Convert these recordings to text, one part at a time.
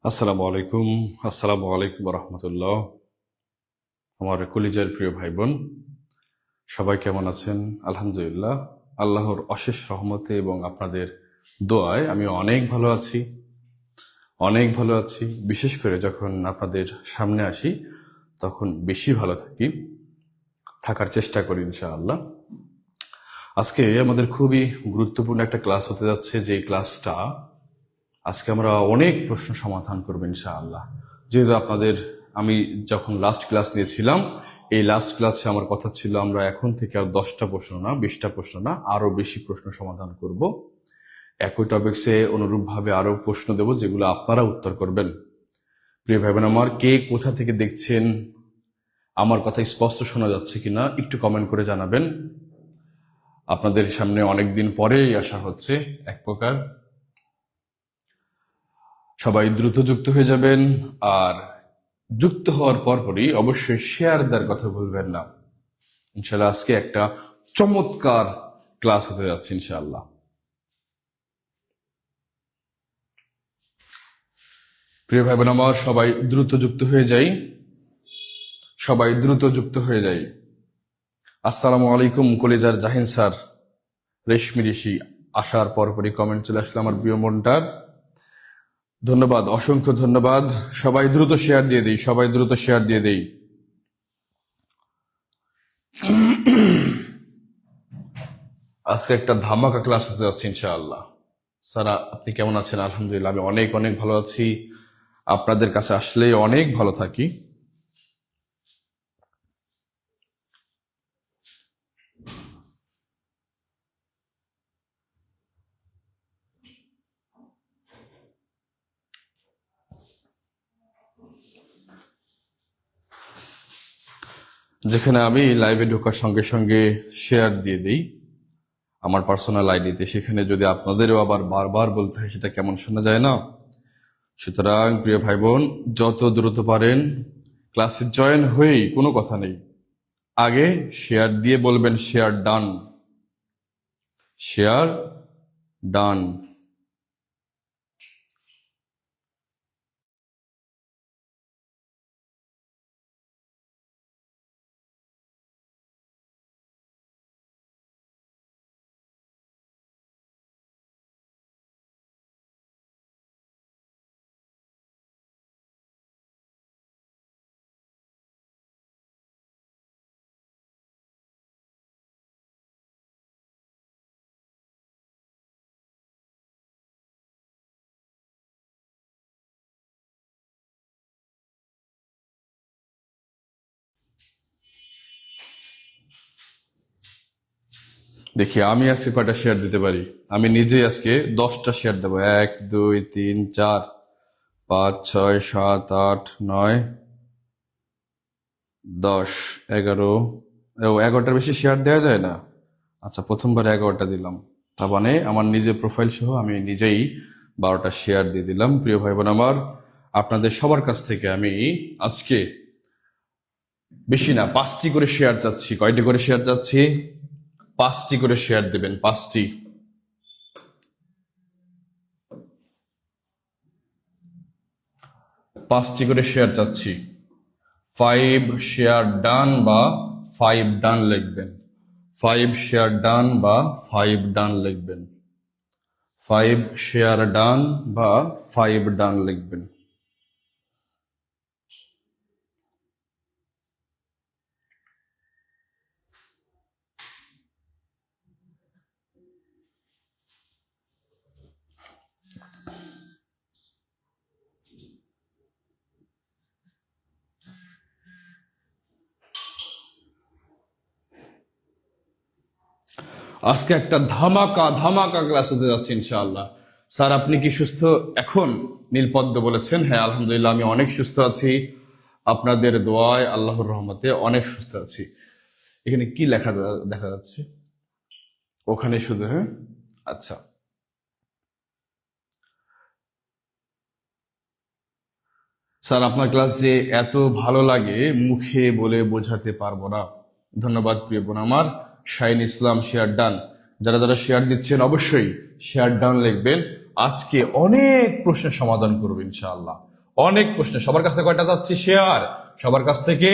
আসসালামু আলাইকুম রহমতুল্লাহ। আমার কলিজার প্রিয় ভাই বোন, সবাই কেমন আছেন? আলহামদুলিল্লাহ, আল্লাহর অশেষ রহমতে এবং আপনাদের দোয়ায় আমি অনেক ভালো আছি, অনেক ভালো আছি। বিশেষ করে যখন আপনাদের সামনে আসি তখন বেশি ভালো থাকার চেষ্টা করি ইনশাআল্লাহ। আজকে আমাদের খুবই গুরুত্বপূর্ণ একটা ক্লাস হতে যাচ্ছে, যে ক্লাসটা আজকে আমরা অনেক প্রশ্ন সমাধান করবো ইনশাআল্লাহ। যেহেতু আমি যখন লাস্ট ক্লাস নিয়েছিলাম, এই লাস্ট ক্লাসে আমার কথা ছিল আমরা এখন থেকে আর 10টা প্রশ্ন না, 20টা প্রশ্ন না, আরো বেশি প্রশ্ন সমাধান করব। একই টপিক্সে অনুরূপভাবে আরো প্রশ্ন দেব, যেগুলো আপনারা উত্তর করবেন। প্রিয় ভাই বোন আমার, কে কোথা থেকে দেখছেন, আমার কথা স্পষ্ট শোনা যাচ্ছে কিনা একটু কমেন্ট করে জানাবেন। আপনাদের সামনে অনেকদিন পরেই আসা হচ্ছে এক প্রকার। সবাই দ্রুত যুক্ত হয়ে যাবেন, আর যুক্ত হওয়ার পরপরই অবশ্যই শেয়ার দেওয়ার কথা ভুলবেন না। ইনশাল্লাহ আজকে একটা চমৎকার ক্লাস হতে যাচ্ছে ইনশাআল্লাহ। প্রিয় ভাই বোন আমার, সবাই দ্রুত যুক্ত হয়ে যাই, সবাই দ্রুত যুক্ত হয়ে যাই। আসসালামু আলাইকুম কলিজার জাহিন স্যার, রেশমি ঋষি আসার পরপরই কমেন্ট চলে আসলো আমার প্রিয় মনটার। ধন্যবাদ, অসংখ্য ধন্যবাদ। সবাই দ্রুত শেয়ার দিয়ে দেই, সবাই দ্রুত শেয়ার দিয়ে দেই। আজকে একটা ধামাকা ক্লাস হতে যাচ্ছে ইনশাআল্লাহ। স্যার আপনি কেমন আছেন? আলহামদুলিল্লাহ আমি অনেক অনেক ভালো আছি। আপনাদের কাছে আসলেই অনেক ভালো থাকি। যেখানে আমি লাইভে ঢোকার সঙ্গে সঙ্গে শেয়ার দিয়ে দিই আমার পার্সোনাল আইডিতে, সেখানে যদি আপনাদেরও আবার বারবার বলতে হয়, সেটা কেমন শোনা যায় না? সুতরাং প্রিয় ভাই বোন, যত দ্রুত পারেন ক্লাসে জয়েন হয়েই কোনো কথা নেই, আগে শেয়ার দিয়ে বলবেন শেয়ার ডান, শেয়ার ডান। দেখি আমি আজকে কয়টা শেয়ার দিতে পারি। আমি নিজেই আজকে 10টা শেয়ার দেবো। 1 2 3 4 5 6 7 8 9 10 11। 11টার বেশি শেয়ার দেওয়া যায় না। আচ্ছা, প্রথমবার 11টা দিলাম, তার মানে আমার নিজের প্রোফাইল সহ আমি নিজেই 12টা শেয়ার দিয়ে দিলাম। প্রিয় ভাই বোন আমার, আপনাদের সবার কাছ থেকে আমি আজকে বেশি না 5টি করে শেয়ার চাচ্ছি। কয়টি করে শেয়ার চাচ্ছি? 5টি করে শেয়ার দেবেন, 5টি। 5টি করে শেয়ার চাচ্ছি। 5 শেয়ার ডান বা 5 ডান লিখবেন। 5 শেয়ার ডান বা 5 ডান লিখবেন। 5 শেয়ার ডান বা 5 ডান লিখবেন। আজকে একটা ধামাকা ধামাকা ক্লাস হতে যাচ্ছে ইনশাআল্লাহ। স্যার আপনি কি সুস্থ এখন? নীলপদ্ম বলেছেন, হ্যাঁ আলহামদুলিল্লাহ আমি অনেক সুস্থ আছি, আপনাদের দোয়ায় আল্লাহর রহমতে অনেক সুস্থ আছি। এখানে কি লেখা দেখা যাচ্ছে? ওখানে শুধু, হ্যাঁ আচ্ছা। স্যার আপনার ক্লাস যে এত ভালো লাগে মুখে বলে বোঝাতে পারবো না। ধন্যবাদ প্রিয় বোন আমার। শাইন ইসলাম শেয়ার ডান। যারা যারা শেয়ার দিচ্ছেন অবশ্যই শেয়ার ডান লিখবেন। আজকে অনেক প্রশ্নের সমাধান করবো ইনশাআল্লাহ। অনেক প্রশ্ন। সবার কাছ থেকে কয়টা চাচ্ছি? শেয়ার। সবার কাছ থেকে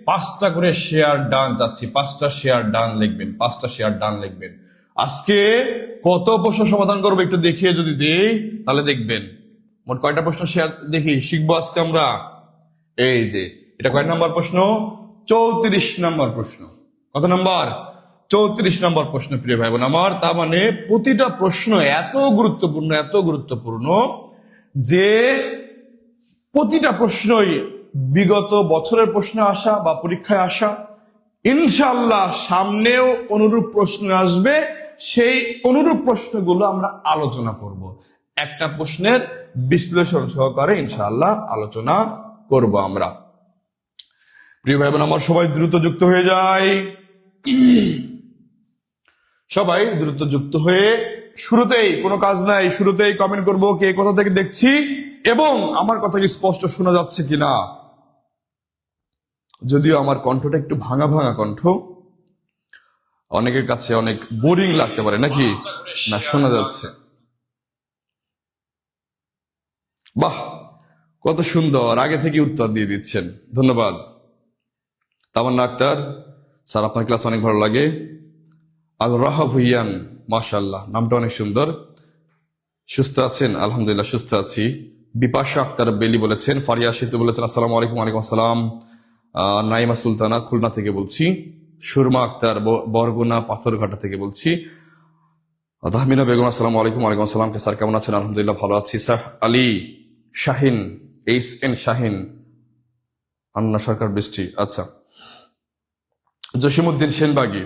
5টা করে শেয়ার ডান চাচ্ছি। 5টা শেয়ার ডান লিখবেন, 5টা শেয়ার ডান লিখবেন। আজকে কত প্রশ্ন সমাধান করবো একটু দেখিয়ে যদি দেই তাহলে দেখবেন মোট কয়টা প্রশ্ন শেয়ার দেখি শিখবো আজকে আমরা। এই যে এটা কয় নাম্বার প্রশ্ন? 34 নম্বর প্রশ্ন। কত নাম্বার? 34 নম্বর প্রশ্ন প্রিয় ভাই বোন আমার। তার মানে প্রতিটা প্রশ্ন এত গুরুত্বপূর্ণ, এত গুরুত্বপূর্ণ যে প্রতিটা প্রশ্নই বিগত বছরের প্রশ্ন আসা বা পরীক্ষায় আসা, ইনশাআল্লাহ সামনেও অনুরূপ প্রশ্ন আসবে। সেই অনুরূপ প্রশ্নগুলো আমরা আলোচনা করব। একটা প্রশ্নের বিশ্লেষণ সহকারে ইনশাআল্লাহ আলোচনা করব আমরা। প্রিয় ভাই বোন আমার সবাই দ্রুত যুক্ত হয়ে যায়, সবাই দ্রুত যুক্ত হয়ে শুরুতেই কোনো কাজ নাই, শুরুতেই কমেন্ট করব কে কোথা থেকে দেখছি এবং আমার কথা কি স্পষ্ট শোনা যাচ্ছে কিনা। যদিও আমার কণ্ঠটা একটু ভাঙা ভাঙা কণ্ঠ, অনেকের কাছে অনেক বোরিং লাগতে পারে নাকি? না, শোনা যাচ্ছে। বাহ, কত সুন্দর, আগে থেকে উত্তর দিয়ে দিচ্ছেন, ধন্যবাদ। তামান্না আক্তার স্যার আপনার ক্লাস অনেক ভালো লাগে। আল রাহা ভুইয়ান, মাশাআল্লাহ, নামটা অনেক সুন্দর। সুস্থ আছেন? আলহামদুলিল্লাহ সুস্থ আছি। বিপাশা আক্তার বেলি বলেছেন। ফারিয়া সিতু বলেছেন আসসালামু আলাইকুম। ওয়ালাইকুম আসসালাম। নাইমা সুলতানা খুলনা থেকে বলছি। সুরমা আক্তার বরগুনা পাথরঘাটা থেকে বলছি। তাহমিনা বেগম আসসালামু আলাইকুম। ওয়ালাইকুম আসসালাম। স্যার কেমন আছেন? আলহামদুলিল্লাহ ভালো আছি। স্যার আলী শাহিন, SN শাহিন, আন্না সরকার বৃষ্টি, আচ্ছা। জসিমউদ্দিন সেনবাগী,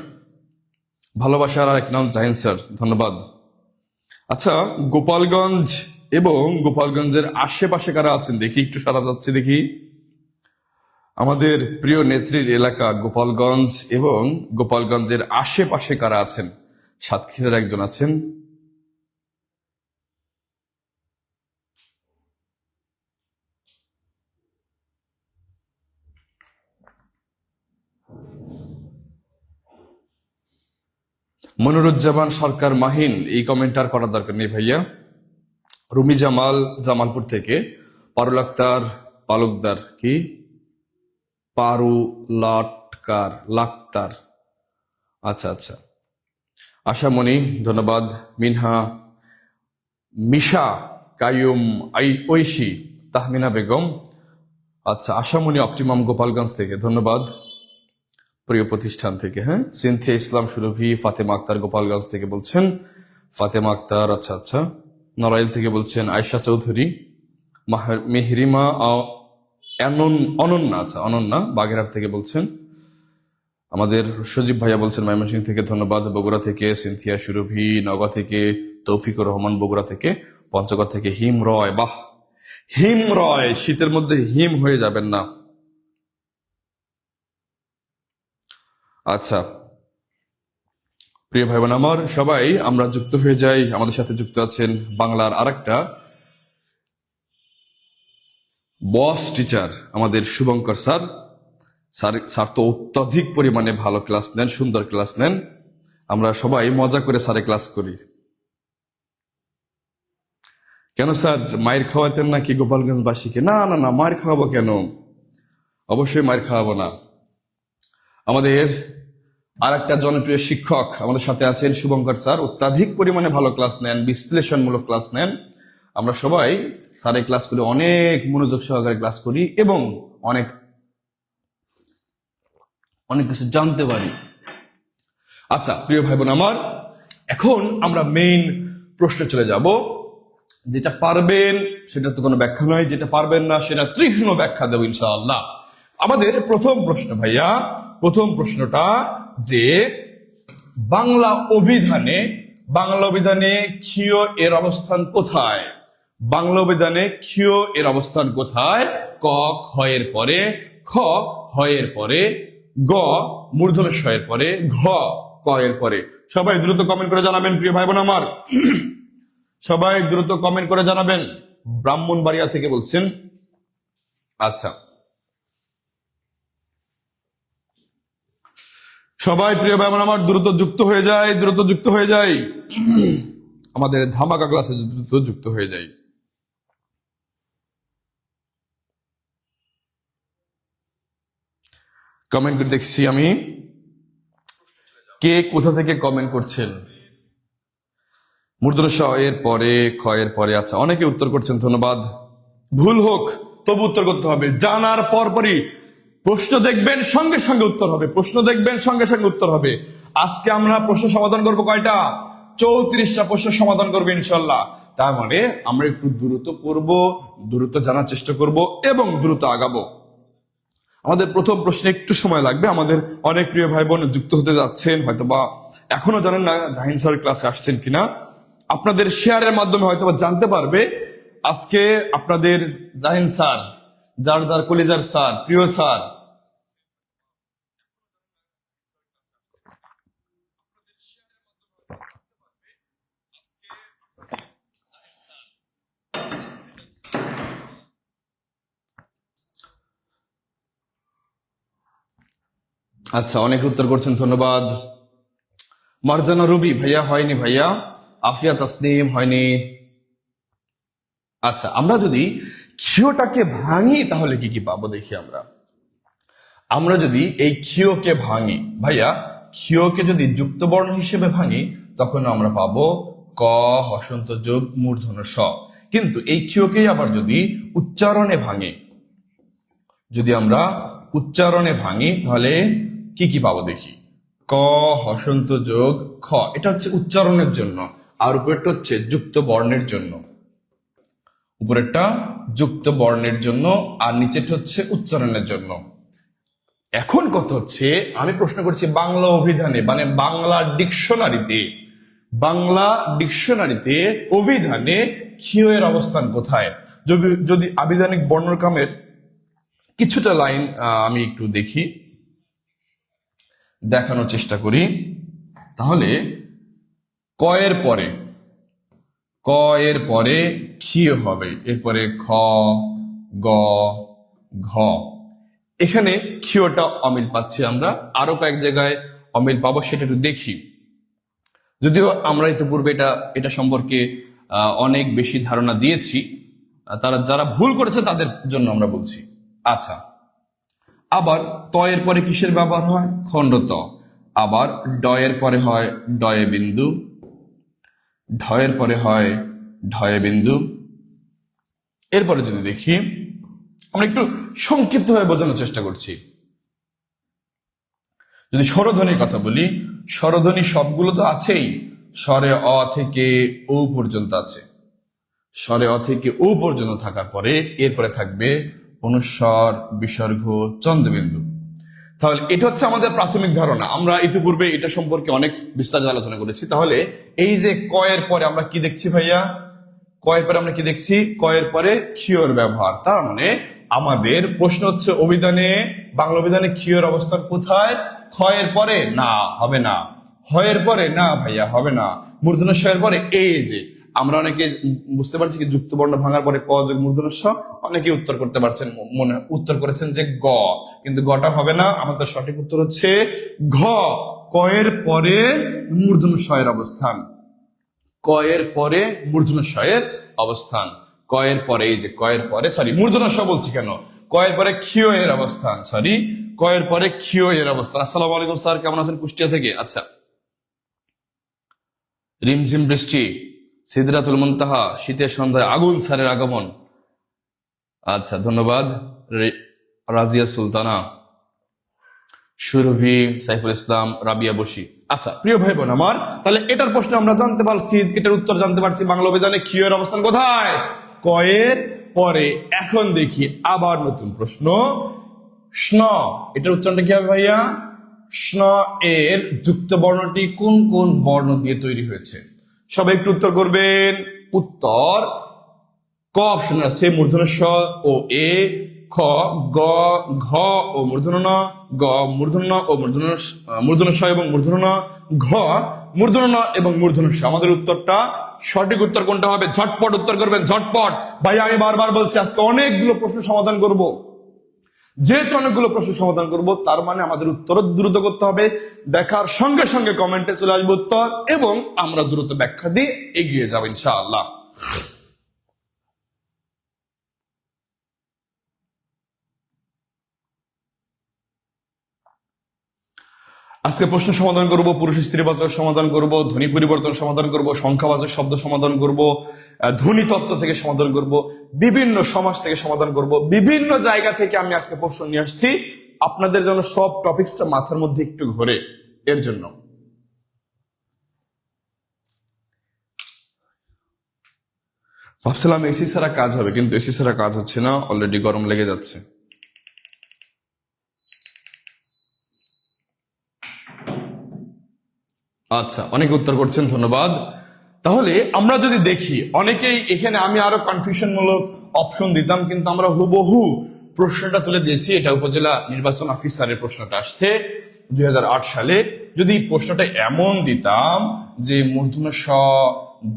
ভালোবাসার আর এক নাম জাহিন স্যার, ধন্যবাদ। আচ্ছা, গোপালগঞ্জ এবং গোপালগঞ্জের আশেপাশে কারা আছেন দেখি, একটু সারা যাচ্ছে দেখি। আমাদের প্রিয় নেত্রীর এলাকা গোপালগঞ্জ এবং গোপালগঞ্জের আশেপাশে কারা আছেন? সাতক্ষীরার একজন আছেন। মনিরুজ্জামান সরকার মাহিন, এই কমেন্টার করার দরকার নেই ভাইয়া। রুমি জামাল জামালপুর থেকে। পারুল আক্তার পালুকদার, কি পারু লাটকার লাক্তার, আচ্ছা আচ্ছা। আশামণি, ধন্যবাদ। মিনহা, মিশা কায়ুম, ঐশী, তাহমিনা বেগম, আচ্ছা। আশামণি অপটিমাম গোপালগঞ্জ থেকে, ধন্যবাদ। প্রিয় প্রতিষ্ঠান থেকে, হ্যাঁ। সিনথিয়া ইসলাম সুরভি, ফাতেমা আক্তার গোপালগঞ্জ থেকে বলছেন। ফাতেমা আক্তার, আচ্ছা আচ্ছা। নড়াইল থেকে বলছেন আয়শা চৌধুরী। মেহরিমা অনন্যা, আচ্ছা অনন্যা বাগেরহাট থেকে বলছেন। আমাদের সজীব ভাইয়া বলছেন ময়মনসিংহ থেকে, ধন্যবাদ। বগুড়া থেকে সিনথিয়া সুরভি, নওগাঁ থেকে তৌফিকুর রহমান, বগুড়া থেকে। পঞ্চগড় থেকে হিম রয়, বাহ হিম রয়, শীতের মধ্যে হিম হয়ে যাবেন না। আচ্ছা প্রিয় ভাই বোন আমার, সবাই আমরা যুক্ত হয়ে যাই। আমাদের সাথে যুক্ত আছেন বাংলার আরেকটা বস টিচার, আমাদের শুভঙ্কর স্যার। স্যার তো অত্যধিক পরিমাণে ভালো ক্লাস নেন, সুন্দর ক্লাস নেন। আমরা সবাই মজা করে স্যারে ক্লাস করি। কেন স্যার মায়ের খাওয়াতেন নাকি গোপালগঞ্জবাসীকে? না না না, মায়ের খাওয়াবো কেন, অবশ্যই মায়ের খাওয়াবো না। আমাদের আর একটা জনপ্রিয় শিক্ষক আমাদের সাথে আছেন শুভঙ্কর স্যার, অত্যাধিক পরিমাণে ভালো ক্লাস নেন, বিশ্লেষণমূলক ক্লাস নেন। আমরা সবাই স্যারের ক্লাসগুলো অনেক মনোযোগ সহকারে ক্লাস করি এবং অনেক অনেক কিছু জানতে পারি। আচ্ছা প্রিয় ভাই বোন আমার, এখন আমরা মেইন প্রশ্নে চলে যাব। যেটা পারবেন সেটা তো কোনো ব্যাখ্যা নয়, যেটা পারবেন না সেটা তীক্ষ্ণ ব্যাখ্যা দেব ইনশাআল্লাহ। আমাদের প্রথম প্রশ্ন ভাইয়া, প্রথম প্রশ্নটা যে বাংলা অভিধানে ক্ষীয় এর অবস্থান কোথায়? বাংলা অভিধানে ক্ষীয় এর অবস্থান কোথায়? ক খ এর পরে, খ হ এর পরে, গ মূর্ধন্য ষ এর পরে, ঘ ক এর পরে। সবাই দ্রুত কমেন্ট করে জানাবেন প্রিয় ভাই বোন আমার, সবাই দ্রুত কমেন্ট করে জানাবেন। ব্রাহ্মণবাড়িয়া থেকে বলছেন, আচ্ছা। সবাই প্রিয় ভাই বোন আমার দ্রুত যুক্ত হয়ে যায়, দ্রুত যুক্ত হয়ে যায়, আমাদের ধামাকা ক্লাসে দ্রুত যুক্ত হয়ে যায়। কমেন্ট করে দেখছি আমি, কে কোথা থেকে কমেন্ট করছেন? মূর্ধন্য ষ এর পরে, খ এর পরে। আচ্ছা, অনেকে উত্তর করছেন, ধন্যবাদ। ভুল হোক তবু উত্তর করতে হবে, জানার পরপরই প্রশ্ন দেখবেন সঙ্গে সঙ্গে উত্তর হবে, প্রশ্ন দেখবেন সঙ্গে সঙ্গে উত্তর হবে। আজকে আমরা প্রশ্ন সমাধান করবো কয়টা? 34টা প্রশ্ন সমাধান করবো ইনশাল্লাহ। তার মানে আমরা একটু দ্রুত করব, দ্রুত জানার চেষ্টা করব এবং দ্রুত আগাবো। আমাদের প্রথম প্রশ্নে একটু সময় লাগবে। আমাদের অনেক প্রিয় ভাই বোন যুক্ত হতে যাচ্ছেন, হয়তোবা এখনো জানেন না জাহিন স্যারের ক্লাসে আসছেন কিনা। আপনাদের শেয়ারের মাধ্যমে হয়তোবা জানতে পারবে আজকে আপনাদের জাহিন স্যার, যার যার কলিজার স্যার, প্রিয় স্যার। আচ্ছা, অনেকে উত্তর করছেন, ধন্যবাদ। মারজানা রুবি ভাইয়া হয়নি, ভাইয়া। আফিয়া তাসনিম হয়নি। আচ্ছা, আমরা যদি ক্ষীয়টাকে ভাঙি তাহলে কি কি পাবো দেখি আমরা। আমরা যদি এই ক্ষীয়কে ভাঙি ভাইয়া, ক্ষীয়কে যদি যুক্ত বর্ণ হিসেবে ভাঙি তখন আমরা পাবো ক হসন্ত যোগ মূর্ধন্য স। কিন্তু এই ক্ষীয়কেই আবার যদি উচ্চারণে ভাঙি, যদি আমরা উচ্চারণে ভাঙি তাহলে কি কি পাবো দেখি। ক হসন্ত যোগ খ, এটা হচ্ছে উচ্চারণের জন্য, আর উপরেরটা হচ্ছে যুক্ত বর্ণের জন্য। উপরেরটা যুক্ত বর্ণের জন্য আর নিচেরটা হচ্ছে উচ্চারণের জন্য। এখন কত হচ্ছে, আমি প্রশ্ন করছি বাংলা অভিধানে, মানে বাংলা ডিকশনারিতে, বাংলা ডিকশনারিতে অভিধানে ক্ষীয় এর অবস্থান কোথায়। যদি আবিধানিক বর্ণকামের কিছুটা লাইন আমি একটু দেখি, দেখানোর চেষ্টা করি, তাহলে ক এর পরে, ক এর পরে ক্ষীয় হবে, এরপরে খ, গ, ঘ। এখানে ক্ষীয়টা অমিল পাচ্ছি আমরা, আরো কয়েক জায়গায় অমিল পাবো, সেটা একটু দেখি। যদিও আমরা ইতিপূর্বে এটা সম্পর্কে অনেক বেশি ধারণা দিয়েছি, তারা যারা ভুল করেছে তাদের জন্য আমরা বলছি। আচ্ছা, আবার ত এর পরে কিসের ব্যবহার হয়? খণ্ড ত। আবার ড এর পরে হয় ডয়ে বিন্দু, ঢ এর পরে হয় ঢয়ে বিন্দু। এরপরে যদি দেখি, আমরা একটু সংক্ষিপ্তভাবে বোঝানোর চেষ্টা করছি। যদি স্বরধ্বনির কথা বলি, স্বরধ্বনি সবগুলো তো আছেই, স্বরে অ থেকে ও পর্যন্ত আছে। স্বরে অ থেকে ও পর্যন্ত থাকার পরে এরপরে থাকবে অনুস্বর, বিসর্গ, চন্দ্রবিন্দু। তাহলে এটা হচ্ছে আমাদের প্রাথমিক ধারণা, আমরা ইতিপূর্বে এটা সম্পর্কে অনেক বিস্তারিত আলোচনা করেছি। তাহলে এই যে ক এর পরে আমরা কি দেখছি ভাইয়া, ক এর পরে আমরা কি দেখছি, ক এর পরে ক্ষীয়র ব্যবহার। তার মানে আমাদের প্রশ্ন হচ্ছে অভিধানে, বাংলা অভিধানে ক্ষীয়র অবস্থান কোথায়? খ এর পরে না, হবে না। হ এর পরে না ভাইয়া, হবে না। মূর্ধন্য ষ এর পরে এই যে আমরা অনেকে বুঝতে পারছি কি যুক্ত বর্ণ ভাঙার পরে ক যোগ মূর্ধন্য ষ, অনেকে উত্তর করতে পারছেন, মনে উত্তর করেছেন যে গ, কিন্তু গটা হবে না। আমাদের সঠিক উত্তর হচ্ছে ঘ, ক এর পরে মূর্ধন্য ষ এর অবস্থান, ক এর পরে মূর্ধন্য ষ এর অবস্থান। ক এর পরে, এই যে ক এর পরে, সরি মূর্ধন্য ষ বলছি কেন, ক এর পরে ক্ষীয় এর অবস্থান, সরি ক এর পরে ক্ষীয় এর অবস্থান। আসসালামু আলাইকুম স্যার, কেমন আছেন কুষ্টিয়া থেকে? আচ্ছা, রিমঝিম বৃষ্টি, সিদরাতুল মুনতাহা, শীতের সন্ধ্যায় আগুন স্যারের আগমন। আচ্ছা, ধন্যবাদ। রাজিয়া সুলতানা, সুরভি, সাইফুল ইসলাম, রাবিয়া বসি। আচ্ছা প্রিয় ভাই বোন আমার, তাহলে এটার প্রশ্ন আমরা জানতে পারছি, এটার উত্তর জানতে পারছি, বাংলা অভিধানে ক্ষীয় এর অবস্থান কোথায়? ক এর পরে। এখন দেখি আবার নতুন প্রশ্ন, স্ন, এটার উচ্চারণটা কি হবে ভাইয়া? স্ন এর যুক্ত বর্ণটি কোন কোন বর্ণ দিয়ে তৈরি হয়েছে? সবাই একটু উত্তর করবেন। উত্তর ক অপশন আছে মূর্ধন্য স ও এ, খ, গ, ঘ ও মূর্ধন্য ন, গ মূর্ধন্য ও মূর্ধন্য স এবং মূর্ধন্য ন, ঘ মূর্ধন্য এবং মূর্ধন্য স। আমাদের উত্তরটা, সঠিক উত্তর কোনটা হবে? ঝটপট উত্তর করবেন, ঝটপট। ভাই আমি বারবার বলছি আজকে অনেকগুলো প্রশ্ন সমাধান করব, যেহেতু অনেকগুলো প্রশ্ন সমাধান করব তার মানে আমাদের উত্তর দ্রুত করতে হবে। দেখার সঙ্গে সঙ্গে কমেন্টে চলে আসবে উত্তর এবং আমরা দ্রুত ব্যাখ্যা দিয়ে এগিয়ে যাব ইনশাআল্লাহ। আজকে প্রশ্ন সমাধান করব, পুরুষ স্ত্রীবাচক সমাধান করব, ধ্বনি পরিবর্তন সমাধান করব, সংখ্যাবাচক শব্দ সমাধান করব, ধ্বনি তত্ত্ব থেকে সমাধান করব, বিভিন্ন সমাজ থেকে সমাধান করব, বিভিন্ন জায়গা থেকে আমি আজকে প্রশ্ন নিয়ে আসছি আপনাদের জন্য, সব টপিকসটা মাথার মধ্যে একটু ঘোরে এর জন্য। ভাবছিলাম এসি ছাড়া কাজ হবে, কিন্তু এসি ছাড়া কাজ হচ্ছে না, অলরেডি গরম লেগে যাচ্ছে। আচ্ছা, অনেক উত্তর করছেন, ধন্যবাদ। তাহলে আমরা যদি দেখি, অনেকেই এখানে, আমি আরো কনফিউশনমূলক অপশন দিতাম, কিন্তু আমরা হুবহু প্রশ্নটা তুলে দিয়েছি। এটা উপজেলা নির্বাচন অফিসারের প্রশ্নটা আসছে 2008 সালে। যদি প্রশ্নটা এমন দিতাম যে মূর্ধন্য স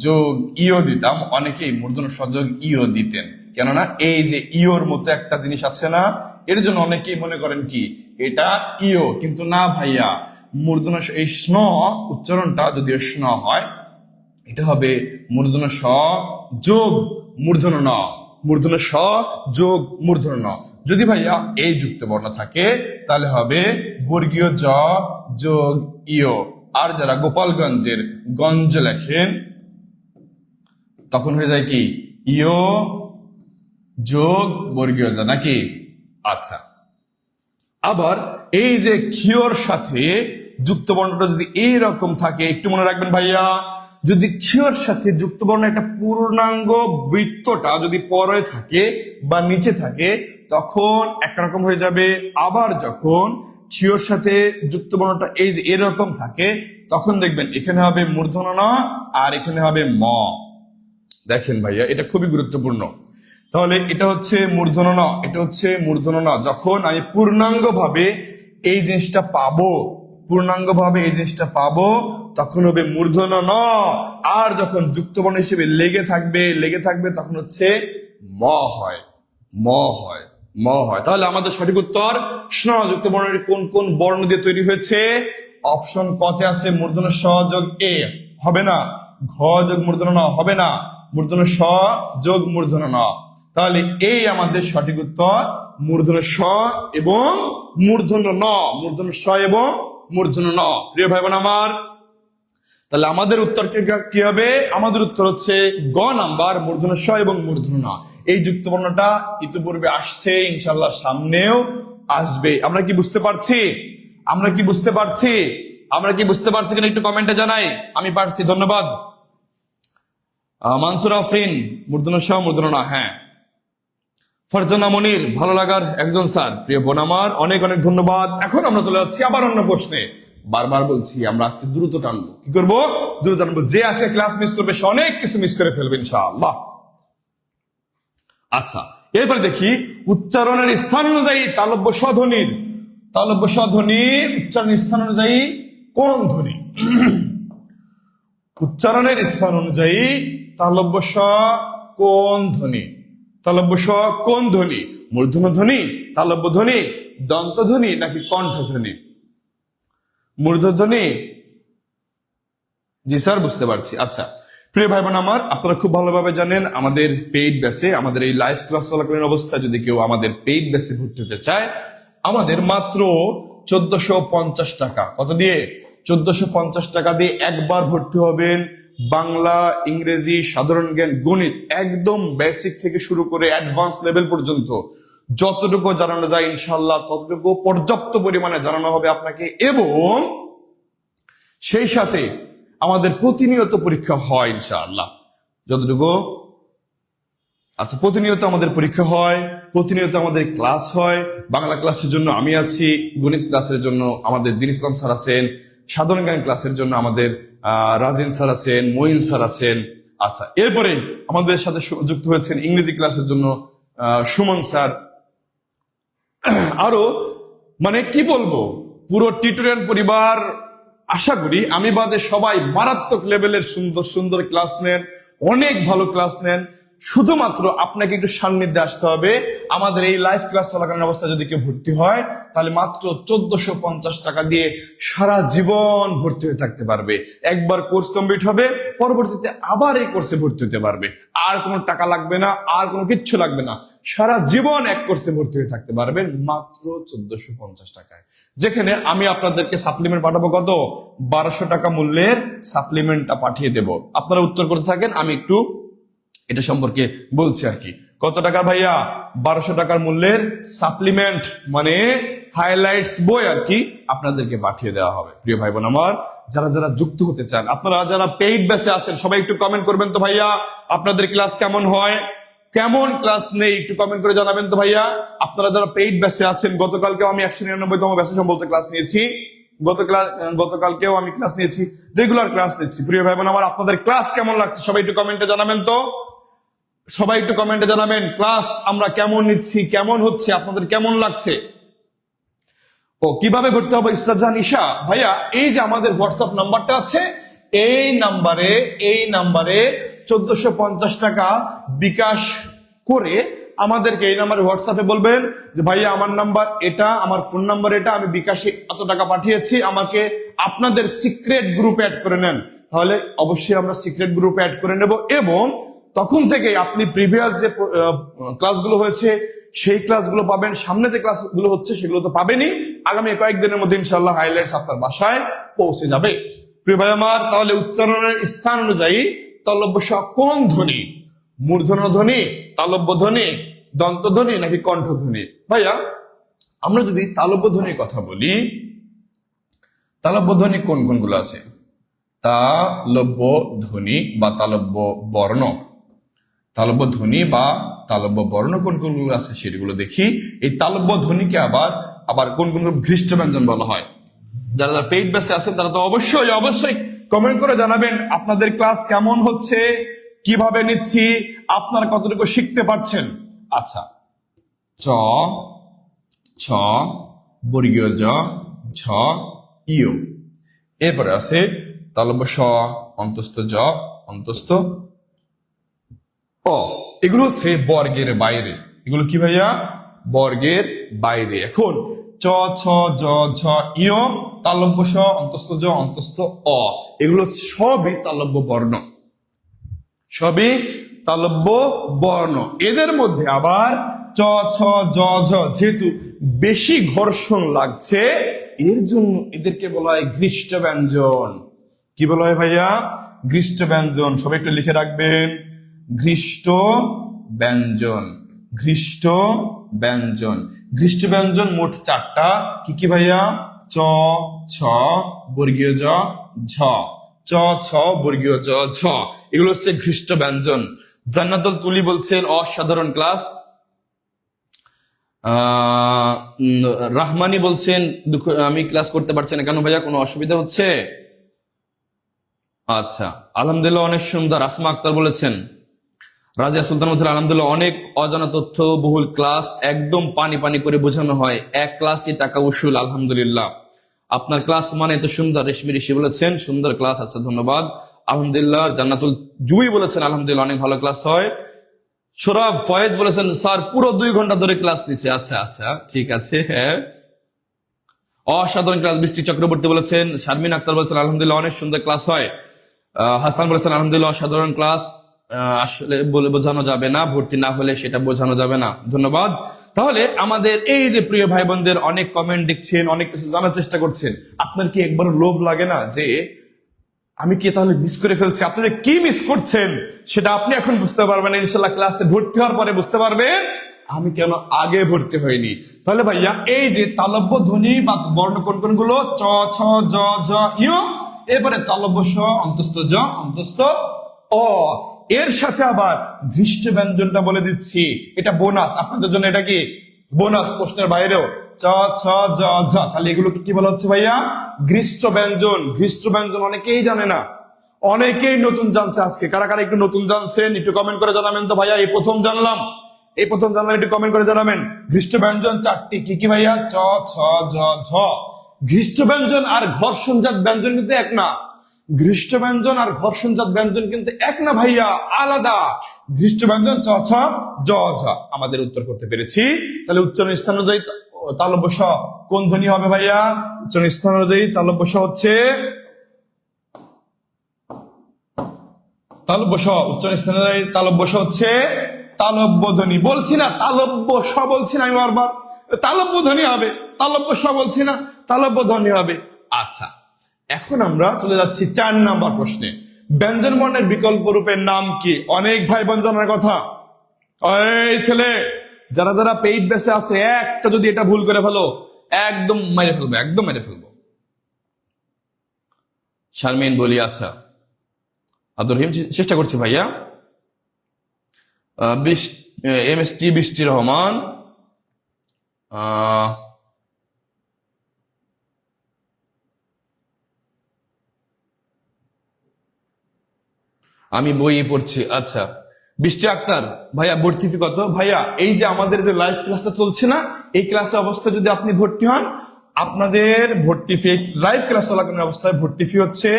যোগ ইও দিতাম, অনেকেই মূর্ধন্য স যোগ ইও দিতেন, কেননা এই যে ইওর মতো একটা জিনিস আছে না, এর জন্য অনেকেই মনে করেন কি এটা ইও, কিন্তু না ভাইয়া, মূর্ধন্য এই স্ন উচ্চারণটা যদিও স্ন হয়, এটা হবে মূর্ধন্য স যোগ মূর্ধন্য ন, মূর্ধন্য স যোগ মূর্ধন্য ন। যদি ভাইয়া এই যুক্ত বর্ণ থাকে তাহলে হবে বর্গীয় জ যোগ ইও। আর যারা গোপালগঞ্জের গঞ্জ লেখেন তখন হয়ে যায় কি ইও যোগ বর্গীয় জ, নাকি? আচ্ছা, আবার এই যে ক্ষিয়র সাথে যুক্ত বর্ণটা যদি এইরকম থাকে, একটু মনে রাখবেন ভাইয়া, যদি ক্ষিয়র সাথে যুক্ত বর্ণ একটা পূর্ণাঙ্গ বৃত্তটা যদি পরে থাকে বা নিচে থাকে তখন একরকম হয়ে যাবে। আবার যখন ক্ষিয়র সাথে যুক্ত বর্ণটা এই যে এরকম থাকে তখন দেখবেন এখানে হবে মূর্ধন্য ন আর এখানে হবে ম। দেখেন ভাইয়া, এটা খুবই গুরুত্বপূর্ণ। তাহলে এটা হচ্ছে মূর্ধন্য ন, এটা হচ্ছে মূর্ধন্য ন। যখন আমি পূর্ণাঙ্গ ভাবে এই জিনিসটা পাবো, পূর্ণাঙ্গ ভাবে এই জিনিসটা পাবো তখন হবে মূর্ধন্য ন। আর যখন যুক্তবর্ণ হিসেবে লেগে থাকবে তখন হচ্ছে ম হয়, ম হয়, ম হয়। তাহলে আমাদের সঠিক উত্তর স্ন যুক্ত বর্ণের কোন কোন বর্ণ দিয়ে তৈরি হয়েছে? অপশন কতে আছে মূর্ধন্য স যোগ এ হবে না, ঘ যোগ মূর্ধন্য ন হবে না, মূর্ধন্য স যোগ মূর্ধন্য ন। তাহলে এই আমাদের সঠিক উত্তর মূর্ধন্য স এবং মূর্ধন্য ন, মূর্ধন্য স এবং মূর্ধন্য ন। প্রিয় ভাই বোন আমার, তাহলে আমাদের উত্তর কি হবে? আমাদের উত্তর হচ্ছে গ নাম্বার, মূর্ধন্য স এবং মূর্ধন্য ন। এই যুক্ত বর্ণটা ইতিপূর্বে আসছে, ইনশাল্লাহ সামনেও আসবে। আমরা কি বুঝতে পারছি? আমরা কি বুঝতে পারছি? আমরা কি বুঝতে পারছি কিনা একটু কমেন্টে জানাই। আমি পারছি, ধন্যবাদ। মানসুর আফরিন মূর্ধন্য স মূর্ধন্য ন, হ্যাঁ। ফারজানা মনির, ভালো লাগার একজন স্যার। প্রিয় বোন আমার, অনেক অনেক ধন্যবাদ। এখন আমরা চলে যাচ্ছি আবার অন্য প্রশ্নে। বারবার বলছি আমরা আজকে দ্রুত টানবো। কি করবো? দ্রুত টানবো। যে আজকে ক্লাস মিস করবে সে অনেক কিছু মিস করে ফেলবে ইনশাআল্লাহ। আচ্ছা, এরপরে দেখি উচ্চারণের স্থান অনুযায়ী তালব্য স্বধ্বনির, তালব্য স্বধ্বনি উচ্চারণের স্থান অনুযায়ী কোন ধ্বনি? উচ্চারণের স্থান অনুযায়ী তালব্য স কোন ধ্বনি? তালব্য স কোন ধ্বনি? মূর্ধন্য ধ্বনি, তালব্য ধ্বনি, দন্ত ধ্বনি নাকি কণ্ঠ ধ্বনি? মূর্ধধ্বনি। জি স্যার, বুঝতে পারছি। আচ্ছা প্রিয় ভাই বোন আমার, আপনারা খুব ভালোভাবে জানেন আমাদের পেইড ব্যাচে, আমাদের এই লাইভ ক্লাস চলাকালীন অবস্থায় যদি কেউ আমাদের পেইড ব্যাচে ভর্তি হতে চায়, আমাদের মাত্র 1450 টাকা। কত দিয়ে? 1450 টাকা দিয়ে একবার ভর্তি হবেন। বাংলা, ইংরেজি, সাধারণ জ্ঞান, গণিত, একদম বেসিক থেকে শুরু করে অ্যাডভান্স লেভেল পর্যন্ত যতটুকু জানানো যায় ইনশাল্লাহ ততটুকু পর্যাপ্ত পরিমাণে জানানো হবে আপনাকে। এবং সেই সাথে আমাদের প্রতিনিয়ত পরীক্ষা হয় ইনশাআল্লাহ, যতটুকু। আচ্ছা, প্রতিনিয়ত আমাদের পরীক্ষা হয়, প্রতিনিয়ত আমাদের ক্লাস হয়। বাংলা ক্লাসের জন্য আমি আছি, গণিত ক্লাসের জন্য আমাদের দিন ইসলাম স্যার আছেন, সাধারণ জ্ঞান ক্লাসের জন্য আমাদের রাজিন স্যার আছেন, মঈন স্যার আছেন। আচ্ছা, এরপরে আমাদের সাথে যুক্ত হয়েছেন ইংরেজি ক্লাসের জন্য সুমন স্যার। আরো মানে কি বলবো, পুরো টিউটোরিয়াল পরিবার আশা করি আমি বাদে সবাই মারাত্মক লেভেলের সুন্দর সুন্দর ক্লাস নেন, অনেক ভালো ক্লাস নেন। শুধুমাত্র আপনাকে একটু সান্নিধ্যে আসতে হবে। আমাদের এই লাইভ ক্লাস চলাকালীন অবস্থায় যদি কেউ ভর্তি হয় তাহলে মাত্র 1450 টাকা দিয়ে সারা জীবন ভর্তি হয়ে থাকতে পারবে। একবার কোর্স কমপ্লিট হবে, পরবর্তীতে আবার এই কোর্সে ভর্তি হতে পারবে। আর কোনো টাকা লাগবে না, আর কোনো কিচ্ছু লাগবে না, সারা জীবন এক কোর্সে ভর্তি হয়ে থাকতে পারবেন মাত্র 1450 টাকায়। যেখানে আমি আপনাদেরকে সাপ্লিমেন্ট পাঠাবো কত, 1200 টাকা মূল্যের সাপ্লিমেন্টটা পাঠিয়ে দেব। আপনারা উত্তর করতে থাকেন, আমি একটু এটা সম্পর্কে বলছি আর কি। কত টাকা ভাইয়া? 1200 টাকার মূল্যের সাপ্লিমেন্ট মানে হাইলাইটস বই আর কি আপনাদেরকে পাঠিয়ে দেওয়া হবে। প্রিয় ভাই বোন আমার, যারা যারা যুক্ত হতে চান, আপনারা যারা পেইড ব্যাচে আছেন সবাই একটু কমেন্ট করবেন তো ভাইয়া আপনাদের ক্লাস কেমন হয়, কেমন ক্লাস নেই একটু কমেন্ট করে জানাবেন তো ভাইয়া। আপনারা যারা পেইড ব্যাচে আছেন, গতকালকেও আমি 199তম ব্যাচে সম্বলতে ক্লাস নিয়েছি, গতকালকেও আমি ক্লাস নিয়েছি, রেগুলার ক্লাস নিচ্ছি। প্রিয় ভাই বোন আমার, আপনাদের ক্লাস কেমন লাগছে সবাই একটু কমেন্টে জানাবেন তো, সবাই একটু কমেন্টে জানাবেন ক্লাস আমরা কেমন নিচ্ছি, কেমন হচ্ছে, আপনাদের কেমন লাগছে। ও কিভাবে ভর্তি হবে ইসরাজাহান ঈশা ভাইয়া? এই যে আমাদের হোয়াটসঅ্যাপ নাম্বারটা আছে, এই নাম্বারে 1450 টাকা বিকাশ করে আমাদেরকে এই নাম্বারে হোয়াটসঅ্যাপে বলবেন যে ভাইয়া আমার নাম্বার এটা, আমার ফোন নাম্বার এটা, আমি বিকাশে এত টাকা পাঠিয়েছি, আমাকে আপনাদের সিক্রেট গ্রুপে অ্যাড করে নেন। তাহলে অবশ্যই আমরা সিক্রেট গ্রুপে অ্যাড করে নেব, এবং তখন থেকে আপনি প্রিভিয়াস যে ক্লাসগুলো হয়েছে সেই ক্লাসগুলো পাবেন, সামনে যে ক্লাসগুলো হচ্ছে সেগুলো তো পাবেনই। আগামী কয়েকদিনের মধ্যে ইনশাআল্লাহ হাইলাইটস আপনার বাসায় পৌঁছে যাবে। প্রিয় ভাই আমার, তাহলে উচ্চারণের স্থান অনুযায়ী তালব্য শ কোন ধ্বনি, মূর্ধন্য ধ্বনি, তালব্য ধ্বনি, দন্ত ধ্বনি নাকি কণ্ঠ ধ্বনি? ভাইয়া আমরা যদি তালব্য ধ্বনির কথা বলি, তালব্য ধ্বনি কোন কোনগুলো আছে? তালব্য ধ্বনি বা তালব্য বর্ণ, তালব্য ধ্বনি বা তালব্য বর্ণ কোন কোনগুলো আছে সেগুলো দেখি। এই তালব্য ধ্বনিকে আবার কোন কোন ঘৃষ্ট ব্যঞ্জন বলা হয়? যারা পেইড ব্যাচে আছেন তারা তো অবশ্যই কমেন্ট করে জানাবেন আপনাদের ক্লাস কেমন হচ্ছে, কিভাবে নিচ্ছি, আপনারা কতটুকু শিখতে পারছেন। আচ্ছা, চ, ছ, বর্গীয় জ, ঝ, ইয়। এরপরে আছে তালব্য স, অন্তস্থ জ, অন্তস্থ অ। এগুলো হচ্ছে বর্গের বাইরে। এগুলো কি ভাইয়া? বর্গের বাইরে। এখন চ, ছ, জ, ঝ, ইয়, তালব্য স, অন্তস্থ জ, অন্তস্থ অ, এগুলো সবই তালব্য বর্ণ, সবই তালব্য বর্ণ। এদের মধ্যে আবার চ, ছ, জ, ঝ যেহেতু বেশি ঘর্ষণ লাগছে, এর জন্য এদেরকে বলা হয় ঘৃষ্ট ব্যঞ্জন। কি বলা হয় ভাইয়া? ঘৃষ্ট ব্যঞ্জন। সবাই একটু লিখে রাখবেন, ঘৃষ্ট ব্যঞ্জন, ঘৃষ্ট ব্যঞ্জন। ঘৃষ্ট ব্যঞ্জন মোট 4টা। কি কি ভাইয়া? চ, ছ, বর্গীয় জ, ঝ, চ, ছ, বর্গীয় জ, ঝ, এগুলো হচ্ছে ঘৃষ্ট ব্যঞ্জন। জান্নাতুল তুলি বলছেন অসাধারণ ক্লাস। রাহমানি বলছেন আমি ক্লাস করতে পারছি না কেন ভাইয়া, কোনো অসুবিধা হচ্ছে? আচ্ছা, আলহামদুলিল্লাহ অনেক সুন্দর। আসমা আক্তার বলেছেন, রাজিয়া সুলতান বলছেন আলহামদুলিল্লাহ অনেক অজানা তথ্য বহুল ক্লাস, একদম পানি পানি করে বোঝানো হয়, এক ক্লাসই টাকা উসুল। আলহামদুলিল্লাহ আপনার ক্লাস মানে তো সুন্দর। রেশমি ঋষি বলেছেন সুন্দর ক্লাস। আচ্ছা ধন্যবাদ, আলহামদুলিল্লাহ। জান্নাতুল জুই বলেছেন আলহামদুলিল্লাহ অনেক ভালো ক্লাস হয়। সোরাব ফয়েজ বলেছেন স্যার পুরো 2 ঘন্টা ধরে ক্লাস নিচ্ছে। আচ্ছা আচ্ছা ঠিক আছে, হ্যাঁ অসাধারণ ক্লাস। বৃষ্টি চক্রবর্তী বলেছেন, শারমিন আক্তার বলেছেন আলহামদুলিল্লাহ অনেক সুন্দর ক্লাস হয়। হাসান বলেছেন আলহামদুলিল্লাহ অসাধারণ ক্লাস, আসলে বলে বোঝানো যাবে না, ভর্তি না হলে সেটা বোঝানো যাবে না। ধন্যবাদ। তাহলে আমাদের এই যে প্রিয় ভাই বোনদের অনেক কমেন্ট দেখছেন, অনেক কিছু জানার চেষ্টা করছেন, আপনার কি একবার লোভ লাগে না যে আমি কি তাহলে মিস করে ফেলছি? আপনি যে কি মিস করছেন সেটা আপনি এখন বুঝতে পারবেন, ইনশাল্লাহ ক্লাসে ভর্তি হওয়ার পরে বুঝতে পারবেন আমি কেন আগে ভর্তি হইনি। তাহলে ভাইয়া এই যে তালব্য ধ্বনি বা বর্ণ কোন কোন গুলো? চ, ছ, জ, ঝ, ইয়, এরপরে তালব্য স, অন্তস্থ জ, অন্তস্থ অ। এর সাথে আবার ঘৃষ্ট ব্যঞ্জনটা বলে দিচ্ছি, এটা বোনাস আপনাদের জন্য। এটা কি বোনাস, প্রশ্নের বাইরেও। চ, ছ, জ, ঝ, তাহলে এগুলো কি বলা হচ্ছে ভাইয়া? ঘৃষ্ট ব্যঞ্জন। ঘৃষ্ট ব্যঞ্জন অনেকেই জানে না, অনেকেই নতুন জানছে আজকে। কারা কারা একটু নতুন জানছেন একটু কমেন্ট করে জানাবেন তো ভাইয়া। এই প্রথম জানলাম একটু কমেন্ট করে জানাবেন। ঘৃষ্ট ব্যঞ্জন 4টি। কি কি ভাইয়া? চ, ছ, জ, ঝ। ঘৃষ্ট ব্যঞ্জন আর ঘর্ষণজাত ব্যঞ্জন কিন্তু এক না। ঘৃষ্ট ব্যঞ্জন আর ঘর্ষণজাত ব্যঞ্জন কিন্তু এক না ভাইয়া, আলাদা। ঘৃষ্ট ব্যঞ্জন চ ছ জ ঝ। আমাদের উত্তর করতে পেরেছি। তাহলে উচ্চারণ স্থান অনুযায়ী তালব্য স কোন ধ্বনি হবে ভাইয়া? উচ্চারণ স্থান অনুযায়ী তালব্য স হচ্ছে তালব্য স। উচ্চারণ স্থান অনুযায়ী তালব্য স হচ্ছে তালব্য ধ্বনি। বলছি না তালব্য স বলছি না আমি বারবার, তালব্য ধ্বনি হবে। তালব্য স বলছি না, তালব্য ধ্বনি হবে। আচ্ছা, এখন আমরা চলে যাচ্ছি 4 নাম্বার প্রশ্নে। ব্যঞ্জন বর্ণের বিকল্প রূপের নাম কি? অনেক ভাই বোন জানার কথা। এই ছেলে, যারা যারা পেইড বেসে আছে, একটা যদি এটা ভুল করে ফেলো একদম মেরে ফেলবো, একদম মেরে ফেলবো। শারমিন বলি, আচ্ছা আব্দুর রহিম, চেষ্টা করছি ভাইয়া। MST বৃষ্টি রহমান, আমি বই পড়ছি। আচ্ছা, বৃষ্টি আক্তার ভাইয়া, ভর্তি ফি কত? ভাইয়া এই যে আমাদের যে লাইভ ক্লাসটা চলছে না, এই ক্লাসের অবস্থায় যদি আপনি ভর্তি হন, আপনাদের ভর্তি ফি, লাইভ ক্লাস চলাকালীন অবস্থায় ভর্তি ফি হচ্ছে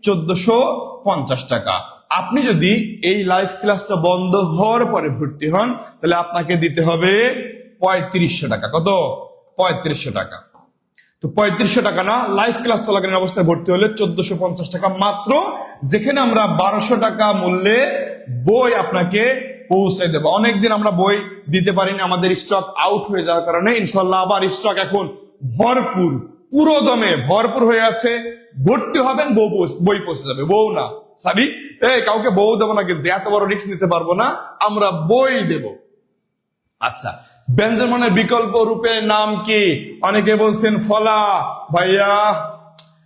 1450 টাকা। আপনি যদি এই লাইভ ক্লাসটা বন্ধ হওয়ার পরে ভর্তি হন, তাহলে আপনাকে দিতে হবে 3500 টাকা। কত? 3500 টাকা। তো 3500 টাকা না, লাইভ ক্লাস চলাকালীন অবস্থায় ভর্তি হলে 1450 টাকা মাত্র, যেখানে আমরা 1200 টাকা মূল্যে বই আপনাকে পৌঁছে দেবো। অনেকদিন আমরা বই দিতে পারিনি, আমাদের স্টক আউট হয়ে যাওয়ার কারণে। ইনশাল্লাহ আবার স্টক এখন ভরপুর, পুরো দমে ভরপুর হয়ে আছে। ভর্তি হবেন, বই পৌঁছে যাবে। বউ না সাবি, কাউকে বউ দেবো না, কিন্তু এত বড় রিস্ক নিতে পারবো না, আমরা বই দেব। আচ্ছা, ব্যঞ্জন বর্ণের বিকল্প রূপের নাম কি? অনেকে বলছেন ফলা। ভাইয়া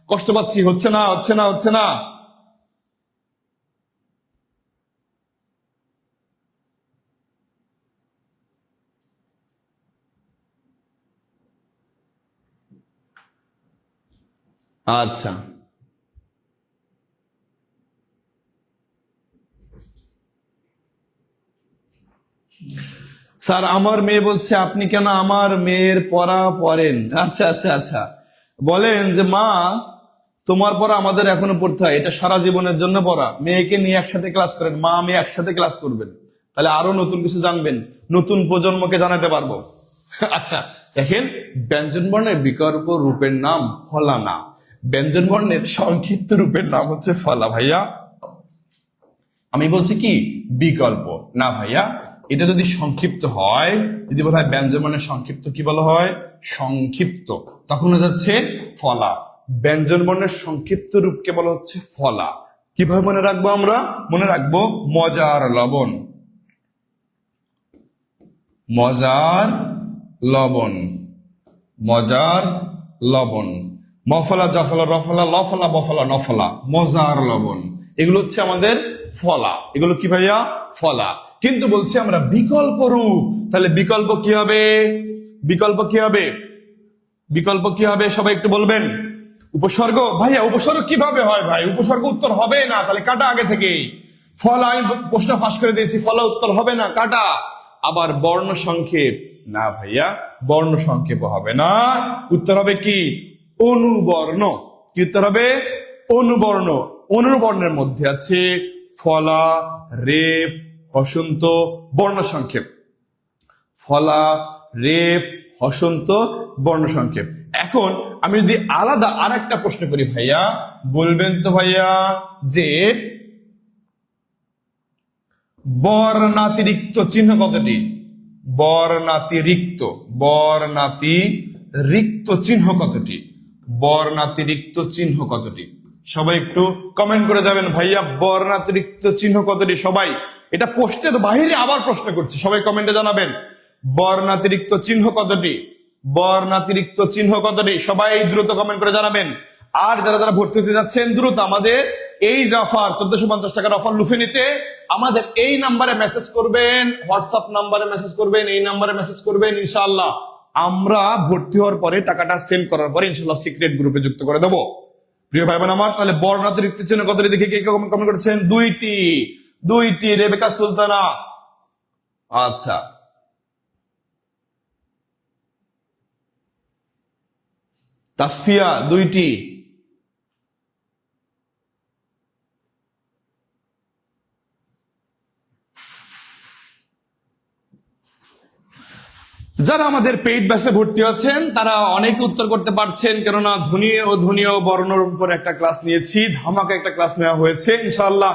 কষ্ট পাচ্ছি, হচ্ছে না হচ্ছে না হচ্ছে না। আচ্ছা, স্যার আমার মেয়ে বলছে আপনি কেন আমার মেয়ের পড়া পড়েন? আচ্ছা আচ্ছা আচ্ছা, বলেন যে মা তোমার পড়া আমাদের এখনো পড়তে হয়, এটা সারা জীবনের জন্য পড়া। মেয়েকে নিয়ে একসাথে ক্লাস করেন, মা আমি একসাথে ক্লাস করবেন, তাহলে আরো নতুন কিছু জানবেন, নতুন প্রজন্মকে জানাতে পারবো। আচ্ছা দেখেন, ব্যঞ্জন বর্ণের বিকল্প রূপের নাম ফলা না, ব্যঞ্জন বর্ণের সংক্ষিপ্ত রূপের নাম হচ্ছে ফলা। ভাইয়া আমি বলছি কি বিকল্প না ভাইয়া, এটা যদি সংক্ষিপ্ত হয়, যদি বলা হয় ব্যঞ্জন বর্ণের সংক্ষিপ্ত কি বলা হয়? সংক্ষিপ্ত, তখন হয়ে যাচ্ছে ফলা। ব্যঞ্জন বর্ণের সংক্ষিপ্ত রূপকে বলা হচ্ছে ফলা। কিভাবে মনে রাখবো আমরা? মনে রাখবো মজার লবণ, মজার লবণ, মজার লবণ, মফলা জফলা রফলা লফলা বফলা নফলা, মজার লবণ, এগুলো হচ্ছে আমাদের ফলা। এগুলো কি ভাইয়া? ফলা। কিন্তু বলছি আমরা বিকল্প রূপ, তাহলে বিকল্প কি হবে? বিকল্প কি হবে? বিকল্প কি হবে সবাই একটু বলবেন? উপসর্গ। ভাইয়া উপসর্গ কিভাবে হয়? ভাই উপসর্গ উত্তর হবে না, তাহলে কাটা আগে থেকেই। ফলা আমি প্রশ্ন ফাঁস করে দিয়েছি, ফলা উত্তর হবে না, কাটা। আবার বর্ণ সংক্ষেপ না ভাইয়া, বর্ণ সংক্ষেপ হবে না, উত্তর হবে কি? অনুবর্ণ। কি উত্তর হবে? অনুবর্ণ। অনুবর্ণের মধ্যে আছে ফলা, রেফ, হসন্ত, বর্ণ সংক্ষেপ। ফলা, রেফ, হসন্ত, বর্ণ সংক্ষেপ। এখন আমি যদি আলাদা আর একটা প্রশ্ন করি ভাইয়া, বলবেন তো ভাইয়া যে বর্ণাতিরিক্ত চিহ্ন কতটি? বর্ণাতিরিক্ত, বর্ণাতিরিক্ত চিহ্ন কতটি? বর্ণাতিরিক্ত চিহ্ন কতটি? সবাই একটু কমেন্ট করে যাবেন ভাইয়া, বর্ণাতিরিক্ত চিহ্ন কতটি? সবাই, এটা পোস্টের বাইরে আবার প্রশ্ন করছি, সবাই কমেন্টে জানাবেন বর্ণাতিরিক্ত চিহ্ন কতটি? বর্ণাতিরিক্ত চিহ্ন কতটি? সবাই দ্রুত কমেন্ট করে জানাবেন। আর যারা যারা ভর্তি হতে যাচ্ছেন, দ্রুত আমাদের এই যে অফার 1450 টাকার অফার লুফে নিতে আমাদের এই নাম্বারে মেসেজ করবেন, হোয়াটসঅ্যাপ নাম্বারে মেসেজ করবেন, এই নাম্বারে মেসেজ করবেন। ইনশাআল্লাহ আমরা ভর্তি হওয়ার পরে টাকাটা সেন্ড করার পরে ইনশাআল্লাহ সিক্রেট গ্রুপে যুক্ত করে দেবো। প্রিয় ভাই বোন আমার, তাহলে বর্ণাতিরিক্ত চিহ্ন কতটি দেখে কে কমেন্ট করেছেন? দুইটি, দুইটি। রেবেকা সুলতানা, আচ্ছা। তাসফিয়া দুইটি, যারা আমাদের পেইড ব্যাচে ভর্তি আছেন তারা অনেকে উত্তর করতে পারছেন, কেননা ধ্বনীয় বর্ণর উপর একটা ক্লাস নিয়েছি, ধামাকা একটা ক্লাস নেওয়া হয়েছে। ইনশাআল্লাহ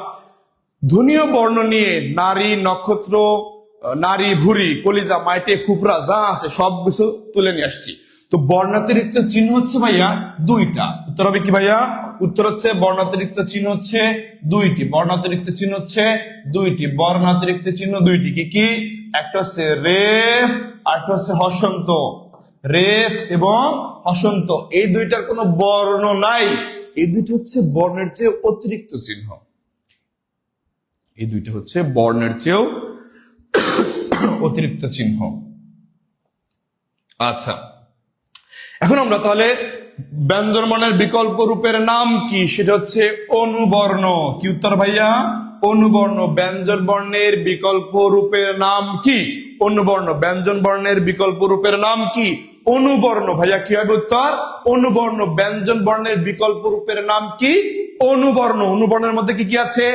ধ্বনীয় বর্ণ নিয়ে নারী, নক্ষত্র, নারী, ভুঁড়ি, কলিজা, মাইটে, ফুফরা যা আছে সব কিছু তুলে নিয়ে আসছি। তো বর্ণাতিরিক্ত চিহ্ন হচ্ছে ভাইয়া দুইটা। উত্তর হবে কি ভাইয়া? উত্তর হচ্ছে বর্ণাতিরিক্ত চিহ্ন হচ্ছে দুইটি। বর্ণাতিরিক্ত চিহ্ন হচ্ছে দুইটি। বর্ণাতিরিক্ত চিহ্ন দুইটি। কি কি? একটা হচ্ছে রেফ, আর একটা হচ্ছে হসন্ত। রেফ এবং হসন্ত, এই দুইটার কোনো বর্ণ নাই। এই দুইটা হচ্ছে বর্ণের চেয়ে অতিরিক্ত চিহ্ন। এই দুইটা হচ্ছে বর্ণের চেয়েও অতিরিক্ত চিহ্ন। আচ্ছা, এখন আমরা তাহলে ব্যঞ্জন বর্ণের বিকল্প রূপের নাম কি, সেটা হচ্ছে অনুবর্ণ। কি উত্তর ভাইয়া? অনুবর্ণ। ব্যঞ্জন বর্ণের বিকল্প রূপের নাম কি? অনুবর্ণ। ব্যঞ্জন বর্ণের বিকল্প রূপের নাম কি? অনুবর্ণ। ভাইয়া কি হবে উত্তর? অনুবর্ণ। ব্যঞ্জন বর্ণের বিকল্প রূপের নাম কি? অনুবর্ণ। অনুবর্ণের মধ্যে কি কি আছে?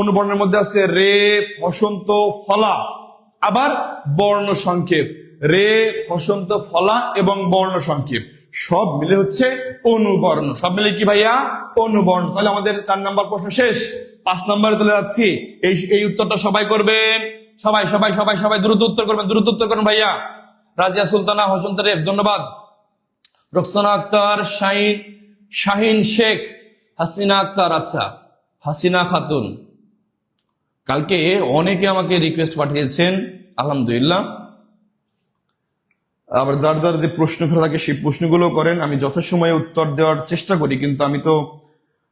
অনুবর্ণের মধ্যে আছে রেফ, হসন্ত, ফলা, আবার বর্ণ সংক্ষেপ। রেফ, হসন্ত, ফলা এবং বর্ণ সংক্ষেপ সব মিলে হচ্ছে অনুবর্ণ। সব মিলে কি ভাইয়া? অনুবর্ণ। তাহলে আমাদের 4 নম্বর প্রশ্ন শেষ। 5 নম্বরে চলে যাচ্ছি। এই উত্তরটা সবাই করবেন। সবাই সবাই সবাই সবাই দ্রুত উত্তর করবেন, দ্রুত উত্তর করুন ভাইয়া। রাজিয়া সুলতানা, হসন্ত রেফ, ধন্যবাদ। রোকসানা আক্তার, শাহিন শেখ, হাসিনা আক্তার, আচ্ছা হাসিনা খাতুন। কালকে অনেকে আমাকে রিকোয়েস্ট পাঠিয়েছেন, আলহামদুলিল্লাহ। আবার যার যার যে প্রশ্ন করা থাকে সেই প্রশ্নগুলো করেন, আমি যথাসময়ে উত্তর দেওয়ার চেষ্টা করি, কিন্তু আমি তো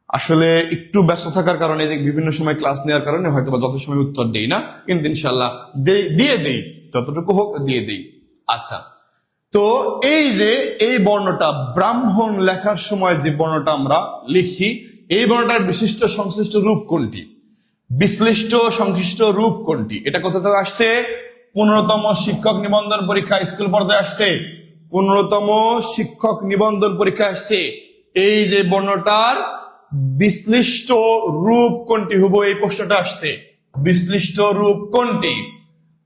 আসলে একটু ব্যস্ত থাকার কারণে, যে বিভিন্ন সময় ক্লাস নেওয়ার কারণে হয়তো বা যথাসময়ে উত্তর দেই না, কিন্তু ইনশাল্লাহ দিয়ে দেই, যতটুকু হোক দিয়ে দেই। আচ্ছা, তো এই যে এই বর্ণটা ব্রাহ্মণ লেখার সময় যে বর্ণটা আমরা লিখি, এই বর্ণটার বিশিষ্ট সংশ্লিষ্ট রূপ কোনটি? বিশ্লিষ্ট সংশ্লিষ্ট রূপ কোনটি? এটা কোথা থেকে আসছে? 15তম শিক্ষক নিবন্ধন পরীক্ষা, স্কুল পর্যায়ে আসছে। 15তম শিক্ষক নিবন্ধন পরীক্ষা আসছে। এই যে বর্ণটার বিশ্লিষ্ট রূপ কোনটি হবো, এই প্রশ্নটা আসছে। বিশ্লিষ্ট রূপ কোনটি?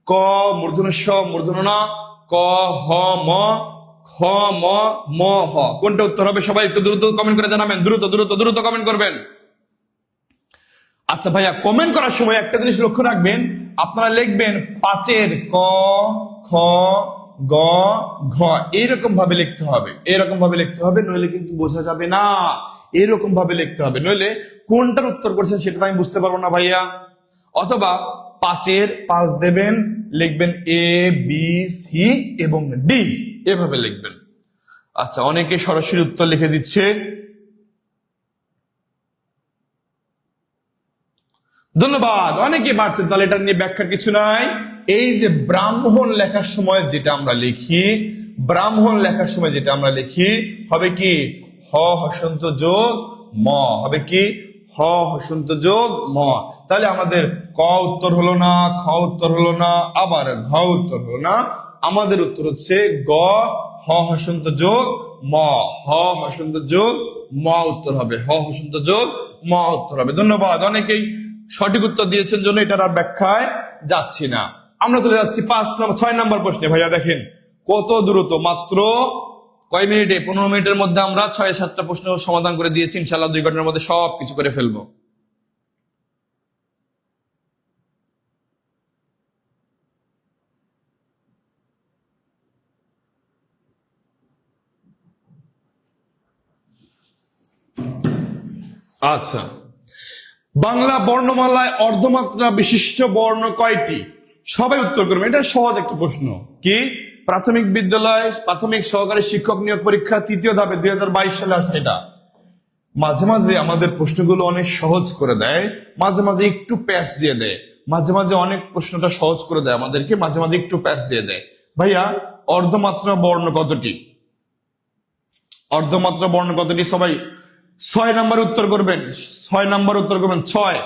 ক মূর্ধন্য স মূর্ধন্য ন, ক হ ম, খ ম, ম হ। কোনটা উত্তর হবে? সবাই একটু দ্রুত কমেন্ট করে জানাবেন, দ্রুত দ্রুত দ্রুত কমেন্ট করবেন। আচ্ছা ভাইয়া, কমেন্ট করার সময় একটা জিনিস লক্ষ্য রাখবেন, আপনারা লিখবেন 5-এর ক, খ, গ, ঘ, এইরকম ভাবে লিখতে হবে। এরকম ভাবে লিখতে হবে, নইলে কিন্তু বোঝা যাবে না। এরকম ভাবে লিখতে হবে, নইলে কোনটার উত্তর করছেন সেটা আমি বুঝতে পারবো না ভাইয়া। অথবা 5-এর 5 দেবেন, লিখবেন এ, বি, সি এবং ডি, এভাবে লিখবেন। আচ্ছা, অনেকে সরাসরি উত্তর লিখে দিচ্ছে, ধন্যবাদ। অনেকে পারছেন, তাহলে এটা নিয়ে ব্যাখ্যার কিছু নাই। এই যে ব্রাহ্মণ লেখার সময় যেটা আমরা লিখি, ব্রাহ্মণ লেখার সময় যেটা আমরা লিখি হবে কি? হ হসন্ত যোগ ম। হবে কি? হ হসন্ত যোগ ম। তাহলে আমাদের ক উত্তর হলো না, খ উত্তর হলো না, আবার ঘ উত্তর হলো না। আমাদের উত্তর হচ্ছে গ, হ হসন্ত যোগ ম। হ হসন্ত যোগ ম উত্তর হবে। হ হসন্ত যোগ ম উত্তর হবে। ধন্যবাদ। অনেকেই সঠিক উত্তর দিয়েছেন জন্য এটার আর ব্যাখ্যায় যাচ্ছি না। আমরা চলে যাচ্ছি 6 নম্বর প্রশ্নে। ভাইয়া দেখেন কত দ্রুত, মাত্র কয় মিনিটে? 15 মিনিটের মধ্যে আমরা 6-7টা প্রশ্ন সমাধান করে দিয়েছি। ইনশাল্লাহ 2 ঘন্টার মধ্যে সব কিছু করে ফেলবো। আচ্ছা, বাংলা বর্ণমালায় অর্ধমাত্রা বিশিষ্ট বর্ণ কয়টি? সবাই উত্তর করবে, এটা সহজ একটা প্রশ্ন। কি? প্রাথমিক বিদ্যালয় প্রাথমিক সহকারী শিক্ষক নিয়োগ পরীক্ষা 3য় ধাপে 2022 সালে আসছে এটা। মাঝে মাঝে আমাদের প্রশ্নগুলো অনেক সহজ করে দেয়, মাঝে মাঝে একটু প্যাচ দিয়ে দেয়, মাঝে মাঝে অনেক প্রশ্নটা সহজ করে দেয় আমাদেরকে, মাঝে মাঝে একটু প্যাচ দিয়ে দেয়। ভাইয়া, অর্ধমাত্রা বর্ণ কতটি? অর্ধমাত্রা বর্ণ কতটি? সবাই 6 নাম্বার উত্তর করবেন। 6 নাম্বার উত্তর করবেন। 6,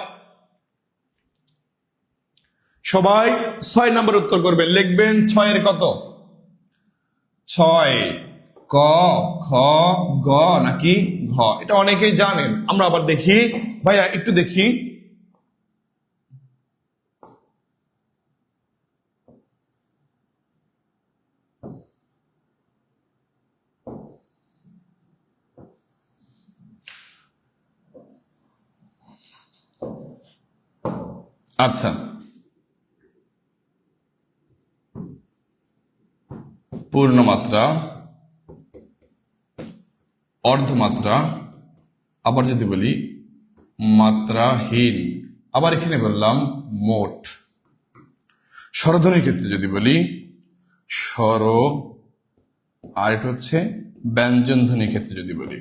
সবাই 6 নাম্বার উত্তর করবেন। লিখবেন 6-এর কত? 6 ক, খ, গ নাকি ঘ? এটা অনেকেই জানেন, আমরা আবার দেখি। ভাইয়া একটু দেখি, আচ্ছা, পূর্ণমাত্রা, অর্ধমাত্রা, আবার যদি বলি মাত্রাহীন, আবার এখানে বললাম মোট। স্বরধ্বনির ক্ষেত্রে যদি বলি স্বর, আর এটা হচ্ছে ব্যঞ্জন ধ্বনির ক্ষেত্রে যদি বলি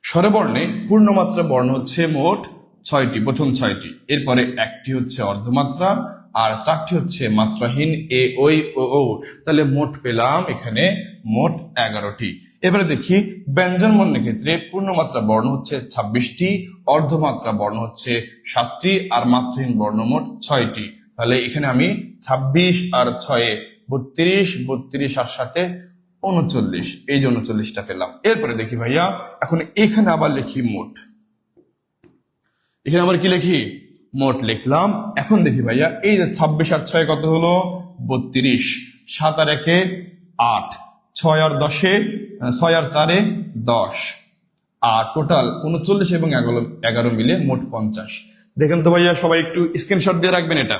স্বরবর্ণে পূর্ণমাত্রা বর্ণ হচ্ছে মোট 6টি, প্রথম 6টি, এরপরে একটি হচ্ছে অর্ধমাত্রা আর 4টি হচ্ছে মাত্রাহীন এ ওই ও ও। তাহলে মোট পেলাম এখানে মোট 11টি। এবারে দেখি ব্যঞ্জন বর্ণের ক্ষেত্রে পূর্ণমাত্রা বর্ণ হচ্ছে 26টি, অর্ধমাত্রা বর্ণ হচ্ছে 7টি আর মাত্রাহীন বর্ণ মোট 6টি। তাহলে এখানে আমি 26 আর 6 32, 32 আর 7 39, এই যে 39টা পেলাম। এরপরে দেখি ভাইয়া এখন এখানে আবার লিখি মোট, এখানে আবার কি লিখি মোট লিখলাম। এখন দেখি ভাইয়া এই যে 26 আর 6 কত হলো 32, 7 আর 1 8, 6 আর 10 6 আর 4 10, আর টোটাল 39 এবং 11 মিলে মোট 50। দেখেন তো ভাইয়া, সবাই একটু স্ক্রিনশট দিয়ে রাখবেন, এটা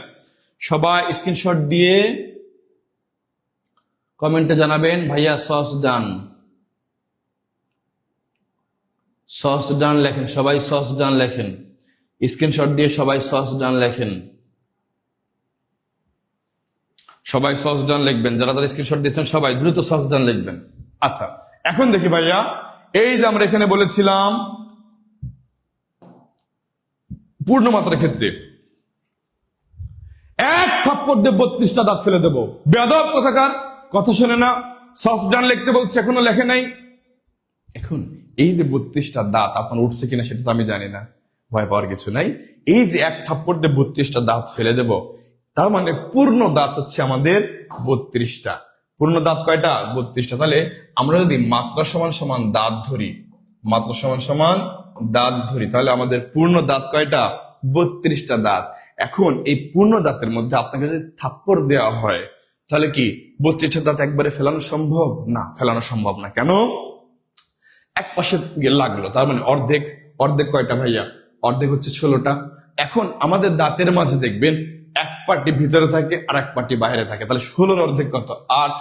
সবাই স্ক্রিনশট দিয়ে কমেন্টে জানাবেন ভাইয়া সস ডান, সস ডান লেখেন, সবাই সস ডান লেখেন, স্ক্রিনশট দিয়ে সবাই সস ডান লেখেন, সবাই সস ডান লিখবেন, যারা যারা স্ক্রিনশট দিয়েছেন সবাই দ্রুত সস ডান লিখবেন। আচ্ছা, এখন দেখি ভাইয়া এই যে আমরা এখানে বলেছিলাম পূর্ণমাত্রার ক্ষেত্রে এক থাপ্পড় দিয়ে 32টা দাঁত ফেলে দেবো। বেয়াদব কোথাকার, কথা শুনে না, সস ডান লিখতে বলছে এখনো লেখে নাই। এখন এই যে 32টা দাঁত আপনার উঠছে কিনা সেটা তো আমি জানি না, ভয় পাওয়ার কিছু নাই। এই যে এক থাপ্পড় দিয়ে 32টা দাঁত ফেলে দেব, তার মানে পূর্ণ দাঁত হচ্ছে আমাদের 32টা। পূর্ণ দাঁত কয়টা 32টা। তাহলে আমরা যদি মাত্রা সমান সমান দাঁত ধরি, মাত্রা সমান সমান দাঁত ধরি, তাহলে আমাদের পূর্ণ দাঁত কয়টা 32টা দাঁত। এখন এই পূর্ণ দাঁতের মধ্যে আপনাকে যদি থাপ্পড় দেওয়া হয় তাহলে কি 32টা দাঁত একবারে ফেলানো সম্ভব না? ফেলানো সম্ভব না। কেন? এক পাশে লাগলো, তার মানে অর্ধেক। অর্ধেক কয়টা ভাইয়া? অর্ধেক হচ্ছে 16টা। এখন আমাদের দাঁতের মাঝে দেখবেন এক পাটি ভিতরে থাকে আর এক পাটি বাইরে থাকে, তাহলে 16 অর্ধেক কত? 8।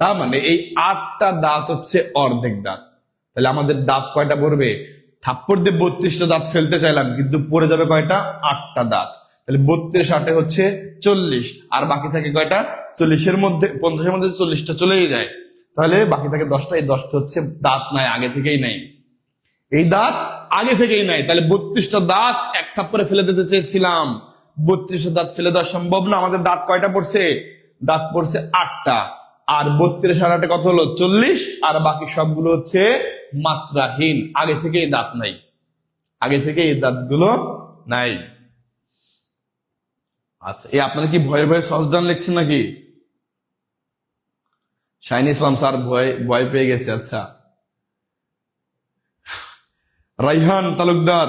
তার মানে এই 8টা দাঁত হচ্ছে অর্ধেক দাঁত। তাহলে আমাদের দাঁত কয়টা পড়বে? থাপ্পড় দিয়ে 32টা দাঁত ফেলতে চাইলাম, কিন্তু পড়ে যাবে কয়টা? 8টা দাঁত। তাহলে 32 8 হচ্ছে 40, আর বাকি থাকে কয়টা? 40-এর মধ্যে 50-এর মধ্যে 40টা চলেই যায়, তাহলে বাকি থাকে 10টা। এই 10টা হচ্ছে দাঁত নাই, আগে থেকেই নাই, এই দাঁত আগে থেকেই নাই। তাহলে 32টা দাঁত এক থাপ্পড়ে ফেলে দিতে চেয়েছিলাম, 32টা দাঁত ফেলে দেওয়া সম্ভব না। আমাদের দাঁত কয়টা পড়ছে? দাঁত পড়ছে 8টা, আর 32 আর 8 কত হলো? 40, আর বাকি সবগুলো হচ্ছে মাত্রাহীন, আগে থেকে এই দাঁত নাই, আগে থেকে এই দাঁতগুলো নাই। আচ্ছা, এই আপনারা কি ভয়ে ভয়ে সসডান লিখছেন নাকি? শাইন ইসলাম স্যার ভয় পেয়ে গেছে। আচ্ছা, রাইহান তালুকদার,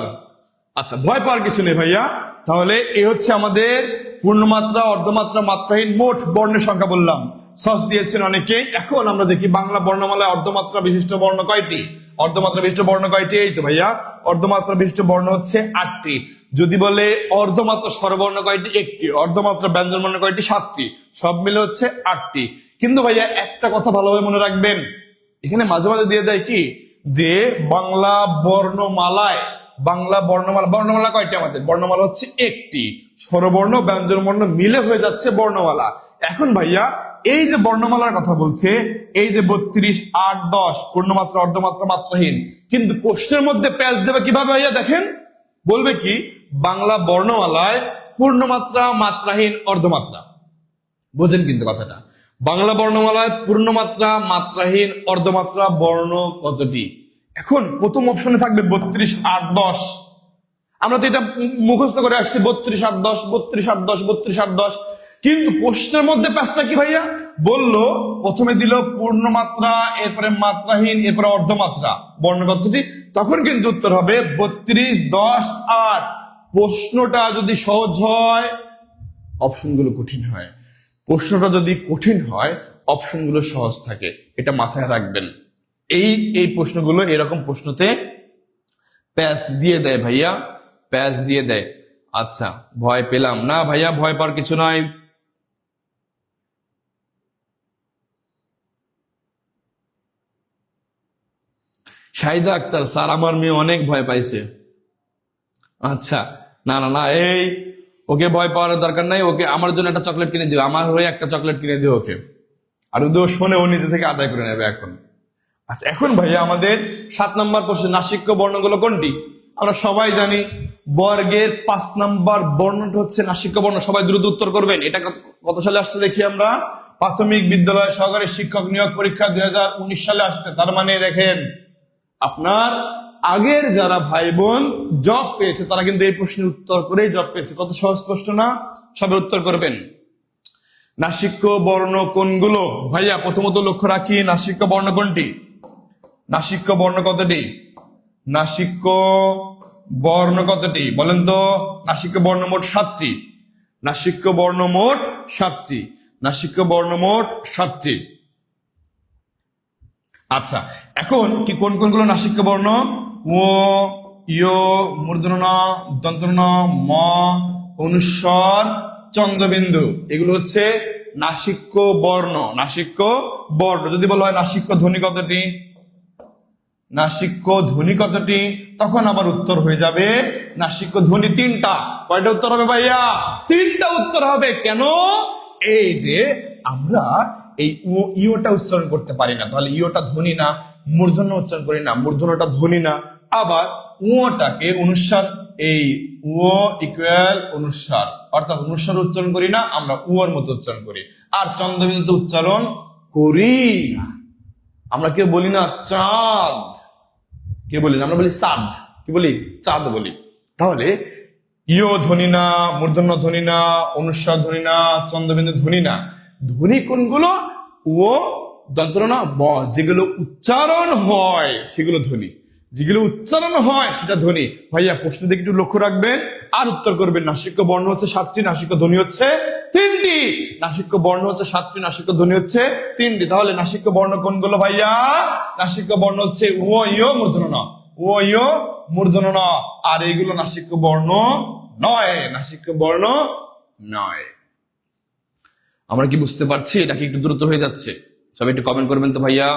আচ্ছা ভয় পাওয়ার কিছু নেই ভাইয়া। তাহলে এই হচ্ছে আমাদের পূর্ণমাত্রা, অর্ধমাত্রা, মাত্রাহীন মোট বর্ণের সংখ্যা বললাম। সস দিয়েছেন অনেকে। এখন আমরা দেখি বাংলা বর্ণমালায় অর্ধমাত্রা বিশিষ্ট বর্ণ কয়টি? অর্ধমাত্রা বিশিষ্ট বর্ণ কয়টি? এই তো ভাইয়া, অর্ধমাত্রা বিশিষ্ট বর্ণ হচ্ছে 8টি। যদি বলে অর্ধমাত্রা স্বরবর্ণ কয়টি? 1টি। অর্ধমাত্রা ব্যঞ্জন বর্ণ কয়টি? 7টি। সব মিলে হচ্ছে 8টি। কিন্তু ভাইয়া একটা কথা ভালোভাবে মনে রাখবেন, এখানে মাঝে মাঝে দিয়ে দেয় কি যে বাংলা বর্ণমালায়, বাংলা বর্ণমালা কয়টি? আমাদের বর্ণমালা হচ্ছে 1টি। স্বরবর্ণ ব্যঞ্জন বর্ণ মিলে হয়ে যাচ্ছে বর্ণমালা। এখন ভাইয়া এই যে বর্ণমালার কথা বলছে, এই যে 32, 8, 10 পূর্ণমাত্রা, অর্ধমাত্রা, মাত্রাহীন, কিন্তু প্রশ্নের মধ্যে প্যাচ দেবে কিভাবে ভাইয়া? দেখেন, বলবে কি বাংলা বর্ণমালায় পূর্ণমাত্রা, মাত্রাহীন, অর্ধমাত্রা। বোঝেন কিন্তু কথাটা, বাংলা বর্ণমালায় পূর্ণমাত্রা, মাত্রাহীন, অর্ধমাত্রা বর্ণ কতটি? এখন প্রথম অপশনে থাকবে 32, 8, 10। আমরা তো এটা মুখস্থ করে আসছি, 32, 8, 10, 32, 8, 10, 32, 8, 10। কিন্তু প্রশ্নের মধ্যে প্যাচটা কি ভাইয়া? বললো প্রথমে দিল পূর্ণমাত্রা, এরপরে মাত্রাহীন, এরপরে অর্ধমাত্রা বর্ণ কতটি? তখন কিন্তু উত্তর হবে 32, 10, 8। প্রশ্নটা যদি সহজ হয় অপশনগুলো কঠিন হয়, প্রশ্নটা যদি কঠিন হয় অপশনগুলো সহজ থাকে, এটা মাথায় রাখবেন। এই প্রশ্নগুলো এরকম প্রশ্নতে প্যাচ দিয়ে দেয় ভাইয়া, প্যাচ দিয়ে দেয়। আচ্ছা, ভয় পেলাম না ভাইয়া, ভয় পাওয়ার কিছু নয়। শাহিদা আক্তার, স্যার আমার মেয়ে অনেক ভয় পাইছে। আচ্ছা, না না না, এই ওকে ভয় পাওয়ার দরকার নাই, ওকে আমার জন্য একটা চকলেট কিনে দিও, আমার হয়ে একটা চকলেট কিনে দিও ওকে। আর যদি ও শোনে ও নিজে থেকে আদায় করে নেবে এখন। আচ্ছা, এখন ভাইয়া আমাদের 7 নম্বর প্রশ্ন, নাসিক্য বর্ণগুলো কোনটি? আমরা সবাই জানি বর্গের 5 নম্বর বর্ণটা হচ্ছে নাসিক্য বর্ণ। সবাই দ্রুত উত্তর করবেন। এটা কত সালে আসছে দেখি আমরা। প্রাথমিক বিদ্যালয় সহকারী শিক্ষক নিয়োগ পরীক্ষা 2019 সালে আসছে। তার মানে দেখেন, আপনার আগের যারা ভাই বোন জব পেয়েছে তারা কিন্তু এই প্রশ্নের উত্তর করেই জব পেয়েছে। কত সহজ প্রশ্ন না? সবাই উত্তর করবেন। নাসিক্য বর্ণ কোনগুলো? ভাইয়া প্রথমত লক্ষ্য রাখি, নাসিক্য বর্ণ কোনটি? নাসিক্য বর্ণ কতটি? নাসিক্য বর্ণ কতটি বলেন তো? নাসিক্য বর্ণ মোট 7টি। নাসিক্য বর্ণ মোট 7টি। নাসিক্য বর্ণ মোট 7টি। আচ্ছা, এখন কি কোন কোনগুলো নাসিক্য বর্ণ? ও, ইয়, মূর্ধন্য ন, দন্তন্য ন, ম, অনুস্বর, চন্দ্রবিন্দু, এগুলো হচ্ছে নাসিক্য বর্ণ। নাসিক্য বর্ণ। যদি বলা হয় নাসিক্য ধ্বনি কতটি, নাসিক্য ধ্বনি কতটি, তখন আবার উত্তর হয়ে যাবে নাসিক্য ধ্বনি 3টা। কয়টা উত্তর হবে ভাইয়া? 3টা উত্তর হবে। কেন? এই যে আমরা এই ইওটা উচ্চারণ করতে পারি না, তাহলে ইওটা ধ্বনি না। মূর্ধন্য উচ্চারণ করি না, মূর্ধন্যটা ধ্বনি না। আবার উটাকে অনুস্বার, এই ও ইকুয়াল অনুস্বার, অর্থাৎ অনুস্বার উচ্চারণ করি না, আমরা উর মতো উচ্চারণ করি। আর চন্দ্রবিন্দু উচ্চারণ করি না। আমরা কেউ বলি না চাঁদ, কে বলি না, আমরা বলি চাঁদ। কি বলি? চাঁদ বলি। তাহলে ইয় ধ্বনি না, মূর্ধন্য ধ্বনি না, অনুস্বার ধ্বনি না, চন্দ্রবিন্দু ধ্বনি না। ধ্বনি কোনগুলো? ও, দন্তন্য ন, ব। যেগুলো উচ্চারণ হয় সেগুলো ধ্বনি, যেগুলো উচ্চারণ হয় সেটা ধ্বনি। ভাইয়া প্রশ্ন দিকে একটু লক্ষ্য রাখবেন আর উত্তর করবেন। নাসিক্য বর্ণ হচ্ছে 7টি, নাসিক্য ধ্বনি হচ্ছে 3টি। নাসিক্য বর্ণ হচ্ছে 7টি, নাসিক্য ধ্বনি হচ্ছে 3টি। তাহলে নাসিক্য বর্ণ কোনগুলো ভাইয়া? নাসিক্য বর্ণ হচ্ছে ও, ইয়, মূর্ধন্য ন, ও, ইয়, মূর্ধন্য ন। আর এইগুলো নাসিক্য বর্ণ নয়, নাসিক্য বর্ণ নয়। আমরা কি বুঝতে পারছি? এটা কি একটু দ্রুত হয়ে যাচ্ছে? সবাই একটু কমেন্ট করবেন তো ভাইয়া,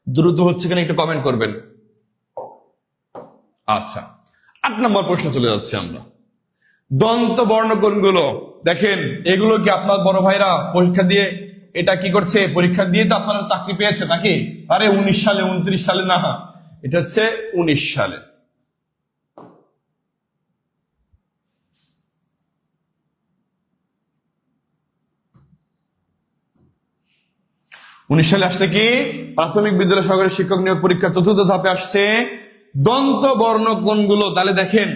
দ্রুত হচ্ছে কিনা একটু কমেন্ট করবেন। আচ্ছা, 8 নম্বর প্রশ্ন চলে যাচ্ছে আমরা। দন্ত বর্ণ কোনগুলো? দেখেন, এগুলো কি আপনার বড় ভাইরা পরীক্ষা দিয়ে এটা কি করছে? পরীক্ষা দিয়ে তো আপনারা চাকরি পেয়েছে নাকি? আরে 19 সালে, 29 সালে না, এটা হচ্ছে 19 সালে। উনিশ সালে আসছে কি? প্রাথমিক বিদ্যালয় সহকারী শিক্ষক নিয়োগ পরীক্ষা 4র্থ ধাপে আসছে দন্ত বর্ণ কোনগুলো। তাহলে দেখেন,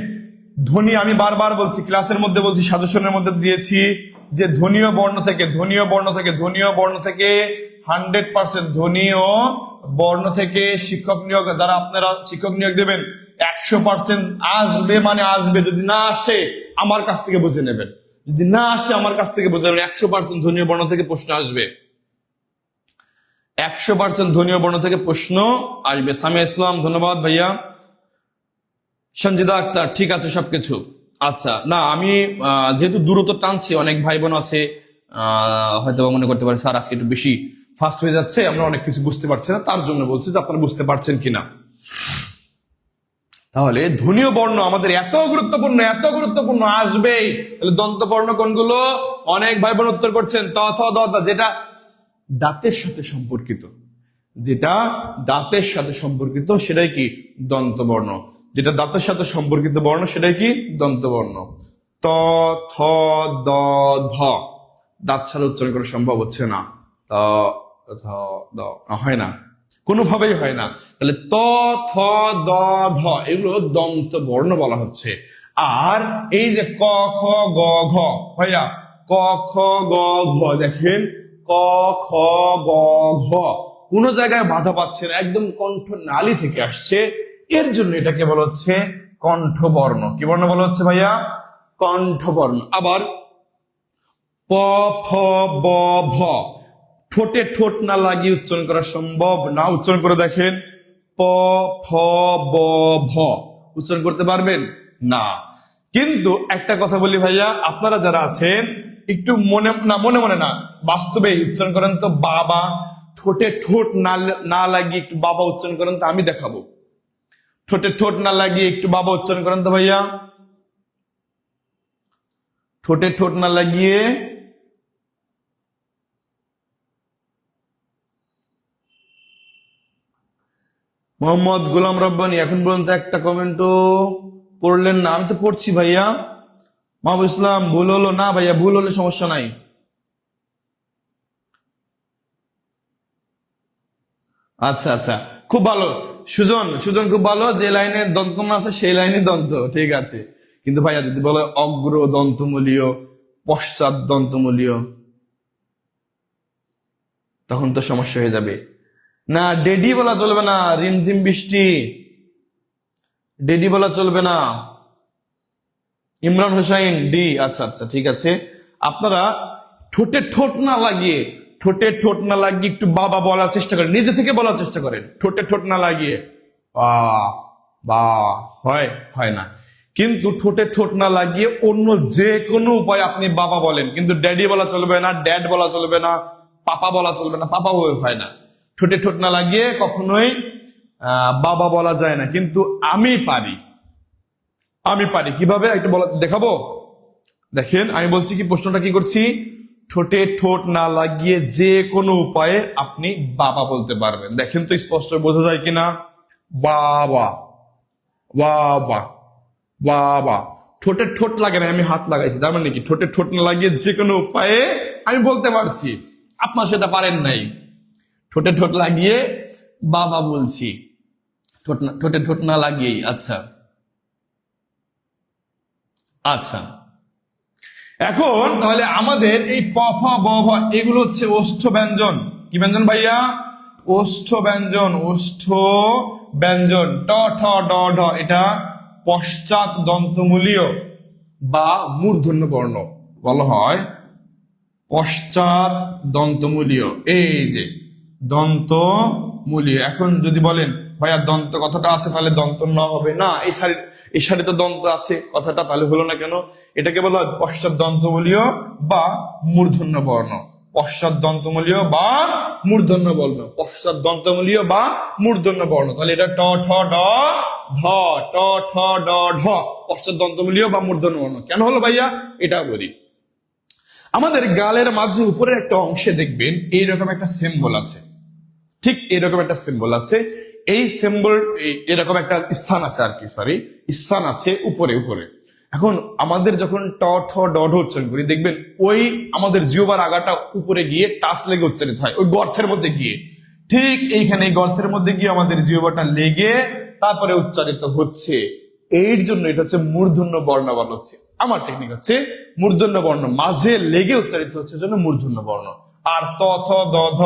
ধ্বনি আমি বারবার বলছি, ক্লাসের মধ্যে বলছি, সাজেশনের মধ্যে দিয়েছি যে ধ্বনীয় বর্ণ থেকে 100% ধ্বনীয় বর্ণ থেকে শিক্ষক নিয়োগ, যারা আপনারা শিক্ষক নিয়োগ দেবেন 100% আসবে, মানে আসবে। যদি না আসে আমার কাছ থেকে বুঝে নেবেন, যদি না আসে আমার কাছ থেকে বুঝে নেবেন। 100% ধ্বনীয় বর্ণ থেকে প্রশ্ন আসবে, 100% ধ্বনীয় বর্ণ থেকে প্রশ্ন আসবে। সামিয়া ইসলাম, ধন্যবাদ ভাইয়া। সঞ্জিদা আক্তার, ঠিক আছে সবকিছু। আচ্ছা, না আমি যেহেতু দূরত্ব টানছি, অনেক ভাই বোন আছে হয়তো মনে করতে পারে স্যার আজকে একটু বেশি ফাস্ট হয়ে যাচ্ছে, আমরা অনেক কিছু বুঝতে পারছি না, তার জন্য বলছি যে আপনারা বুঝতে পারছেন কিনা। তাহলে ধ্বনীয় বর্ণ আমাদের এত গুরুত্বপূর্ণ, এত গুরুত্বপূর্ণ, আসবেই। তাহলে দন্ত বর্ণ কোনগুলো? অনেক ভাই বোন উত্তর করছেন ত, থ, দ, ত। যেটা দাঁতের সাথে সম্পর্কিত, যেটা দাঁতের সাথে সম্পর্কিত সেটাই কি? দন্ত বর্ণ। যেটা দাঁতের সাথে সম্পর্কিত বর্ণ সেটাই কি? দন্ত বর্ণ। ত, থ, দ, ধ দাঁত ছাড়া উচ্চারণ করা সম্ভব হচ্ছে না। ত, থ, দ হয় না, কোনোভাবেই হয় না। তাহলে ত, থ, দ, ধ এগুলো দন্ত বর্ণ বলা হচ্ছে। আর এই যে ক, খ, গ, ঘ, ভাইয়া ক, খ, গ, ঘ, দেখেন ক, খ, গ, ঘ কোন জায়গায় বাধা পাচ্ছে না, একদম কণ্ঠ নালী থেকে আসছে। এর জন্য এটাকে বলা হচ্ছে কণ্ঠবর্ণ। কি বর্ণ বলা হচ্ছে ভাইয়া? কণ্ঠবর্ণ। আবার প, ফ, ব, ভ ঠোঁটে ঠোঁট না লাগিয়ে উচ্চারণ করা সম্ভব না। উচ্চারণ করে দেখেন, প, ফ, ব, ভ উচ্চারণ করতে পারবেন না। কিন্তু একটা কথা বলি ভাইয়া, আপনারা যারা আছেন একটু মনে মনে না, বাস্তবে উচ্চারণ করেন তো বাবা। ঠোঁটে ঠোঁট না লাগিয়ে একটু বাবা উচ্চারণ করেন তো, আমি দেখাবো। ঠোঁটে ঠোঁট না লাগিয়ে একটু বাবা উচ্চারণ করেন তো ভাইয়া। ঠোঁটে ঠোঁট না লাগিয়ে। মোহাম্মদ গোলাম রব্বানি এখন পর্যন্ত একটা কমেন্টও পড়লেন না। আমি তো পড়ছি ভাইয়া। মাহবুব ইসলাম ভুল হলো না ভাইয়া, ভুল হলে সমস্যা নাই। আচ্ছা আচ্ছা, খুব ভালো। সুজন সুজন খুব ভালো, যে লাইনে দন্ত না আছে সেই লাইনে দন্ত, ঠিক আছে। কিন্তু ভাইয়া যদি বলে অগ্র দন্তমূলীয়, পশ্চাৎ দন্তমূলীয়, তখন তো সমস্যা হয়ে যাবে। না, ডেডি বলা চলবে না, রিমঝিম বৃষ্টি, ডেডি বলা চলবে না। ইমরান হোসাইন ডি, আচ্ছা আচ্ছা ঠিক আছে। আপনারা ঠোঁটে ঠোঁট না লাগিয়ে, ঠোঁটে ঠোঁট না লাগিয়ে একটু বাবা বলার চেষ্টা করেন, নিজে থেকে বলার চেষ্টা করেন। ঠোঁটে ঠোঁট না লাগিয়ে বা বা হয় হয় না। কিন্তু ঠোঁটে ঠোঁট না লাগিয়ে অন্য যে কোনো উপায় আপনি বাবা বলেন, কিন্তু ড্যাডি বলা চলবে না, ড্যাড বলা চলবে না, পাপা বলা চলবে না, পাপা হয় না। ঠোঁটে ঠোঁট না লাগিয়ে কখনোই বাবা বলা যায় না। কিন্তু আমি পারি, আমি পারি কিভাবে একটু বলা দেখাবো। দেখেন আমি বলছি কি, প্রশ্নটা কি করছি, ঠোঁটে ঠোঁট না লাগিয়ে যে কোনো উপায়ে আপনি বাবা বলতে পারবেন। দেখেন তো স্পষ্ট বোঝা যায় কিনা। বাবা বাবা বাবা, ঠোঁটে ঠোঁট লাগে না, আমি হাত লাগাইছি, তার মানে কি ঠোঁটে ঠোঁট না লাগিয়ে যে কোনো উপায়ে আমি বলতে পারছি। আপনার সেটা পারেন নাই, ঠোঁটে ঠোঁট লাগিয়ে বাবা বলছি, ঠোঁটে ঠোঁট না লাগিয়েই। আচ্ছা আচ্ছা, এখন তাহলে আমাদের এই প ফ ব ভ এগুলো হচ্ছে ওষ্ঠ ব্যঞ্জন। কি ব্যঞ্জন ভাইয়া? ওষ্ঠ ব্যঞ্জন, ওষ্ঠ ব্যঞ্জন। ট ঠ ড ঢ এটা পশ্চাৎ দন্তমূলীয় বা মূর্ধন্য বর্ণ বলা হয়, পশ্চাৎ দন্তমূলীয়। এই যে দন্তমূলীয়। এখন যদি বলেন ভাইয়া দন্ত কথাটা আছে, তাহলে দন্ত ন হবে না, এই সারি তো দন্ত আছে কথাটা, তাহলে হলো না কেন? এটাকে বলা হয় পশ্চাৎ দন্তমূলীয় বা মূর্ধন্য বর্ণ। পশ্চাৎ দন্তমূলীয় বা মূর্ধন্য বর্ণ, পশ্চাৎ দন্তমূলীয় বা মূর্ধন্য বর্ণ। তাহলে এটা ট ঠ ড ঢ, ট ঠ ড ঢ, পশ্চাৎ দন্তমূলীয় বা মূর্ধন্য বর্ণ। কেন হলো ভাইয়া এটা বলি। আমাদের গালের মাঝে উপরের একটা অংশে দেখবেন এইরকম একটা সিম্বল আছে, ঠিক এরকম একটা সিম্বল আছে। এই সিম্বল এরকম একটা স্থান আছে আর কি, সরি স্থান আছে উপরে উপরে। এখন আমাদের যখন ট ঠ ড ঢ উচ্চারণ করি, দেখবেন ওই আমাদের জিহ্বার আগাটা উপরে গিয়ে টাচ লেগে উচ্চারিত হয় ওই গর্তের মধ্যে গিয়ে। ঠিক এইখানে এই গর্তের মধ্যে গিয়ে আমাদের জিহ্বাটা লেগে তারপরে উচ্চারিত হচ্ছে। এর জন্য এটা হচ্ছে মূর্ধন্য বর্ণ বলা হচ্ছে। আমার টেকনিক হচ্ছে মূর্ধন্য বর্ণ মাঝে লেগে উচ্চারিত হচ্ছে জন্য মূর্ধন্য বর্ণ। আর ত থ দ ধ,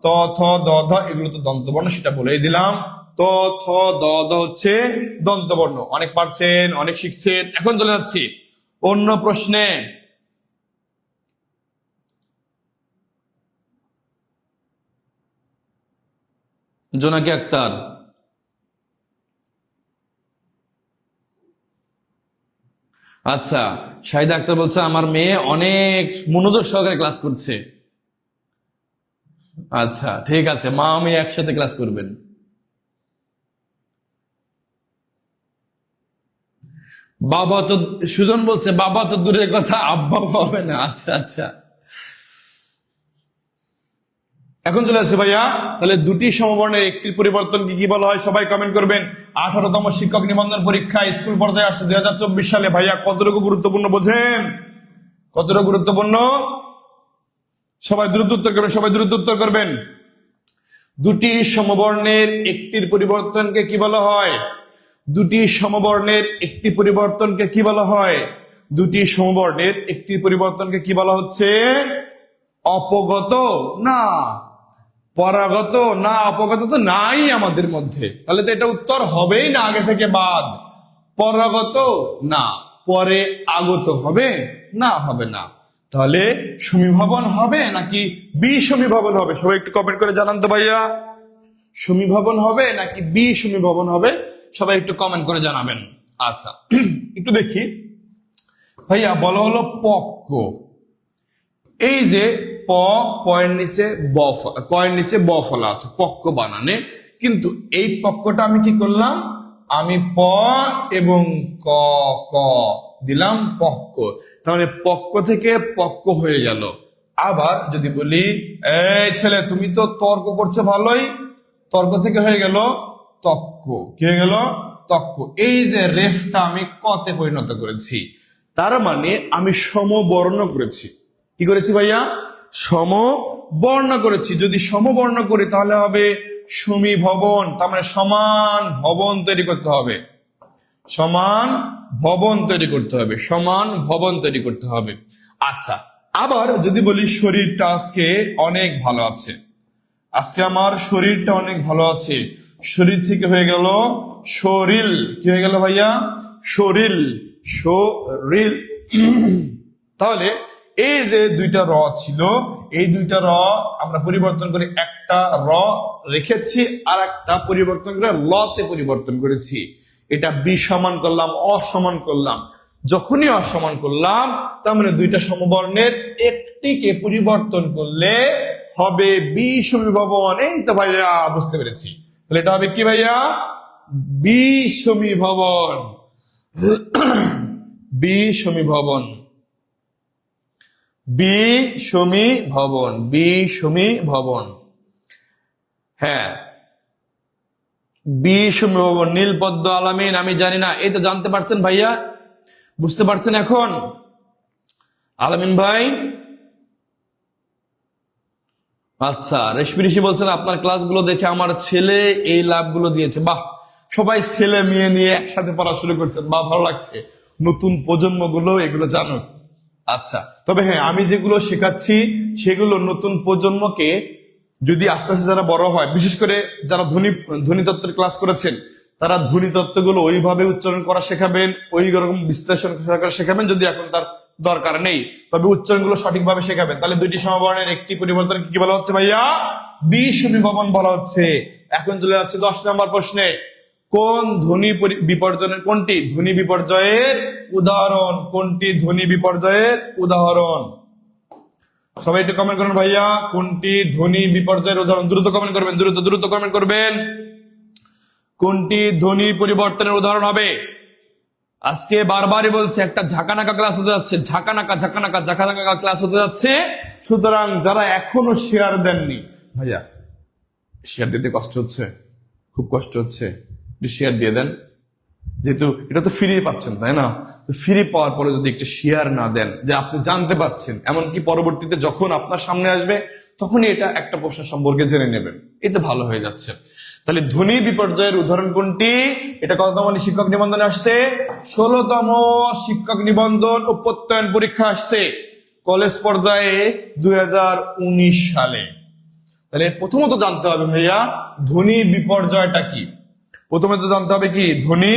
ত থ দ ধ এগুলো তো দন্তবর্ণ, সেটা বলেই দিলাম। ত থ দ ধ হচ্ছে দন্তবর্ণ। অনেক পারছেন, অনেক শিখছেন। এখন চলে যাচ্ছি অন্য প্রশ্নে। জোনাকি আক্তার, আচ্ছা। শাহিদা আক্তার বলছে আমার মেয়ে অনেক মনোযোগ সহকারে ক্লাস করছে। আচ্ছা ঠিক আছে, মা মেয়ে একসাথে ক্লাস করবেন। বাবা তো, সুজন বলছে বাবা তো দূরের কথা, আব্বা হবে না। আচ্ছা আচ্ছা, এখন চলে আসছে ভাইয়া। তাহলে দুটি সমবর্ণের একটির পরিবর্তনকে কি বলা হয়? সবাই কমেন্ট করবেন। 18তম শিক্ষক নিবন্ধন পরীক্ষা স্কুল পর্যায়ে আসছে 2024 সালে। ভাইয়া কতটুকু গুরুত্বপূর্ণ বোঝেন? কতটুকু গুরুত্বপূর্ণ? সবাই দ্রুত উত্তর করবেন, সবাই দ্রুত উত্তর করবেন। দুটি সমবর্ণের একটির পরিবর্তনকে কি বলা হয়? দুটি সমবর্ণের একটি পরিবর্তনকে কি বলা হয়? দুটি সমবর্ণের একটি পরিবর্তনকে কি বলা হচ্ছে? অপগত না পরাগত না, অপগত তো নাই আমাদের মধ্যে, তাহলে তো এটা উত্তর হবেই না, আগে থেকে বাদ। পরাগত না, পরে আগত হবে না, হবে না। তাহলে সমীভবন হবে নাকি বিষমীভবন হবে? সবাই একটু কমেন্ট করে জানান তো ভাইয়া, সমীভবন হবে নাকি বিষমীভবন হবে? সবাই একটু কমেন্ট করে জানাবেন। আচ্ছা একটু দেখি ভাইয়া বলা হলো পক্ক। এই যে পয়ের নিচে কয়ের নিচে ব ফলা আছে পক্ক বানানে, কিন্তু এই পক্কটা আমি কি করলাম, আমি প এবং ক ক দিলাম পক্ক, তাহলে পক্ক থেকে পক্ক হয়ে গেল। আবার যদি বলি এই ছেলে তুমি তো তর্ক করছো ভালোই, তর্ক থেকে হয়ে গেল তক্ক। কি হয়ে গেল? তক্ক। এই যে রেফটা আমি কতে পরিণত করেছি, তার মানে আমি সমবর্ণ করেছি। কি করেছি ভাইয়া? সমবর্ণ করেছি। যদি সমবর্ণ করি তাহলে হবে সমীভবন, তার মানে সমান ভবন তৈরি করতে হবে, সমান ভবন তৈরি করতে হবে, সমান ভবন তৈরি করতে হবে। আচ্ছা, আবার যদি বলি শরীরটা আজকে অনেক ভালো আছে, আজকে আমার শরীরটা অনেক ভালো আছে, শরীর থেকে হয়ে গেল শরীর। কি হয়ে গেল ভাইয়া? শরীর, শরীর। তাহলে এই যে দুইটা র ছিল, এই দুইটা র আমরা পরিবর্তন করে একটা র রেখেছি, আর একটা পরিবর্তন করে লতে পরিবর্তন করেছি। এটা বি সমান করলাম, অসমান করলাম। যখনই অসমান করলাম তার মানে দুইটা সমবর্ণের একটিকে পরিবর্তন করলে হবে বি সমীভবন। এই তো ভাইয়া বুঝতে পেরেছি। তাহলে এটা হবে কি ভাইয়া? বি সমীভবন, বি সমীভবন, বি সমীভবন, বি সমীভবন। হ্যাঁ, বি সমীভবন। নীলপদ্ম আলামিন আমি জানি না, এই তো জানতে পারছেন ভাইয়া, বুঝতে পারছেন এখন আলামিন ভাই? আচ্ছা, রেশমি ঋষি বলছেন আপনার ক্লাসগুলো দেখে আমার ছেলে এই লাভগুলো দিয়েছে। বাহ, সবাই ছেলে মেয়ে নিয়ে একসাথে পড়া শুরু করছেন, বাহ ভালো লাগছে। নতুন প্রজন্মগুলো এগুলো জানো। আচ্ছা, তবে হ্যাঁ, আমি যেগুলো শেখাচ্ছি সেগুলো নতুন প্রজন্মকে যদি আস্তে আস্তে যারা বড় হয়, বিশেষ করে যারা ধ্বনিতত্ত্বের ক্লাস করেছেন, তারা ধ্বনিতত্ত্বগুলো ওইভাবে উচ্চারণ করা শেখাবেন, ওই রকম বিশ্লেষণ করা শেখাবেন। যদি এখন তার দরকার নেই, তবে উচ্চারণগুলো সঠিকভাবে শেখাবেন। তাহলে দুইটি সমবর্ণের একটি পরিবর্তন কি বলা হচ্ছে ভাইয়া? বি সমীভবন বলা হচ্ছে। এখন চলে যাচ্ছে 10 নম্বর প্রশ্নে। কোন ধ্বনি বিপর্যয়ের, কোনটি ধ্বনি বিপর্যয়ের উদাহরণ? কোনটি ধ্বনি বিপর্যয়ের উদাহরণ? সবাই একটু কমেন্ট করুন ভাইয়া, কোনটি ধ্বনি বিপর্যয়ের উদাহরণ? দ্রুত কমেন্ট করবেন, দ্রুত দ্রুত কমেন্ট করবেন। কোনটি ধ্বনি পরিবর্তনের উদাহরণ হবে? আজকে বারবারই বলছে একটা ঝাঁকানাকা ক্লাস হতে যাচ্ছে, ঝাঁকানাকা ক্লাস হতে যাচ্ছে। সুতরাং যারা এখনো শেয়ার দেননি, ভাইয়া শেয়ার দিতে কষ্ট হচ্ছে, খুব কষ্ট হচ্ছে, একটু শেয়ার দিয়ে দেন। যেহেতু এটা তো ফ্রি পাচ্ছেন, তাই না? তো ফ্রি পাওয়ার পরে যদি একটু শেয়ার না দেন, যে আপনি জানতে পাচ্ছেন, এমনকি পরবর্তীতে যখন আপনার সামনে আসবে তখনই এটা একটা প্রশ্ন সম্পর্কে জেনে নেবেন, এতে ভালো হয়ে যাচ্ছে। তাহলে ধ্বনি বিপর্যয়ের উদাহরণ কোনটি? এটা কততম শিক্ষক নিবন্ধনে আসছে? 16তম শিক্ষক নিবন্ধন ও প্রত্যয়ন পরীক্ষা আসছে কলেজ পর্যায়ে 2019 সালে। তাহলে প্রথমত জানতে হবে ভাইয়া ধ্বনি বিপর্যয়টা কি। প্রথমে তো জানতে হবে কি ধ্বনি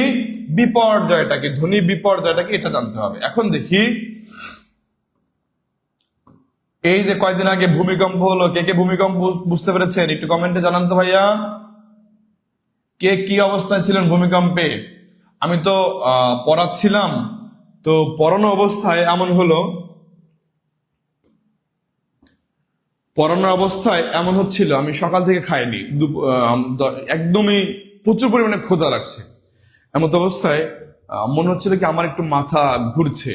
বিপর্যয়টা কি, ধ্বনি বিপর্যয়টা কি এটা জানতে হবে। এখন দেখি, এই যে কয়েকদিন আগে ভূমিকম্প হলো, কে কে ভূমিকম্প বুঝতে পেরেছেন? একটু কমেন্টে জানান তো ভাইয়া, কে কি অবস্থায় ছিলেন ভূমিকম্পে? আমি তো পড়াচ্ছিলাম, তো পড়ানো অবস্থায় এমন হলো, পড়ানোর অবস্থায় এমন হচ্ছিল আমি সকাল থেকে খাইনি, একদমই প্রচুর পরিমাণে ক্ষুধা লাগছে। এমন অবস্থায় মনে হচ্ছিল কি আমার একটু মাথা ঘুরছে,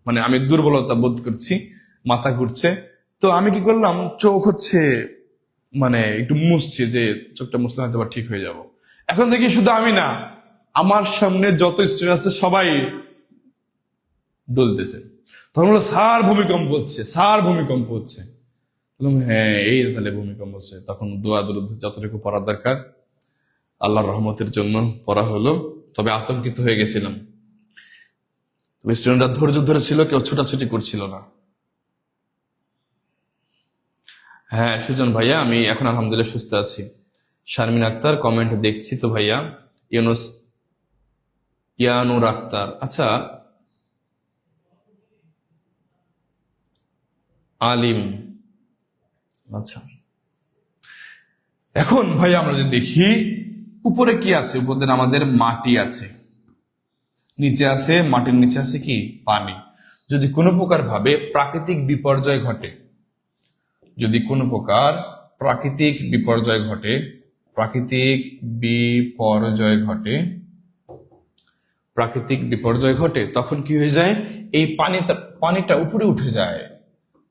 মানে আমি দুর্বলতা বোধ করছি, মাথা ঘুরছে। তো আমি কি করলাম, চোখ হচ্ছে মানে একটু মুছছি, যে চোখটা মুছলে হয়তো বা ঠিক হয়ে যাব। এখন দেখি শুধু আমি না, আমার সামনে যত স্টুডেন্ট আছে সবাই ডলতেছে। তখন বললো স্যার ভূমিকম্প হচ্ছে, স্যার ভূমিকম্প হচ্ছে। বললাম হ্যাঁ এই তাহলে ভূমিকম্প হচ্ছে। তখন দোয়া দরুদ যতটুকু পড়ার দরকার আল্লাহর রহমতের জন্য পড়া হলো, তবে আতঙ্কিত হয়ে গেছিলাম। তবে স্টুডেন্টরা ধৈর্য ধরেছিল, কেউ ছোটাছুটি করছিল না। হ্যাঁ সুজন ভাইয়া, আমি এখন আলহামদুলিল্লাহ সুস্থ আছি। শারমিন আক্তার কমেন্ট দেখছি তো ভাইয়া। ইয়ানুর আক্তার, আচ্ছা আলিম, আচ্ছা। এখন ভাই আমরা যদি দেখি উপরে কি আছে, উপরে আমাদের মাটি আছে, নিচে আছে, মাটির নিচে আছে কি পানি। যদি কোনো প্রকার ভাবে প্রাকৃতিক বিপর্যয় ঘটে, যদি কোনো প্রকার প্রাকৃতিক বিপর্যয় ঘটে, প্রাকৃতিক বিপর্যয় ঘটে, প্রাকৃতিক বিপর্যয় ঘটে, তখন কি হয়ে যায়, এই পানিটা উপরে উঠে যায়,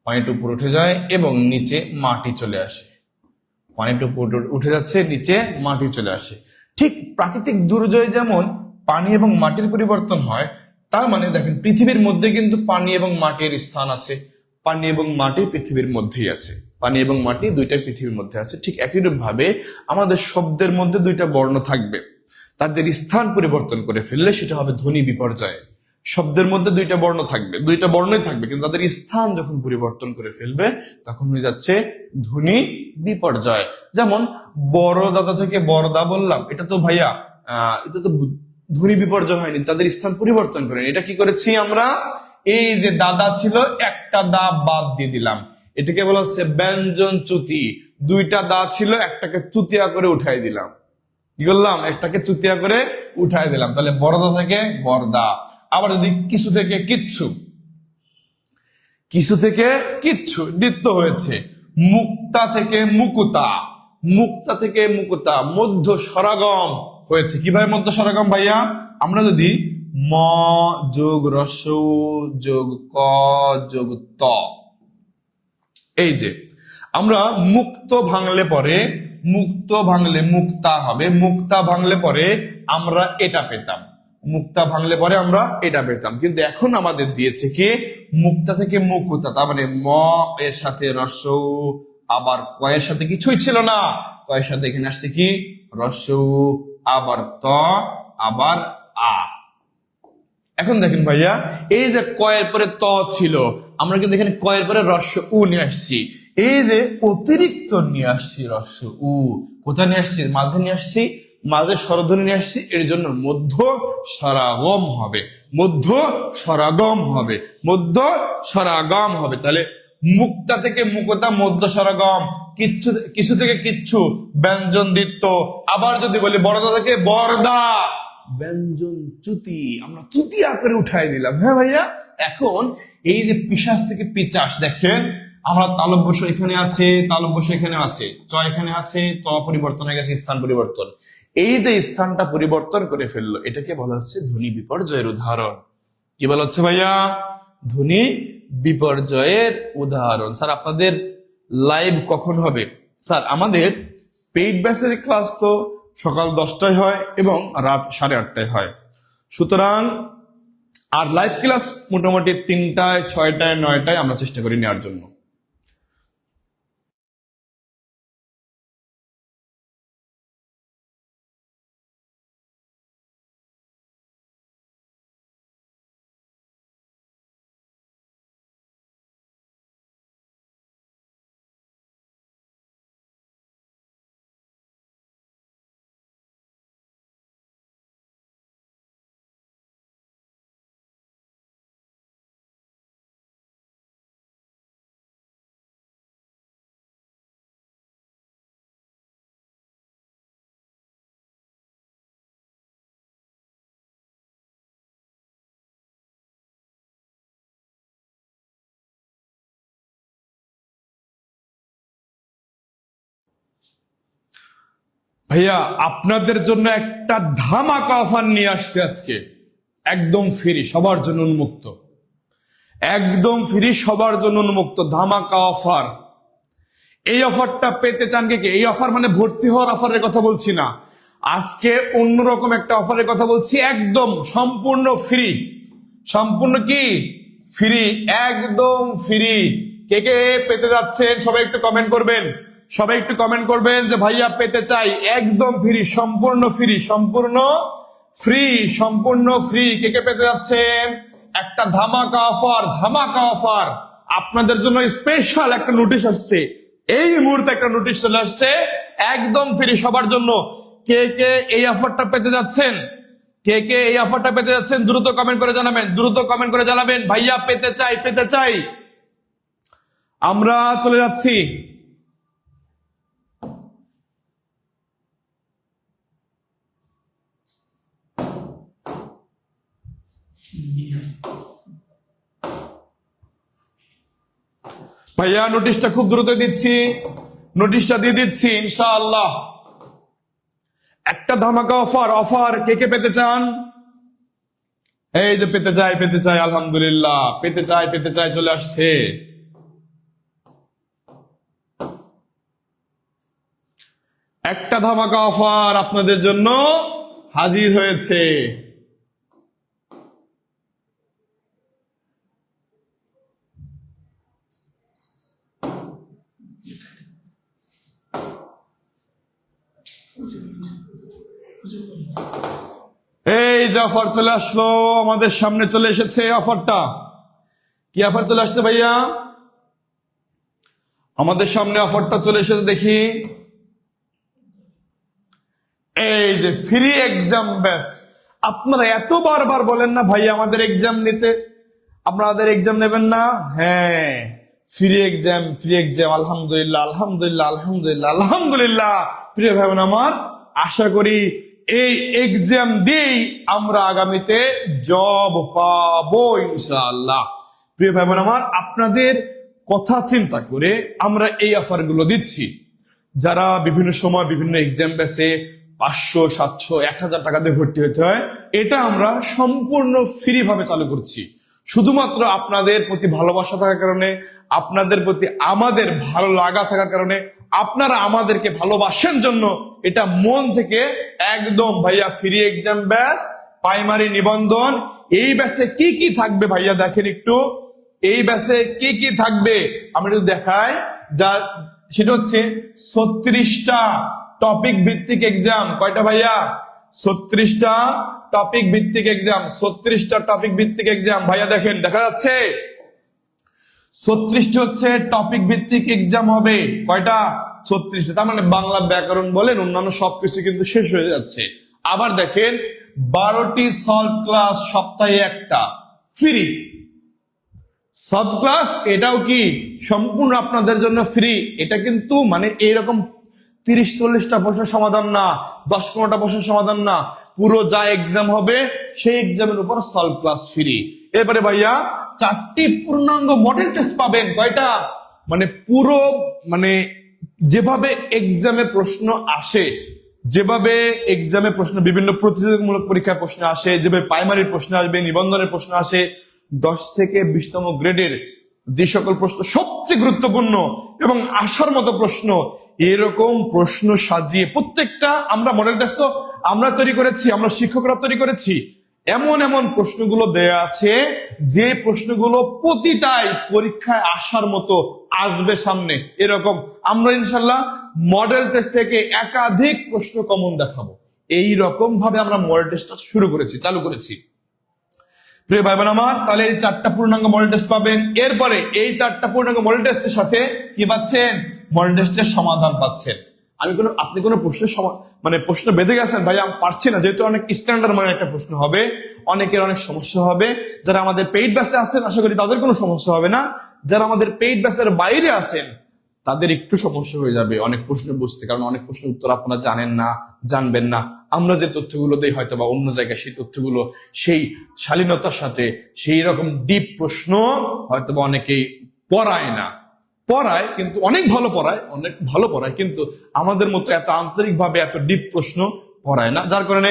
পানিটা উপরে উঠে যায় এবং নিচে মাটি চলে আসে। পানিটা উপরে উঠে যাচ্ছে, নিচে মাটি চলে আসে। ঠিক প্রাকৃতিক দুর্যোগে যেমন পানি এবং মাটির পরিবর্তন হয়, তার মানে দেখেন পৃথিবীর মধ্যে কিন্তু পানি এবং মাটির স্থান আছে। পানি এবং মাটি পৃথিবীর মধ্যেই আছে, পানি এবং মাটি দুইটাই পৃথিবীর মধ্যে আছে। ঠিক একইরূপ ভাবে আমাদের শব্দের মধ্যে দুইটা বর্ণ থাকবে, তাদের স্থান পরিবর্তন করে ফেললে সেটা হবে ধ্বনি বিপর্যয়। শব্দের মধ্যে দুইটা বর্ণ থাকবে, দুইটা বর্ণই থাকবে, কিন্তু তাদের স্থান যখন পরিবর্তন করে ফেলবে তখন হয়ে যাচ্ছে ধ্বনি বিপর্যয়। যেমন বড় দাদা থেকে বড়দা বললাম, এটা তো ভাইয়া এটা তো ধ্বনি বিপর্যয় হয়নি, তাদের স্থান পরিবর্তন করেনি। এটা কি করেছি আমরা, এই যে দাদা ছিল একটা দা বাদ দিয়ে দিলাম, এটাকে বলা হচ্ছে ব্যঞ্জন চ্যুতি। দুইটা দা ছিল, একটাকে চুতিয়া করে উঠাই দিলাম। কি করলাম, একটাকে চুতিয়া করে উঠাই দিলাম, তাহলে বড়দা থেকে বরদা। আবার যদি কিছু থেকে কিচ্ছু, কিছু থেকে কিচ্ছু দ্বিত্ব হয়েছে, মুক্তা থেকে মুকুতা, মুক্তা থেকে মুকুতা, মধ্য সরাগম হয়েছে। কিভাবে মধ্য সরাগম ভাইয়া, আমরা যদি ম যোগ রস্য যোগ ক যোগ ত, এই যে আমরা মুক্ত ভাঙলে পরে, মুক্ত ভাঙলে মুক্তা হবে, মুক্তা ভাঙলে পরে আমরা এটা পেতাম, মুক্তা ভাঙলে পরে আমরা এটা পেতাম। কিন্তু এখন আমাদের দিয়েছে কি, মুক্তা থেকে মুকুতা, তার মানে ম এর সাথে রস্য, আবার কয়ের সাথে কিছুই ছিল না, কয়ের সাথে এখানে আসছে কি রস্য, আবার ত, আবার আ। এখন দেখেন ভাইয়া, এই যে কয়ের পরে ত ছিল, আমরা কিন্তু এখানে কয়ের পরে রস্য উ নিয়ে আসছি, এই যে অতিরিক্ত নিয়ে আসছি রস্য উ, কোথায় নিয়ে আসছি, মাঝে নিয়ে আসছি, মাঝে স্বরধ্বনি নিয়ে আসছি, এর জন্য মধ্য স্বরাগম হবে, মধ্য স্বরাগম হবে, মধ্য স্বরাগম হবে। তাহলে মুক্তা থেকে মুকতা মধ্য স্বরাগম, কিচ্ছু কিছু থেকে কিচ্ছু ব্যঞ্জন দ্বিত্ব। আবার যদি বলি বড়দা থেকে বরদা, ব্যঞ্জন চ্যুতি, আমরা চুতিয়া করে উঠাই দিলাম। হ্যাঁ ভাইয়া, এখন এই যে পিশাচ থেকে পিচাস, দেখেন আমরা তালব্য এখানে আছে, তালব্য এখানে আছে, চ এখানে আছে, ত পরিবর্তন হয়ে গেছে, স্থান পরিবর্তন। এই যে স্থানটা পরিবর্তন করে ফেললো, এটাকে বলা হচ্ছে ধ্বনি বিপর্যয়ের উদাহরণ। কি বলা হচ্ছে ভাইয়া, ধ্বনি বিপর্যয়ের উদাহরণ। স্যার আপনাদের লাইভ কখন হবে? স্যার আমাদের পেইড ব্যাচের ক্লাস তো সকাল 10টায় হয় এবং রাত 8:30টায় হয়, সুতরাং আর লাইভ ক্লাস মোটামুটি 3টায়, 6টায়, 9টায় আমরা চেষ্টা করি নেওয়ার জন্য। ভাইয়া আপনাদের জন্য একটা ধামাকা অফার নিয়ে আসছে আজকে, একদম ফ্রি, সবার জন্য উন্মুক্ত, একদম ফ্রি, সবার জন্য উন্মুক্ত ধামাকা অফার। এই অফারটা পেতে চান কে? এই অফার মানে ভর্তি হওয়ার অফারের কথা বলছি না, আজকে অন্যরকম একটা অফারের কথা বলছি, একদম সম্পূর্ণ ফ্রি, সম্পূর্ণ কি ফ্রি, একদম ফ্রি। কে কে পেতে যাচ্ছেন সবাই একটু কমেন্ট করবেন, সবাই একটু কমেন্ট করবেন যে ভাইয়া পেতে চাই, একদম ফ্রি, সম্পূর্ণ ফ্রি, সম্পূর্ণ ফ্রি, সম্পূর্ণ ফ্রি। কে কে পেতে যাচ্ছেন? একটা ধামাকা অফার, ধামাকা অফার আপনাদের জন্য স্পেশাল একটা নোটিশ আসছে, এই মুহূর্তে একটা নোটিশ চলে আসছে, একদম ফ্রি সবার জন্য। কে কে এই অফারটা পেতে যাচ্ছেন? কে কে এই অফারটা পেতে যাচ্ছেন দ্রুত কমেন্ট করে জানাবেন, দ্রুত কমেন্ট করে জানাবেন, ভাইয়া পেতে চাই, পেতে চাই। আমরা চলে যাচ্ছি ভাইয়া নোটিশটা খুব দ্রুত দিচ্ছি, নোটিশটা দিয়ে দিচ্ছি ইনশাআল্লাহ। একটা ধামাকা অফার, অফার কে কে পেতে চান? এই যে পেতে চাই, আলহামদুলিল্লাহ, পেতে চাই চলে আসছে। একটা ধামাকা অফার আপনাদের জন্য হাজির হয়েছে। এই যে অফার চলে আসলো, আমাদের সামনে চলে এসেছে অফারটা। কি অফার চলে আসছে ভাইয়া? আমাদের সামনে অফারটা চলে এসেছে, দেখি। এই যে ফ্রি এক্সাম ব্যাস। আপনারা এত বারবার বলেন না ভাই আমাদের এক্সাম নিতে, আপনাদের এক্সাম নেবেন না? হ্যাঁ, ফ্রি এক্সাম, আলহামদুলিল্লাহ আলহামদুলিল্লাহ আলহামদুলিল্লাহ আলহামদুলিল্লাহ। প্রিয় ভাই বোন আমার, আশা করি এই এক্সাম দিয়েই আমরা আগামীতে জব পাবো ইনশাআল্লাহ। প্রিয় ভাই বোন আমার, আপনাদের কথা চিন্তা করে আমরা এই অফার গুলো দিচ্ছি। যারা বিভিন্ন সময় বিভিন্ন এক্সাম বেসে 500, 700, 1000 টাকা দিয়ে ভর্তি হতে হয়, এটা আমরা সম্পূর্ণ ফ্রি ভাবে চালু করছি। শুধুমাত্র আপনাদের প্রতি ভালোবাসা থাকার কারণে, আপনাদের প্রতি আমাদের ভালো লাগা থাকার কারণে, আপনারা আমাদেরকে ভালোবাসেন জন্য এটা মন থেকে একদম ভাইয়া ফ্রি এক্সাম ব্যাস, প্রাইমারি নিবন্ধন। এই ব্যাসে কি কি থাকবে ভাইয়া দেখেন একটু, এই ব্যাসে কি কি থাকবে আমরা একটু দেখাই। যা সেটা হচ্ছে 36টা টপিক ভিত্তিক এক্সাম। কয়টা ভাইয়া? 36টা টপিক ভিত্তিক এক্সাম। 36টা টপিক ভিত্তিক এক্সাম ভাইয়া দেখেন, দেখা যাচ্ছে 36টি হচ্ছে টপিক ভিত্তিক এক্সাম হবে। কয়টা? 36টা। তার মানে বাংলা ব্যাকরণ বলেন অন্যান্য সবকিছু কিন্তু শেষ হয়ে যাচ্ছে। আবার দেখেন 12টি সলভ ক্লাস, সপ্তাহে একটা ফ্রি সব ক্লাস। এটাও কি সম্পূর্ণ আপনাদের জন্য ফ্রি। এটা কিন্তু মানে এইরকম 30-40টা প্রশ্নের সমাধান না, 10-15টা প্রশ্নের সমাধান না, পুরো যা এক্সাম হবে সেই এক্সামের উপর সলভ ক্লাস ফ্রি। এবারে ভাইয়া 4টি পূর্ণাঙ্গ মডেল টেস্ট পাবেন। কয়টা? মানে পুরো মানে যেভাবে এক্সামে প্রশ্ন আসে, যেভাবে এক্সামে প্রশ্ন বিভিন্ন প্রতিযোগিতামূলক পরীক্ষায় প্রশ্ন আসে, যেভাবে প্রাইমারির প্রশ্ন আসবে, নিবন্ধনের প্রশ্ন আসে, 10 থেকে 20তম গ্রেডের যে সকল প্রশ্ন সবচেয়ে গুরুত্বপূর্ণ এবং আসার মতো প্রশ্ন, এরকম প্রশ্ন সাজিয়ে প্রত্যেকটা আমরা মডেল টেস্ট তো আমরা তৈরি করেছি, আমরা শিক্ষকরা তৈরি করেছি। এমন এমন প্রশ্নগুলো দেয়া আছে যে প্রশ্নগুলো প্রতিটাই পরীক্ষায় আসার মতো আসবে সামনে। এরকম আমরা ইনশাল্লাহ মডেল টেস্ট থেকে একাধিক প্রশ্ন কমন দেখাবো। এই রকম ভাবে আমরা মডেল টেস্টটা শুরু করেছি, চালু করেছি। প্রিয় ভাই বোন আমার, তাহলে এই 4টা পূর্ণাঙ্গ মডেল টেস্ট পাবেন। এরপরে এই 4টা পূর্ণাঙ্গ মডেল টেস্টের সাথে কি পাচ্ছেন? মডেল টেস্টের সমাধান পাচ্ছেন। আপনি কোনো প্রশ্নের মানে প্রশ্ন বেঁধে গেছেন ভাই আমি পারছি না, যেহেতু অনেক স্ট্যান্ডার্ড মানে একটা প্রশ্ন হবে, অনেকের অনেক সমস্যা হবে। যারা আমাদের পেইড ব্যাচে আছেন আশা করি তাদের কোনো সমস্যা হবে না। যারা আমাদের পেইড ব্যাচের বাইরে আছেন তাদের একটু সমস্যা হয়ে যাবে অনেক প্রশ্ন বুঝতে, কারণ অনেক প্রশ্নের উত্তর আপনারা জানেন না, জানবেন না। আমরা যে তথ্যগুলো দেই হয়তো বা অন্য জায়গায় সেই তথ্যগুলো সেই শালীনতার সাথে সেই রকম ডিপ প্রশ্ন হয়তো বা অনেকেই পড়ায় না, পড়ায় কিন্তু অনেক ভালো পড়ায়, কিন্তু আমাদের মতো এত আন্তরিক ভাবে এত ডিপ প্রশ্ন পড়ায় না, যার কারণে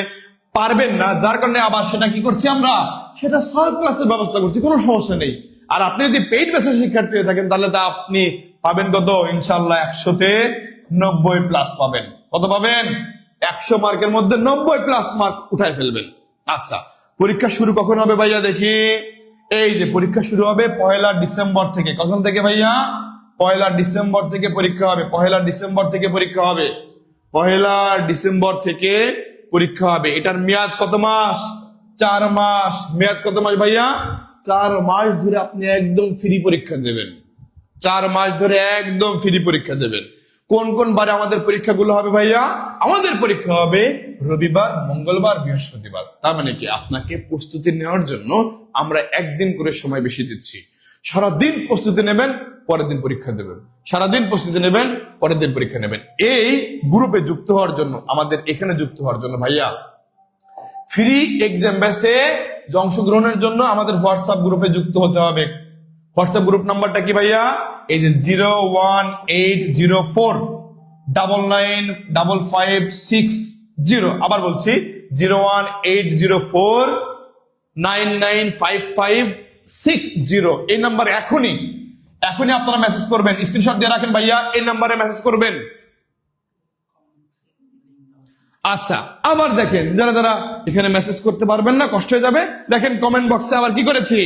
পারবেন না। যার কারণে আবার সেটা কি করছি আমরা, সেটা সলভ ক্লাসের ব্যবস্থা করছি, কোনো সমস্যা নেই। আর আপনি যদি পেইড ব্যাচের শিক্ষার্থী হয়ে থাকেন তাহলে তা আপনি পাবেন কত? ইনশাল্লাহ 100তে 90+ পাবেন। কত পাবেন? 100 মার্কের মধ্যে 90+ মার্ক উঠায় ফেলবেন। আচ্ছা, পরীক্ষা শুরু কখন হবে ভাইয়া দেখি? এই যে পরীক্ষা শুরু হবে 1 ডিসেম্বর থেকে। কখন থেকে ভাইয়া? 1 ডিসেম্বর থেকে পরীক্ষা হবে। 1 ডিসেম্বর থেকে পরীক্ষা হবে। 1 ডিসেম্বর থেকে পরীক্ষা হবে। এটার মেয়াদ কত মাস? 4 মাস। মেয়াদ কত মাস ভাইয়া? 4 মাস ধরে আপনি একদম ফ্রি পরীক্ষা দেবেন। 4 মাস ধরে একদম ফ্রি পরীক্ষা দেবেন। কোন কোন বারে আমাদের পরীক্ষাগুলো হবে ভাইয়া? আমাদের পরীক্ষা হবে রবিবার, মঙ্গলবার, বৃহস্পতিবার। তার মানে কি আপনাকে প্রস্তুতি নেওয়ার জন্য আমরা একদিন করে সময় বেশি দিচ্ছি। সারাদিন প্রস্তুতি নেবেন, পরের দিন পরীক্ষা দেবেন, সারাদিন প্রস্তুতি নেবেন, পরের দিন পরীক্ষা নেবেন। এই গ্রুপে যুক্ত হওয়ার জন্য, আমাদের এখানে যুক্ত হওয়ার জন্য ভাইয়া ফ্রি এক্সাম ব্যাচে অংশগ্রহণের জন্য আমাদের হোয়াটসঅ্যাপ গ্রুপে যুক্ত হতে হবে। হোয়াটসঅ্যাপ গ্রুপ নাম্বারটা কি ভাইয়া? এই যে 01804995560। আবার বলছি 01804995560। এই নাম্বার এখনই আপনারা মেসেজ করবেন, স্ক্রিনশট দিয়ে রাখেন ভাইয়া, এই নাম্বারে মেসেজ করবেন। আচ্ছা, আবার দেখেন যারা যারা এখানে মেসেজ করতে পারবেন না, কষ্ট হয়ে যাবে, দেখেন কমেন্ট বক্সে আবার কি করেছি,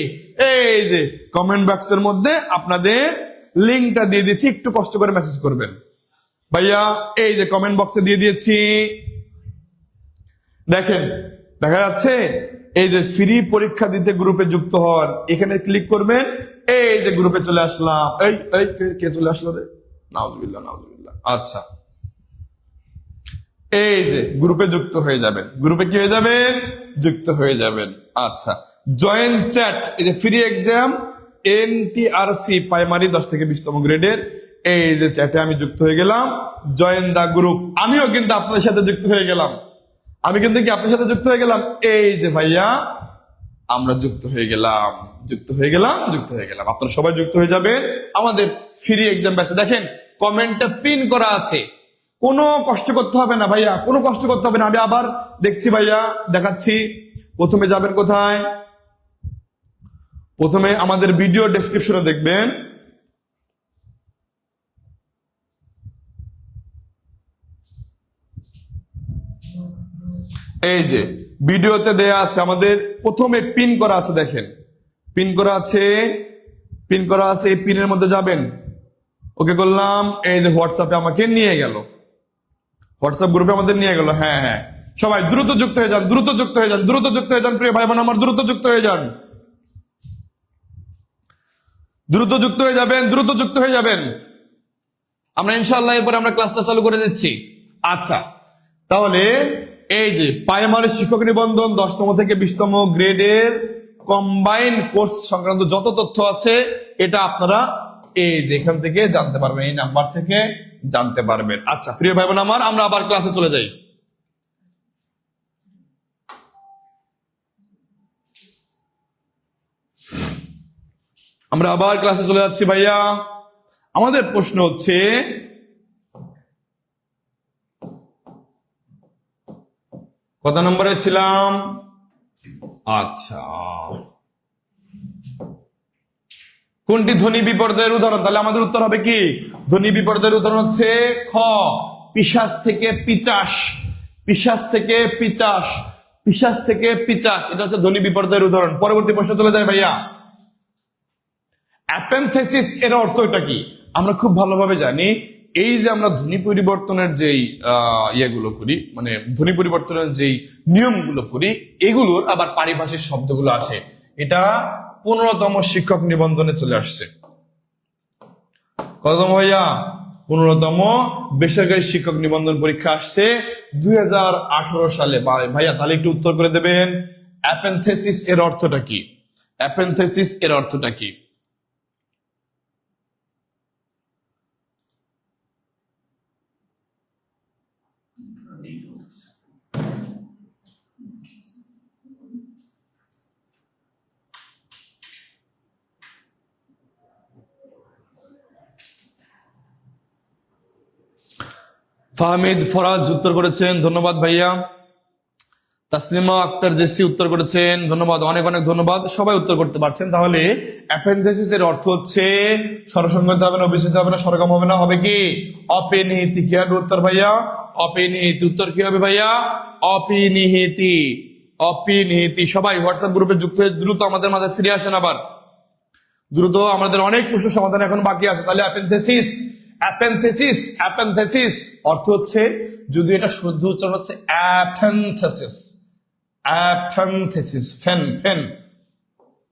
এই যে কমেন্ট বক্সের মধ্যে আপনাদের লিঙ্কটা দিয়ে দিয়েছি, একটু কষ্ট করে মেসেজ করবেন ভাইয়া। এই যে কমেন্ট বক্সে দিয়ে দিয়েছি, দেখেন দেখা যাচ্ছে, এই যে ফ্রি পরীক্ষা দিতে গ্রুপে যুক্ত হন, এখানে ক্লিক করবেন, এই যে গ্রুপে চলে আসলাম। এই এই কে চলে আসলো রে? নাউজুবিল্লাহ নাউজুবিল্লাহ। আচ্ছা, এই যে গ্রুপে যুক্ত হয়ে যাবেন, গ্রুপে কি হয়ে যাবেন? যুক্ত হয়ে যাবেন। আচ্ছা, জয়েন চ্যাট, এই যে ফ্রি এক্সাম এনটিআরসি প্রাইমারি 10 থেকে 20তম গ্রেডের, এই যে চ্যাটে আমি যুক্ত হয়ে গেলাম। জয়েন দা গ্রুপ, আমিও কিন্তু আপনাদের সাথে যুক্ত হয়ে গেলাম, আমি কিন্তু কি আপনার সাথে যুক্ত হয়ে গেলাম। এই যে ভাইয়া আমরা যুক্ত হয়ে গেলাম, যুক্ত হয়ে গেলাম, যুক্ত হয়ে গেলাম। আপনারা সবাই যুক্ত হয়ে যাবেন আমাদের ফ্রি এক্সাম ব্যাচে। দেখেন কমেন্টটা পিন করা আছে, কোনো কষ্ট করতে হবে না ভাইয়া, কোনো কষ্ট করতে হবে না। আমি আবার দেখছি ভাইয়া, দেখাচ্ছি। প্রথমে যাবেন কোথায়? প্রথমে আমাদের ভিডিও ডেসক্রিপশনে দেখবেন, এই যে ভিডিওতে দেয়া আছে, আমাদের প্রথমে পিন করা আছে, দেখেন পিন করা আছে, পিন করা আছে। এই পিনের মধ্যে যাবেন, ওকে করলাম। এই যে হোয়াটসঅ্যাপে আমাকে নিয়ে গেল, হোয়াটসঅ্যাপ গ্রুপে আমাদের নিয়ে গেল। হ্যাঁ হ্যাঁ, সবাই দ্রুত যুক্ত হয়ে যান, দ্রুত যুক্ত হয়ে যান, দ্রুত যুক্ত হয়ে যান প্রিয় ভাই বোন আমার, দ্রুত যুক্ত হয়ে যান, দ্রুত যুক্ত হয়ে যাবেন, দ্রুত যুক্ত হয়ে যাবেন। আমরা ইনশাআল্লাহ এরপরে আমরা ক্লাসটা চালু করে দিচ্ছি। আচ্ছা, তাহলে এই যে প্রাইমারি শিক্ষক নিবন্ধন 10তম থেকে 20তম গ্রেডের কম্বাইন কোর্স সংক্রান্ত যত তথ্য আছে, এটা আপনারা এই যে এখান থেকে জানতে পারবেন, এই নাম্বার থেকে জানতে পারবেন। আচ্ছা প্রিয় ভাই বোন আমার, আমরা আবার ক্লাসে চলে যাই। আমরা আবার ক্লাসে চলে যাচ্ছি ভাইয়া। আমাদের প্রশ্ন হচ্ছে, কত নম্বরে ছিলাম? আচ্ছা, কোনটি ধ্বনি বিপর্যয়ের উদাহরণ? তাহলে আমাদের উত্তর হবে কি? ধ্বনি বিপর্যয়ের উদাহরণ হচ্ছে খ, পিশাচ থেকে পিচাস, পিশাচ থেকে পিচাস, পিশাচ থেকে পিচাস, এটা হচ্ছে ধ্বনি বিপর্যয়ের উদাহরণ। পরবর্তী প্রশ্ন চলে যায় ভাইয়া। অ্যাপেনথেসিস এর অর্থ এটা কি? আমরা খুব ভালোভাবে জানি, এই যে আমরা ধ্বনি পরিবর্তনের যেই ইয়েগুলো করি, মানে ধ্বনি পরিবর্তনের যেই নিয়মগুলো করি, এগুলোর আবার পারিভাষিক শব্দগুলো আসে। এটা 15তম শিক্ষক নিবন্ধনে চলে আসছে। কততম ভাইয়া? 15তম বেসরকারি শিক্ষক নিবন্ধন পরীক্ষা আসছে 2018 সালে। ভাইয়া তাহলে একটু উত্তর করে দেবেন, অ্যাপেনথেসিস এর অর্থটা কি? অ্যাপেনথেসিস এর অর্থটা কি? ফাহমিদ ফরাজ উত্তর করেছেন, ধন্যবাদ ভাইয়া। তাসলিমা আক্তার জেসি উত্তর করেছেন, ধন্যবাদ, অনেক অনেক ধন্যবাদ। সবাই উত্তর করতে পারছেন। তাহলে অ্যাপেনথেসিস এর অর্থ হচ্ছে স্বরসংগত হবে না, অভিষিত হবে না, স্বরগম হবে না, হবে কি? অপিনিহিতি। কি হবে উত্তর ভাইয়া? অপিনিহিতি। উত্তর কি হবে ভাইয়া? অপিনিহিতি, অপিনিহিতি। সবাই হোয়াটসঅ্যাপ গ্রুপে যুক্ত হয়ে দ্রুত আমাদের মাঝে ফিরে আসেন আবার, দ্রুত। আমাদের অনেক প্রশ্ন সমাধান এখন বাকি আছে। তাহলে অ্যাপেনথেসিস, অ্যাপেনথেসিস, অ্যাপেনথেসিস অর্থ হচ্ছে, যদি এটা শুদ্ধ উচ্চারণ হচ্ছে অ্যাপেনথেসিস, অ্যাপেনথেসিস, ফেন ফেন।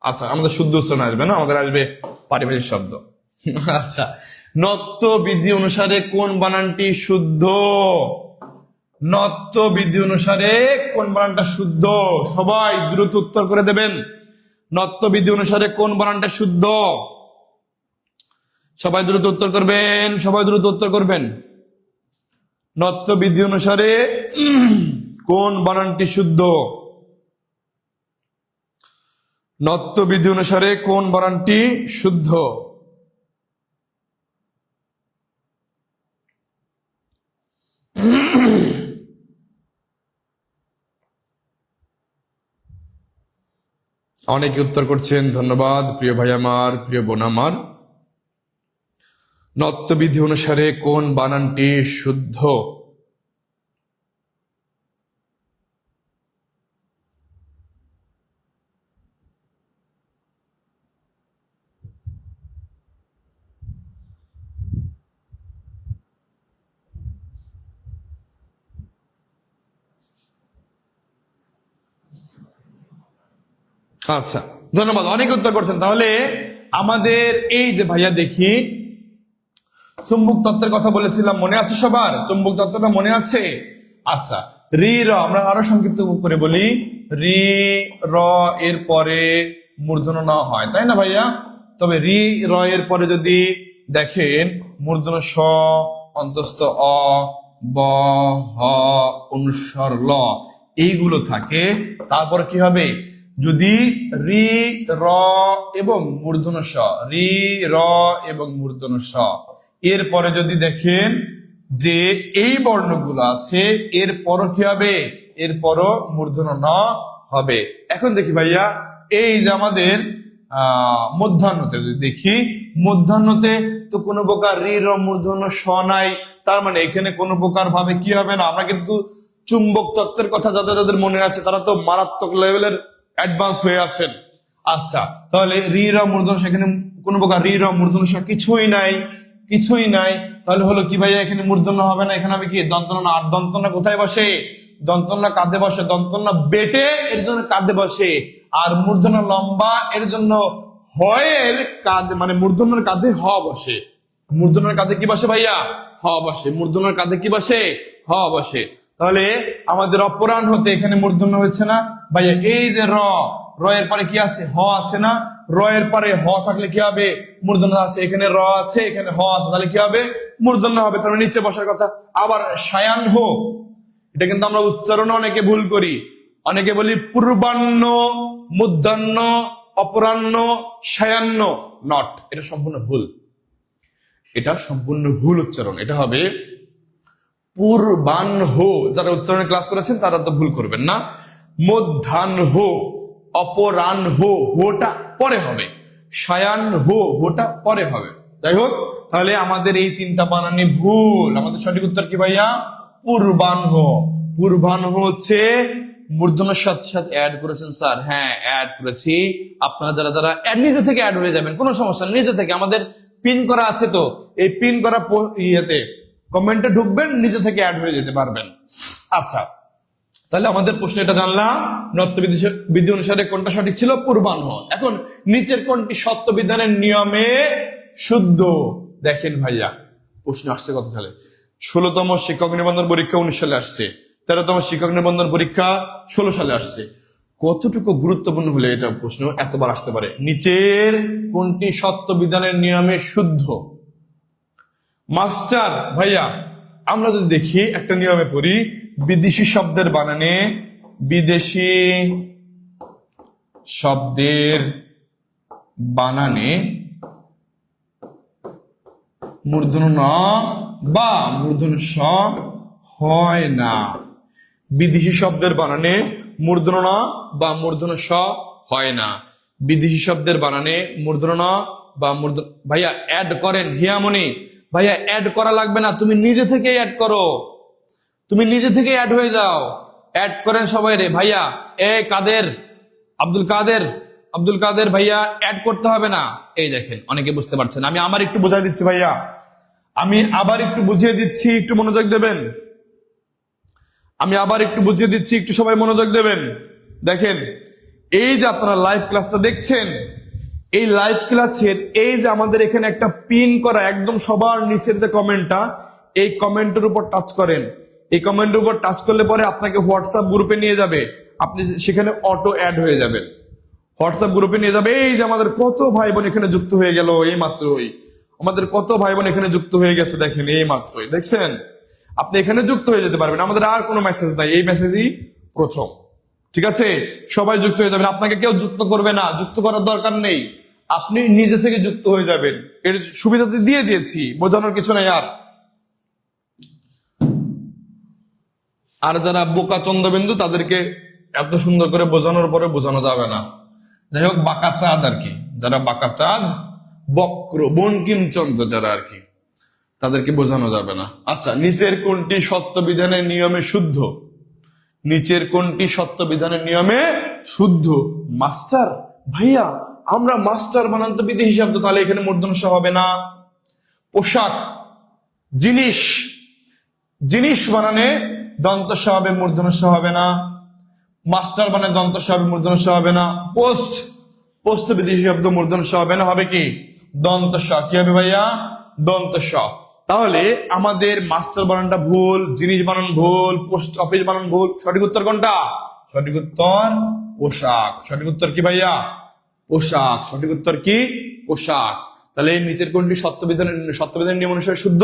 আচ্ছা, আমাদের শুদ্ধ উচ্চারণ আসবে না, আমাদের আসবে পারিভাষিক শব্দ। আচ্ছা, নত্ব বিধি অনুসারে কোন বানানটি শুদ্ধ? নত্ব বিধি অনুসারে কোন বানানটা শুদ্ধ? সবাই দ্রুত উত্তর করে দেবেন। নত্ব বিধি অনুসারে কোন বানানটা শুদ্ধ? সবাই দ্রুত উত্তর করবেন, সবাই দ্রুত উত্তর করবেন। নত্ব বিধি অনুসারে কোন বানানটি শুদ্ধ? নত্যবিধি অনুসারে কোন বানানটি শুদ্ধ? অনেকে উত্তর করছেন, ধন্যবাদ প্রিয় ভাই আমার, প্রিয় বোন আমার। নত্যবিধি অনুসারে কোন বানানটি শুদ্ধ? আচ্ছা, ধন্যবাদ, অনেক উত্তর করছেন। তাহলে আমাদের এই যে ভাইয়া দেখি চুম্বক তত্ত্বের কথা বলেছিলাম, মনে আছে সবার? চুম্বক তত্ত্বটা মনে আছে? আচ্ছা, রি র আমরা আরো সংক্ষিপ্ত করে বলি। রি র এর পরে মূর্ধন্য ন হয়, তাই না ভাইয়া? তবে রি র এর পরে যদি দেখেন মূর্ধন্য স, অন্তস্থ অ, ব, হ, অনুস্বর ল এইগুলো থাকে, তারপর কি হবে? যদি রি র এবং মূর্ধন্য স, রি র এবং মূর্ধন্য স এরপরে যদি দেখেন যে এই বর্ণগুলো আছে, এরপরও কি হবে? এরপরও মূর্ধন্য ন হবে। এখন দেখি ভাইয়া, এই যে আমাদের মধ্যাহ্নতে যদি দেখি, মধ্যাহ্নতে তো কোনো প্রকার রি র মূর্ধন্য স নাই, তার মানে এখানে কোনো প্রকার ভাবে কি হবে না। আমরা কিন্তু চুম্বক তত্ত্বের কথা যাদের যাদের মনে আছে তারা তো মারাত্মক লেভেলের অ্যাডভান্স হয়ে আছেন। আচ্ছা, তাহলে রি র মূর্ধন্য সেখানে কোনো প্রকার রি র মূর্ধন্য স কিছুই নাই, কিছুই নাই। তাহলে হলো কি ভাইয়া, এখানে মূর্ধন্য হবে না, এখানে হবে কি দন্তন্য। আর দন্তন্য কোথায় বসে? দন্তন্য কাঁধে বসে। দন্তন্য বেটে এর জন্য কাঁধে বসে, আর মূর্ধন্য লম্বা এর জন্য হয়ের কাঁধে, মানে মূর্ধন্যের কাঁধে হ বসে। মূর্ধন্যের কাঁধে কি বসে ভাইয়া? হ বসে। মূর্ধন্যের কাঁধে কি বসে? হ বসে। তাহলে আমাদের অপরাণ হতে এখানে মূর্ধন্য হচ্ছে না ভাইয়া। এই যে র, র এর পরে কি আছে? হ আছে না? র এর পরে হ থাকলে কি হবে? মূর্ধন্য আছে। এখানে র আছে, এখানে হ আছে, তাহলে কি হবে? মূর্ধন্য হবে। তাহলে নিচে বসার কথা। আবার সায়াহ্ন, এটা কিন্তু আমরা উচ্চারণে অনেকে ভুল করি। অনেকে বলি পূর্বাহ্ন, মধ্যাহ্ন, অপরাহ্ন, সায়াহ্ন। নট, এটা সম্পূর্ণ ভুল। এটা সম্পূর্ণ ভুল উচ্চারণ। এটা হবে পূর্বাহ্ন। যারা উচ্চারণে ক্লাস করেছেন তারা তো ভুল করবেন না। মধ্যাহ্ন, অপরাহ্ন, হোটা পরে হবে। সায়াহ্ন, হোটা পরে হবে। যাই হোক, তাহলে আমাদের এই তিনটা বানানে ভুল। আমাদের সঠিক উত্তর কি ভাইয়া? পূর্বাহ্ন। পূর্বাহ্ন হচ্ছে মূর্ধন্যের সাথে সাথে অ্যাড করেছেন স্যার? হ্যাঁ, অ্যাড করেছি। আপনারা যারা যারা নিজে থেকে অ্যাড হয়ে যাবেন, কোনো সমস্যা নেই। নিজে থেকে আমাদের পিন করা আছে, তো এই পিন করা ইয়েতে কমেন্টে ঢুকবেন, নিজে থেকে অ্যাড হয়ে যেতে পারবেন। আচ্ছা, তাহলে আমাদের প্রশ্ন এটা জানলাম, নত্যবিধি অনুসারে কোনটা সঠিক ছিল? পূর্বাহ্ন। এখন নিচের কোনটি সত্য বিধানের নিয়মে শুদ্ধ? দেখেন ভাইয়া, প্রশ্ন আসছে কত সালে? 16তম শিক্ষক নিবন্ধন পরীক্ষা 19 সালে আসছে, 13তম শিক্ষক নিবন্ধন পরীক্ষা 16 সালে আসছে। কতটুকু গুরুত্বপূর্ণ হলে এটা প্রশ্ন এতবার আসতে পারে? নিচের কোনটি সত্য বিধানের নিয়মে শুদ্ধ? মাস্টার ভাইয়া, আমরা যদি দেখি একটা নিয়মে পড়ি, বিদেশি শব্দের বানানে, বিদেশি শব্দের বানানে মূর্ধন্য ন বা মূর্ধন্য স হয় না। বিদেশি শব্দের বানানে মূর্ধন্য ন বা মূর্ধন্য স হয় না। বিদেশি শব্দের বানানে মূর্ধন্য ন বা মূর্ধন্য। ভাইয়া অ্যাড করেন, হিয়ামণি ভাইয়া অ্যাড করা লাগবে না, তুমি নিজে থেকে অ্যাড করো, তুমি নিজে থেকে অ্যাড হয়ে যাও। অ্যাড করেন সবাই রে ভাইয়া। কাদের, আব্দুল কাদের ভাইয়া অ্যাড করতে হবে না। এই দেখেন, অনেকে বুঝতে পারছেন। আমি আমার একটু বোঝাই দিচ্ছি ভাইয়া, আমি আবার একটু বুঝিয়ে দিচ্ছি, একটু মনোযোগ দেবেন। আমি আবার একটু বুঝিয়ে দিচ্ছি, একটু সবাই মনোযোগ দেবেন। দেখেন, এই যে আপনারা লাইভ ক্লাসটা দেখছেন, এই লাইভ ক্লাসের এই যে আমাদের এখানে একটা পিন করা একদম সবার নিচের যে কমেন্টটা, এই কমেন্টের উপর টাচ করেন। এই কমেন্টের উপর টাচ করলে পরে আপনাকে হোয়াটসঅ্যাপ গ্রুপে নিয়ে যাবে, আপনি সেখানে অটো অ্যাড হয়ে যাবেন। হোয়াটসঅ্যাপ গ্রুপে নিয়ে যাবে। এই যে আমাদের কত ভাই বোন এখানে যুক্ত হয়ে গেল এই মাত্রই, আমাদের কত ভাই বোন এখানে যুক্ত হয়ে গেছে, দেখেন এই মাত্রই, দেখছেন? আপনি এখানে যুক্ত হয়ে যেতে পারবেন। আমাদের আর কোনো মেসেজ নাই, এই মেসেজই প্রথম। ঠিক আছে, সবাই যুক্ত হয়ে যাবেন, আপনাকে কেউ যুক্ত করবে না, যুক্ত করার দরকার নেই, আপনি নিজে থেকে যুক্ত হয়ে যাবেন। এর সুবিধা তো দিয়ে দিয়েছি, বোঝানোর কিছু নাই। আর যারা বোকা চন্দ্রবিন্দু তাদেরকে এত সুন্দর করে বোঝানোর পরে বোঝানো যাবে না। যাই হোক, বাঁকা চাঁদ আর কি, যারা বাঁকা চাঁদ, বক্র বঙ্কিম চন্দ্র যারা আর কি, তাদেরকে বোঝানো যাবে না। আচ্ছা, নিচের কোনটি সত্য বিধানের নিয়মে শুদ্ধ? নিচের কোনটি সত্য বিধানের নিয়মে শুদ্ধ? মাস্টার ভাইয়া, আমরা মাস্টার বানান তো বিদেশি শব্দ, তাহলে এখানে মূর্ধন্য ষ হবে না। পোশাক, জিনিস, জিনিস বানানে দন্ত স হবে, মূর্ধন্য ষ হবে না। মাস্টার বানানে দন্ত স হবে, মূর্ধন্য ষ হবে না। পোস্ট, পোস্ট বিদেশি শব্দ, মূর্ধন্য ষ হবে না, হবে কি দন্ত স। কি হবে ভাইয়া? দন্ত স। তাহলে আমাদের মাস্টার বানানটা ভুল, জিনিস বানান ভুল, পোস্ট অফিস বানান ভুল। সঠিক উত্তর কোনটা? সঠিক উত্তর পোশাক। সঠিক উত্তর কি ভাইয়া? পোশাক। সঠিক উত্তর কি? পোশাক। তাহলে নিচের কোনটি সত্যবিধানের নিয়ম অনুসারে শুদ্ধ?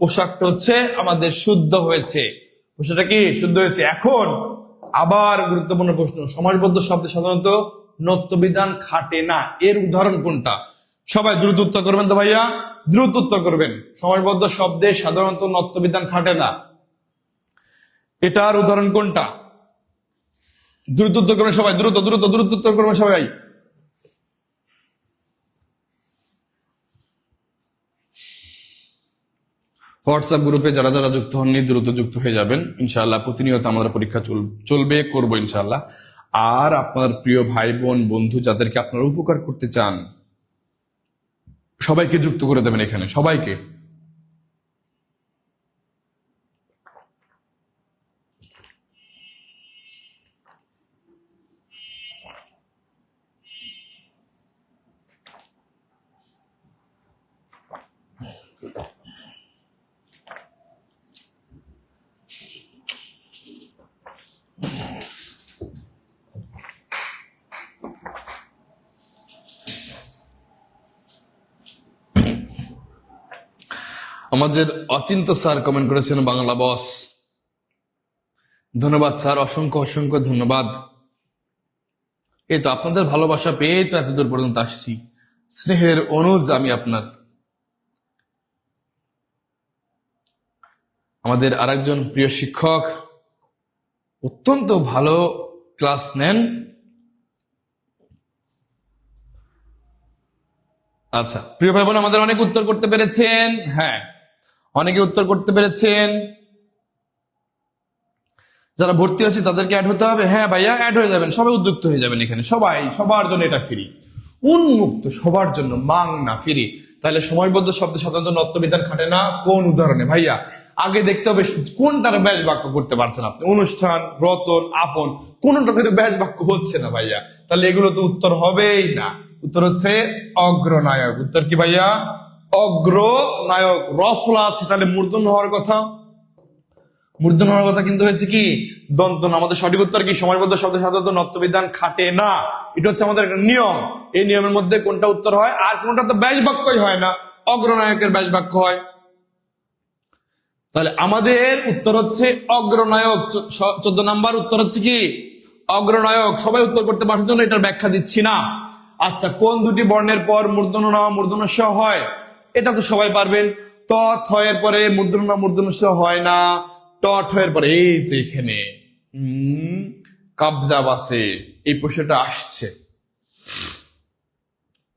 পোশাকটা হচ্ছে আমাদের শুদ্ধ হয়েছে। পোশাকটা কি শুদ্ধ হয়েছে। এখন আবার গুরুত্বপূর্ণ প্রশ্ন, সমাসবদ্ধ শব্দে সাধারণত নত্যবিধান খাটে না, এর উদাহরণ কোনটা? সবাই দ্রুত উত্তর করবেন তো ভাইয়া, দ্রুত উত্তর করবেন। সমাসবদ্ধ শব্দে সাধারণত নত্যবিধান খাটে না, এটার উদাহরণ কোনটা? দ্রুত উত্তর করবেন সবাই, দ্রুত দ্রুত দ্রুত উত্তর করবেন সবাই। হোয়াটসঅ্যাপ গ্রুপে যারা যারা যুক্ত হননি দ্রুত যুক্ত হয়ে যাবেন। ইনশাআল্লাহ প্রতিনিয়ত আমাদের পরীক্ষা চলবে, করবো ইনশাআল্লাহ। আর আপনার প্রিয় ভাই বোন বন্ধু যাদেরকে আপনারা উপকার করতে চান সবাইকে যুক্ত করে দেবেন এখানে, সবাইকে। আমাদের অচিন্ত স্যার কমেন্ট করেছেন বাংলা বস, ধন্যবাদ স্যার, অসংখ্য অসংখ্য ধন্যবাদ। এই তো আপনাদের ভালোবাসা পেয়ে তো এতদূর পর্যন্ত আসছি, স্নেহের অনুজ আমি আপনার। আমাদের আরেকজন প্রিয় শিক্ষক, অত্যন্ত ভালো ক্লাস নেন। আচ্ছা প্রিয় ভাই বোন, আমাদের অনেক উত্তর করতে পেরেছেন, হ্যাঁ অনেকে উত্তর করতে পেরেছেন। যারা ভর্তি আছে তাদেরকে অ্যাড হতে হবে, হ্যাঁ ভাইয়া অ্যাড হয়ে যাবেন, সবাই উদ্যুক্ত হয়ে যাবেন এখানে, সবাই, সবার জন্য এটা ফ্রি, উন্মুক্ত সবার জন্য, মাং না ফ্রি। তাহলে সময়বদ্ধ শব্দে সাধারণত নত্যবিধান খাটে না কোন উদাহরণে? ভাইয়া আগে দেখতে হবে কোনটার ব্যাস বাক্য করতে পারছেন আপনি। অনুষ্ঠান, রতন, আপন, কোনটা থেকে ব্যাস বাক্য হচ্ছে না ভাইয়া, তাহলে এগুলো তো উত্তর হবেই না। উত্তর হচ্ছে অগ্রনায়ক। উত্তর কি ভাইয়া? অগ্রনায়ক। রফলা আছে, তাহলে মূর্ধন্য হওয়ার কথা, মূর্ধন্য হওয়ার কথা কিন্তু হয়েছে কি দন্ত না। আমাদের সঠিক উত্তর কি? সমাসবদ্ধ শব্দে সাধারণত নত্যবিধান খাটে না, এটা হচ্ছে আমাদের একটা নিয়ম। এই নিয়মের মধ্যে কোনটা উত্তর হয়? আর কোনটা তো ব্যাস বাক্যই হয় না, অগ্রনায়কের ব্যাস বাক্য হয়। তাহলে আমাদের উত্তর হচ্ছে অগ্রনায়ক। 14 নাম্বার উত্তর হচ্ছে কি অগ্রনায়ক। সবাই উত্তর করতে পারার জন্য এটার ব্যাখ্যা দিচ্ছি না। আচ্ছা, কোন দুটি বর্ণের পর মূর্ধন্য ন মূর্ধন্য স হয়? এটা তো সবাই পারবেন। ত থ এর পরে মূর্ধন্য ন মূর্ধন্য স হয় না, ট ঠ এর পরে, এই তো এখানে কাবজা বাসে। এই প্রশ্নটা আসছে,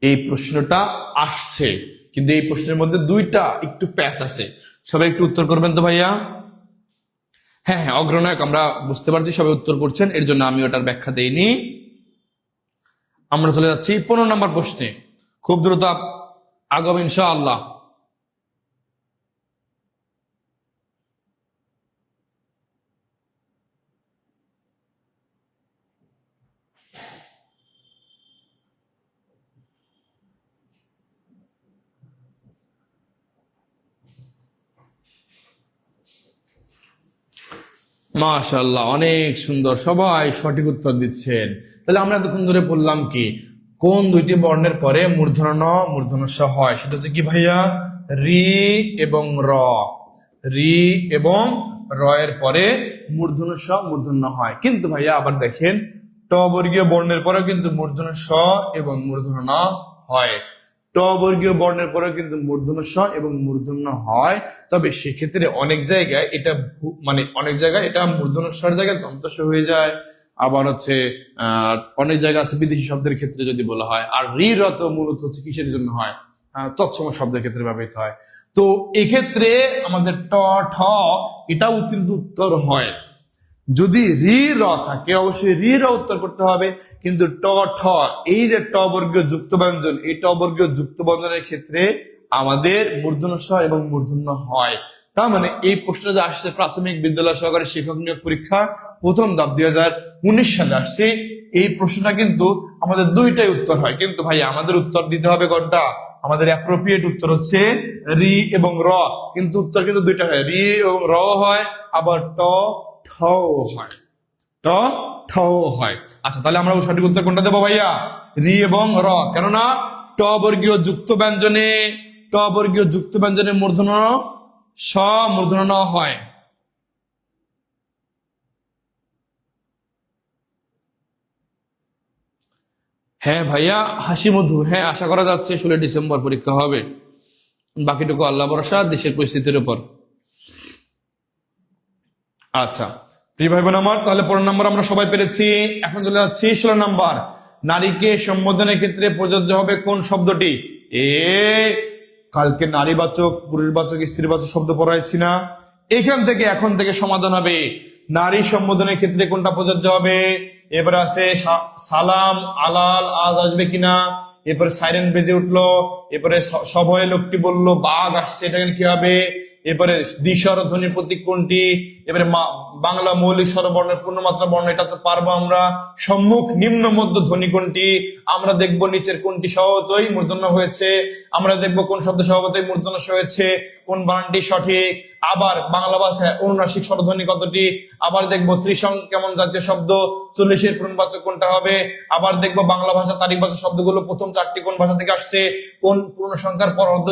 এই প্রশ্নটা আসছে, কিন্তু এই প্রশ্নের মধ্যে দুইটা একটু প্যাচ আছে। সবাই একটু উত্তর করবেন তো ভাইয়া? হ্যাঁ হ্যাঁ, অগ্রনায়ক আমরা বুঝতে পারছি, সবাই উত্তর করছেন, এর জন্য আমি ওটার ব্যাখ্যা দেইনি। আমরা চলে যাচ্ছি 15 নম্বর প্রশ্নে, খুব দ্রুত আগাম ইনশাআল্লাহ। মাশাআল্লাহ, অনেক সুন্দর, সবাই সঠিক উত্তর দিচ্ছেন। তাহলে আমরা এতক্ষণ ধরে বললাম কি কোন দুইটি বর্ণের পরে মূর্ধন্য ন মূর্ধন্য স হয়? সেটা হচ্ছে কি ভাইয়া? রি এবং র। রি এবং র এর পরে মূর্ধন্য স মূর্ধন্য হয়। কিন্তু ভাইয়া আবার দেখেন ট বর্গীয় বর্ণের পরেও কিন্তু মূর্ধন্য স এবং মূর্ধন্য ন হয়। ট বর্গীয় বর্ণের পরেও কিন্তু মূর্ধন্য স এবং মূর্ধন্য হয়। তবে সেক্ষেত্রে অনেক জায়গায় এটা মানে অনেক জায়গায় এটা মূর্ধন্য স্বর জায়গায় দন্ত স হয়ে যায়। আবার হচ্ছে অনেক জায়গা আছে বিদেশি শব্দের ক্ষেত্রে যদি বলা হয়। আর রি র তো মূলত হচ্ছে কিসের জন্য হয়? তৎসম শব্দের ক্ষেত্রে ব্যবহৃত হয়। তো এক্ষেত্রে আমাদের ট ঠ এটাও কিন্তু উত্তর হয়। যদি রি র থাকে অবশ্যই রি র উত্তর করতে হবে। কিন্তু ট ঠ এই যে ট বর্গীয় যুক্ত ব্যঞ্জন, এই ট বর্গীয় যুক্ত ব্যঞ্জনের ক্ষেত্রে আমাদের মূর্ধন্য স এবং মূর্ধন্য হয়। তার মানে এই প্রশ্নটা যে আসছে প্রাথমিক বিদ্যালয় সহকারী শিক্ষক নিয়োগ পরীক্ষা প্রথম ধাপ 2019 সালে আসছে, এই প্রশ্নটা কিন্তু আমাদের দুইটাই উত্তর হয়। কিন্তু ভাই আমাদের উত্তর দিতে হবে কোনটা? আমাদের অ্যাপ্রোপ্রিয়েট উত্তর হচ্ছে রি এবং র। কিন্তু উত্তর কিন্তু দুইটা হয়, রি এবং র হয়, আবার ট ঠ হয়, ট ঠ হয়। আচ্ছা তাহলে আমরা সঠিক উত্তর কোনটা দেবো ভাইয়া? রি এবং র। কেননা ট বর্গীয় যুক্ত ব্যঞ্জনে মূর্ধন্য স মূর্ধন্য ন হয়। হ্যাঁ ভাইয়া হাসি মধু, হ্যাঁ আশা করা যাচ্ছে 16 ডিসেম্বর পরীক্ষা হবে। বাকিটুকু আল্লাহ ভরসা, দেশের পরিস্থিতির উপর। আচ্ছা প্রিয় ভাই বোন আমার, তাহলে 15 নম্বর আমরা সবাই পেরেছি। এখন চলে যাচ্ছি 16 নম্বর। নারীকে সম্বোধনের ক্ষেত্রে প্রযোজ্য হবে কোন শব্দটি? কালকে নারীবাচক, পুরুষবাচক, স্ত্রীবাচক শব্দ পড়াইছি না? এখন থেকে সমাধান হবে। নারী সম্বোধনের ক্ষেত্রে কোনটা প্রযোজ্য হবে? এবারে আছে সালাম, আলাল, আজ আসবে কিনা। এরপরে সাইরেন বেজে উঠলো, এরপরে সভয়ে লোকটি বললো বাঘ আসছে, এটা কি হবে? এরপরে দ্বিস্বর ধ্বনির প্রতীক কোনটি? এবারে বাংলা মৌলিক স্বরবর্ণের পূর্ণমাত্রা বর্ণ, এটা তো পারবো আমরা। সম্মুখ নিম্ন মধ্য ধ্বনি কোনটি? আমরা দেখবো নিচের কোনটি স্বভাবতই মূর্ধন্য হয়েছে, আমরা দেখবো কোন শব্দ স্বভাবতই মূর্ধন্য হয়েছে, কোন বানানটি সঠিক। আবার বাংলা ভাষায় অনুনাসিক স্বরধ্বনি কতটি? আবার দেখবো ত্রিসং কেমন জাতীয় শব্দ, 40-এর পূর্ণবাচক কোনটা হবে। আবার দেখবো বাংলা ভাষা তারিখবাচক শব্দগুলো প্রথম 4টি কোন ভাষা থেকে আসছে, কোন পূর্ণ সংখ্যার পর অর্ধ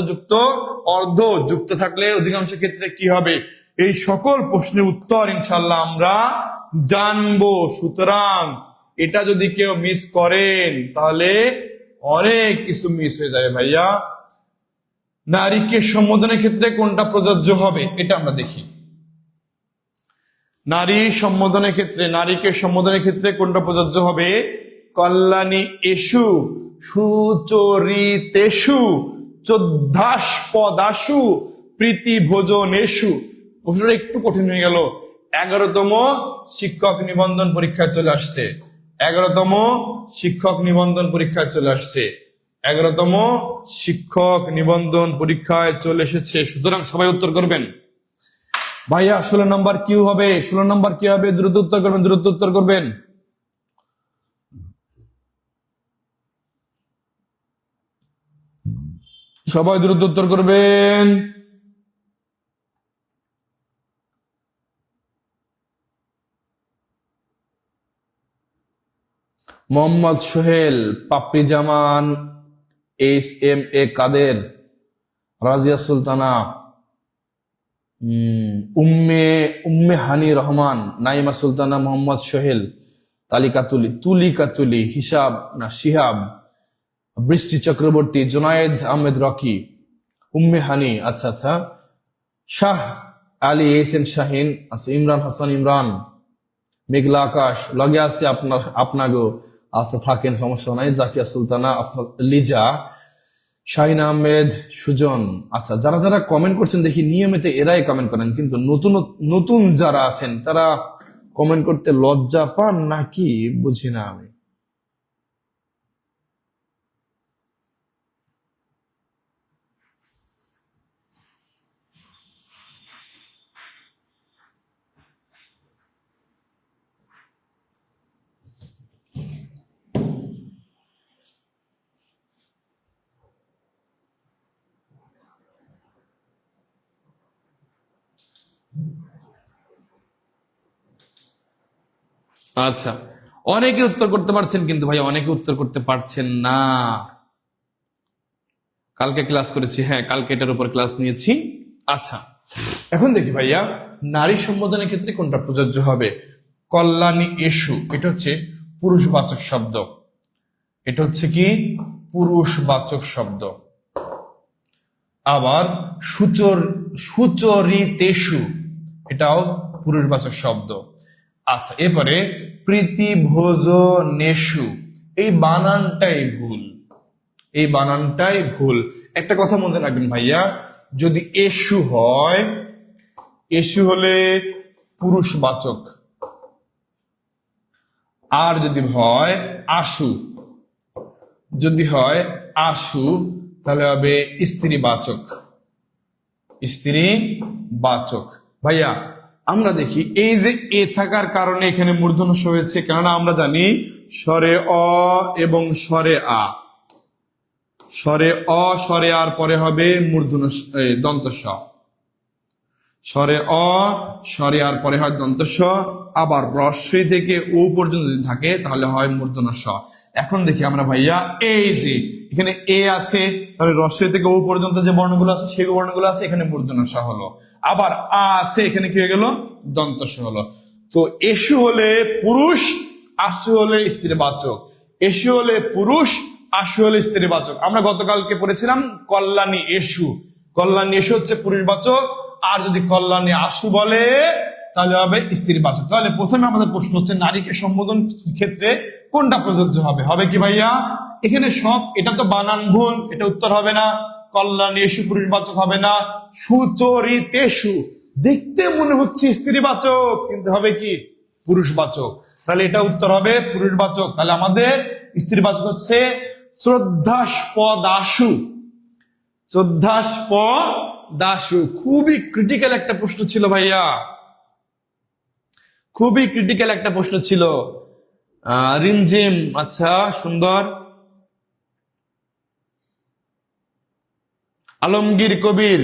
যুক্ত থাকলে অধিকাংশ ক্ষেত্রে কি হবে। এই সকল প্রশ্নের উত্তর ইনশাল্লাহ আমরা জানবো। সুতরাং এটা যদি কেউ মিস করেন তাহলে অনেক কিছু মিস হয়ে যাবে ভাইয়া। নারীকে সম্বোধনের ক্ষেত্রে কোনটা প্রযোজ্য হবে এটা আমরা দেখি। নারীকে সম্বোধনের ক্ষেত্রে কোনটা প্রযোজ্য হবে? কল্যাণী এষু, সুচরিতেষু, চোদ্ধাস্পদাসু, প্রীতি ভোজনেষু। প্রশ্নটা একটু কঠিন হয়ে গেল। 11তম শিক্ষক নিবন্ধন পরীক্ষায় চলে আসছে। 11তম শিক্ষক নিবন্ধন পরীক্ষায় চলে আসছে। 11তম শিক্ষক নিবন্ধন পরীক্ষায় চলে এসেছে। সুতরাং সবাই উত্তর করবেন। ভাইয়া 16 নম্বর কি হবে? 16 নম্বর কি হবে? দ্রুত উত্তর করবেন, দ্রুত উত্তর করবেন। সবাই দ্রুত উত্তর করবেন। মোহাম্মদ সোহেল, পাপড়ি জামান, SM-A কাদের, রাজিয়া সুলতানা, উম্মে হানি রহমান, নাইমা সুলতানা, মোহাম্মদ সোহেল, তুলিকাতুলি, হিসাব না শিহাব, বৃষ্টি চক্রবর্তী, জুনায়েদ আহমেদ রকি, উম্মে হানি, আচ্ছা, শাহ আলী এসএন শাহিন, আচ্ছা, ইমরান হাসান ইমরান, মেঘলা আকাশ, লগে আছে আপনাগো, আচ্ছা থাকেন সমস্যা নাই, জাকিয়া সুলতানা, লিজা, শাহিন আহমেদ, সুজন। আচ্ছা যারা যারা কমেন্ট করছেন দেখি নিয়মিত এরাই কমেন্ট করেন, কিন্তু নতুন যারা আছেন তারা কমেন্ট করতে লজ্জা পান নাকি বুঝি না আমি। আচ্ছা অনেকে উত্তর করতে পারছেন, কিন্তু ভাই অনেকে উত্তর করতে পারছেন না। কালকে ক্লাস করেছি, হ্যাঁ কালকে এটার উপর ক্লাস নিয়েছি। আচ্ছা এখন দেখি ভাইয়া, নারী সম্বোধনের ক্ষেত্রে কোনটা প্রযোজ্য হবে? কল্যাণী এসু, এটা হচ্ছে পুরুষবাচক শব্দ। এটা হচ্ছে কি পুরুষবাচক শব্দ। আবার সুচরিতেষু, এটাও পুরুষবাচক শব্দ। আচ্ছা, এরপরে প্রীতিভোজনেষু, এই বানানটাই ভুল, এই বানানটাই ভুল। একটা কথা মনে রাখবেন ভাইয়া, যদি এসু হয়, এসু হলে পুরুষবাচক, আর যদি হয় আশু, যদি হয় আশু তাহলে হবে স্ত্রীবাচক, স্ত্রীবাচক। ভাইয়া আমরা দেখি এই যে এ থাকার কারণে এখানে মূর্ধন্য ষ হয়েছে, কেননা আমরা জানি স্বরে অ এবং স্বরে আ, স্বরে অ স্বরে আর পরে হবে মূর্ধন্য দন্ত স, স্বরে অ স্বরে আর পরে হয় দন্ত স, আবার রস্বই থেকে ও পর্যন্ত যদি থাকে তাহলে হয় মূর্ধন্য স। এখন দেখি আমরা ভাইয়া, এই যে এখানে এ আছে, তাহলে রস্বই থেকে ও পর্যন্ত যে বর্ণগুলো আছে সেই বর্ণগুলো আছে, এখানে মূর্ধন্য স হলো। আবার আ আছে, এখানে কি হয়ে গেল? দন্ত স হলো। তো এসু হলে পুরুষ, আশু হলে স্ত্রীবাচক, এসু হলে পুরুষ, আশু হলে স্ত্রীবাচক। আমরা গতকালকে পড়েছিলাম কল্যাণী এসু, কল্যাণী এসু হচ্ছে পুরুষবাচক, আর যদি কল্যাণী আশু বলে তাহলে হবে স্ত্রীবাচক। তাহলে প্রথমে আমাদের প্রশ্ন হচ্ছে নারীকে সম্বোধন ক্ষেত্রে কোনটা প্রযোজ্য হবে? হবে কি ভাইয়া? এখানে সব, এটা তো বানান ভুল, এটা উত্তর হবে না। কল্যাণী এসু পুরুষবাচক হবে না। সুচরিতেষু দেখতে মনে হচ্ছে স্ত্রীবাচক, কিন্তু হবে কি পুরুষবাচক, তাহলে এটা উত্তর হবে পুরুষবাচক। তাহলে আমাদের স্ত্রীবাচক হচ্ছে শ্রদ্ধাস্পদাশু, শ্রদ্ধাস্পদাশু। খুবই ক্রিটিক্যাল একটা প্রশ্ন ছিল ভাইয়া, খুবই ক্রিটিক্যাল একটা প্রশ্ন ছিল। রিমঝিম, আচ্ছা সুন্দর। আলমগীর কবির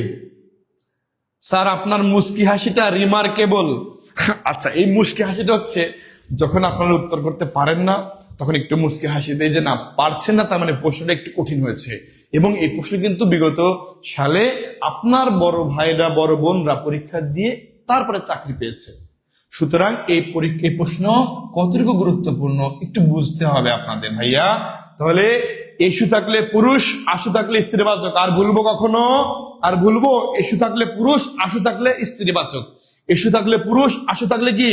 স্যার, আপনার মুস্কি হাসিটা রিমার্কেবল। আচ্ছা, এই মুস্কি হাসিটা হচ্ছে যখন আপনারা উত্তর করতে পারেন না তখন একটু মুস্কি হাসি দেয়, যে না পারছেন না তার মানে প্রশ্নটা একটু কঠিন হয়েছে। এবং এই প্রশ্ন কিন্তু বিগত সালে আপনার বড় ভাইরা বড় বোনরা পরীক্ষা দিয়ে তারপরে চাকরি পেয়েছে। সুতরাং এই প্রশ্ন কতটুকু গুরুত্বপূর্ণ একটু বুঝতে হবে আপনাদের ভাইয়া। তাহলে এসু থাকলে পুরুষ, আশু থাকলে স্ত্রীবাচক। আর ভুলবো কখনো? আর ভুলবো? এসু থাকলে পুরুষ, আশু থাকলে স্ত্রীবাচক। এসু থাকলে পুরুষ, আশু থাকলে কি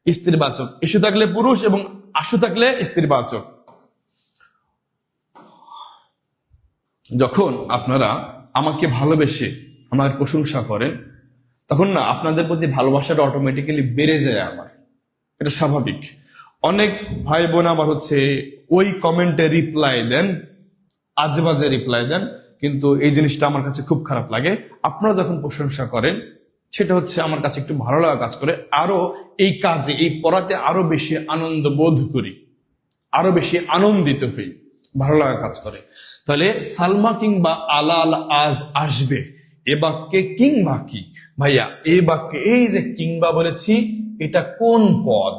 স্ত্রীবাচক। এসু থাকলে পুরুষ এবং আশু থাকলে স্ত্রীবাচক। যখন আপনারা আমাকে ভালোবেসে আমার প্রশংসা করেন তখন না আপনাদের প্রতি ভালোবাসাটা অটোমেটিক্যালি বেড়ে যায় আমার, এটা স্বাভাবিক। অনেক ভাই বোন আমার হচ্ছে ওই কমেন্টে রিপ্লাই দেন, আজে বাজে রিপ্লাই দেন, কিন্তু এই জিনিসটা আমার কাছে খুব খারাপ লাগে। আপনারা যখন প্রশংসা করেন সেটা হচ্ছে আমার কাছে একটু ভালো লাগা কাজ করে, আরো এই কাজে এই পড়াতে আরো বেশি আনন্দ বোধ করি, আরো বেশি আনন্দিত হই, ভালো লাগা কাজ করে। তাহলে সালমা কিংবা আলাল আজ আসবে, এ বাক্যে কিংবা কি ভাইয়া? এই বাক্যে এই যে কিংবা বলেছি, এটা কোন পদ?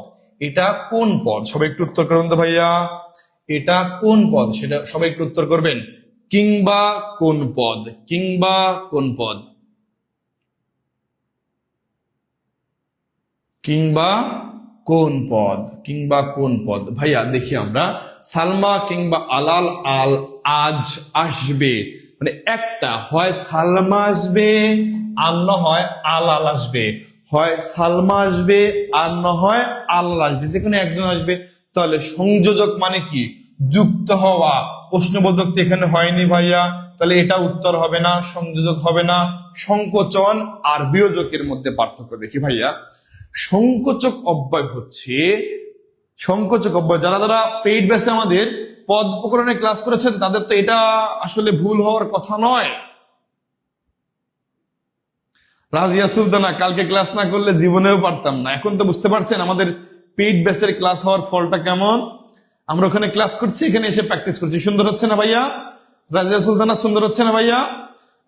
এটা কোন পদ? সবাই একটু উত্তর করবেন তো ভাইয়া, এটা কোন পদ সেটা সবাই একটু উত্তর করবেন। কিংবা কোন পদ? কিংবা কোন পদ? কিংবা কোন পদ? কিংবা কোন পদ? ভাইয়া দেখি আমরা, সালমা কিংবা আলাল আল আজ আসবে, মানে একটা হয় সালমা আসবে আর না হয় আলাল আসবে, হয় সালমা আসবে আর না হয় আলাল আসবে, যে কোনো একজন আসবে। তাহলে সংযোজক মানে কি? যুক্ত হওয়া। প্রশ্নবোধক তো এখানে হয়নি ভাইয়া, তাহলে এটা উত্তর হবে না, সংযোজক হবে না। সংকোচন আর বিয়োজকের মধ্যে পার্থক্য দেখি ভাইয়া। সংকোচক অব্যয় হচ্ছে, সংকোচক অব্যয় যারা যারা পেইড ব্যাচে আমাদের পদ প্রকরণে ক্লাস করেছেন তাদের তো এটা আসলে ভুল হওয়ার কথা নয়। রাজিয়া সুলতানা, কালকে ক্লাস না করলে জীবনেও পারতাম না। এখন তো বুঝতে পারছেন আমাদের পেইড ব্যাচের ক্লাস হওয়ার ফলটা কেমন। আমরা ওখানে ক্লাস করছি, এখানে এসে প্র্যাকটিস করছি। সুন্দর হচ্ছে না ভাইয়া? রাজিয়া সুলতানা, সুন্দর হচ্ছে না ভাইয়া?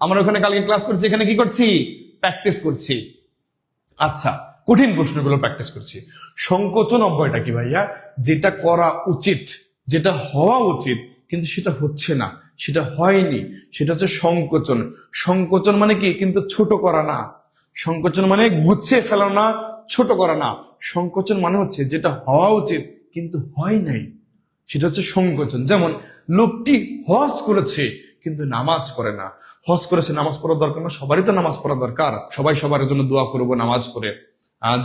আমরা ওখানে কালকে ক্লাস করছি, এখানে কি করছি? প্র্যাকটিস করছি। আচ্ছা, কঠিন প্রশ্নগুলো প্র্যাকটিস করছি। সংকোচন অব্যয়টা কি ভাইয়া? যেটা করা উচিত, যেটা হওয়া উচিত কিন্তু সেটা হচ্ছে না, সেটা হয়নি, সেটা হচ্ছে সংকোচন। সংকোচন মানে কি, কিন্তু ছোট করা না। সংকোচন মানে গুছিয়ে ফেলানো না, ছোট করা না। সংকোচন মানে হচ্ছে যেটা হওয়া উচিত কিন্তু হয় নাই, সেটা হচ্ছে সংকোচন। যেমন লোকটি হজ করেছে কিন্তু নামাজ পড়ে না। হজ করেছে, নামাজ পড়া দরকার না? সবারই তো নামাজ পড়া দরকার, সবাই সবার জন্য দোয়া করবো নামাজ পড়ে।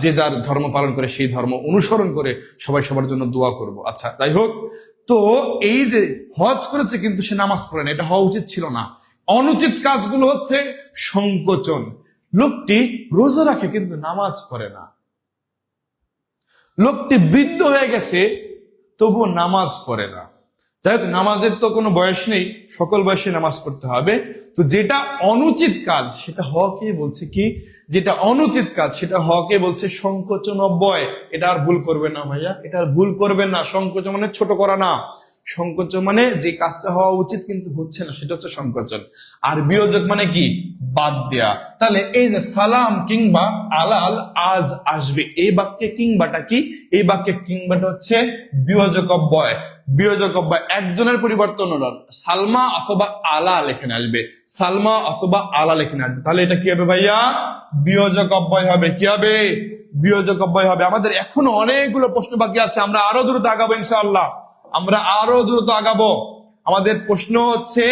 যে যার ধর্ম পালন করে সেই ধর্ম অনুসরণ করে সবাই সবার জন্য দোয়া করব। আচ্ছা, যাই হোক, তো এই যে হজ করেছে কিন্তু সে নামাজ পড়ে না, এটা হওয়া উচিত ছিল না। অনুচিত কাজগুলো হচ্ছে সংকোচন। লোকটি রোজা রাখে কিন্তু নামাজ পড়ে না। লোকটি বৃদ্ধ হয়ে গেছে তবুও নামাজ পড়ে না। যাই হোক, নামাজের তো কোনো বয়স নেই, সকল বয়সে নামাজ পড়তে হবে। তো যেটা অনুচিত কাজ সেটা হওয়াকে বলছে কি, যেটা অনুচিত কাজ সেটা হওয়াকে বলছে সংকোচন অব্যয়। এটা আর ভুল করবে না ভাইয়া, এটা আর ভুল করবেন না। সংকোচন মানে ছোট করা না, সংকোচন মানে যে কাজটা হওয়া উচিত কিন্তু হচ্ছে না, সেটা হচ্ছে সংকোচন। আর বিয়োজক মানে কি, বাদ দেয়া। তাহলে এই যে সালাম কিংবা আলাল আজ আসবে, এই বাক্যে কিংবাটা কি, এই বাক্যে কিংবাটা হচ্ছে বিয়োজক অব্যয়। বিয়োজক অব্যয় একজনের পরিবর্তন হল, সালমা অথবা আলাল এখানে আসবে, সালমা অথবা আলাল এখানে আসবে। তাহলে এটা কি হবে ভাইয়া, বিয়োজক অব্যয় হবে। কি হবে, বিয়োজক অব্যয় হবে। আমাদের এখনো অনেকগুলো প্রশ্ন বাকি আছে, আমরা আরো দ্রুত আগাবো ইনশাআল্লাহ, আমরা আরো দ্রুত আগাবো। আমাদের প্রশ্ন হচ্ছে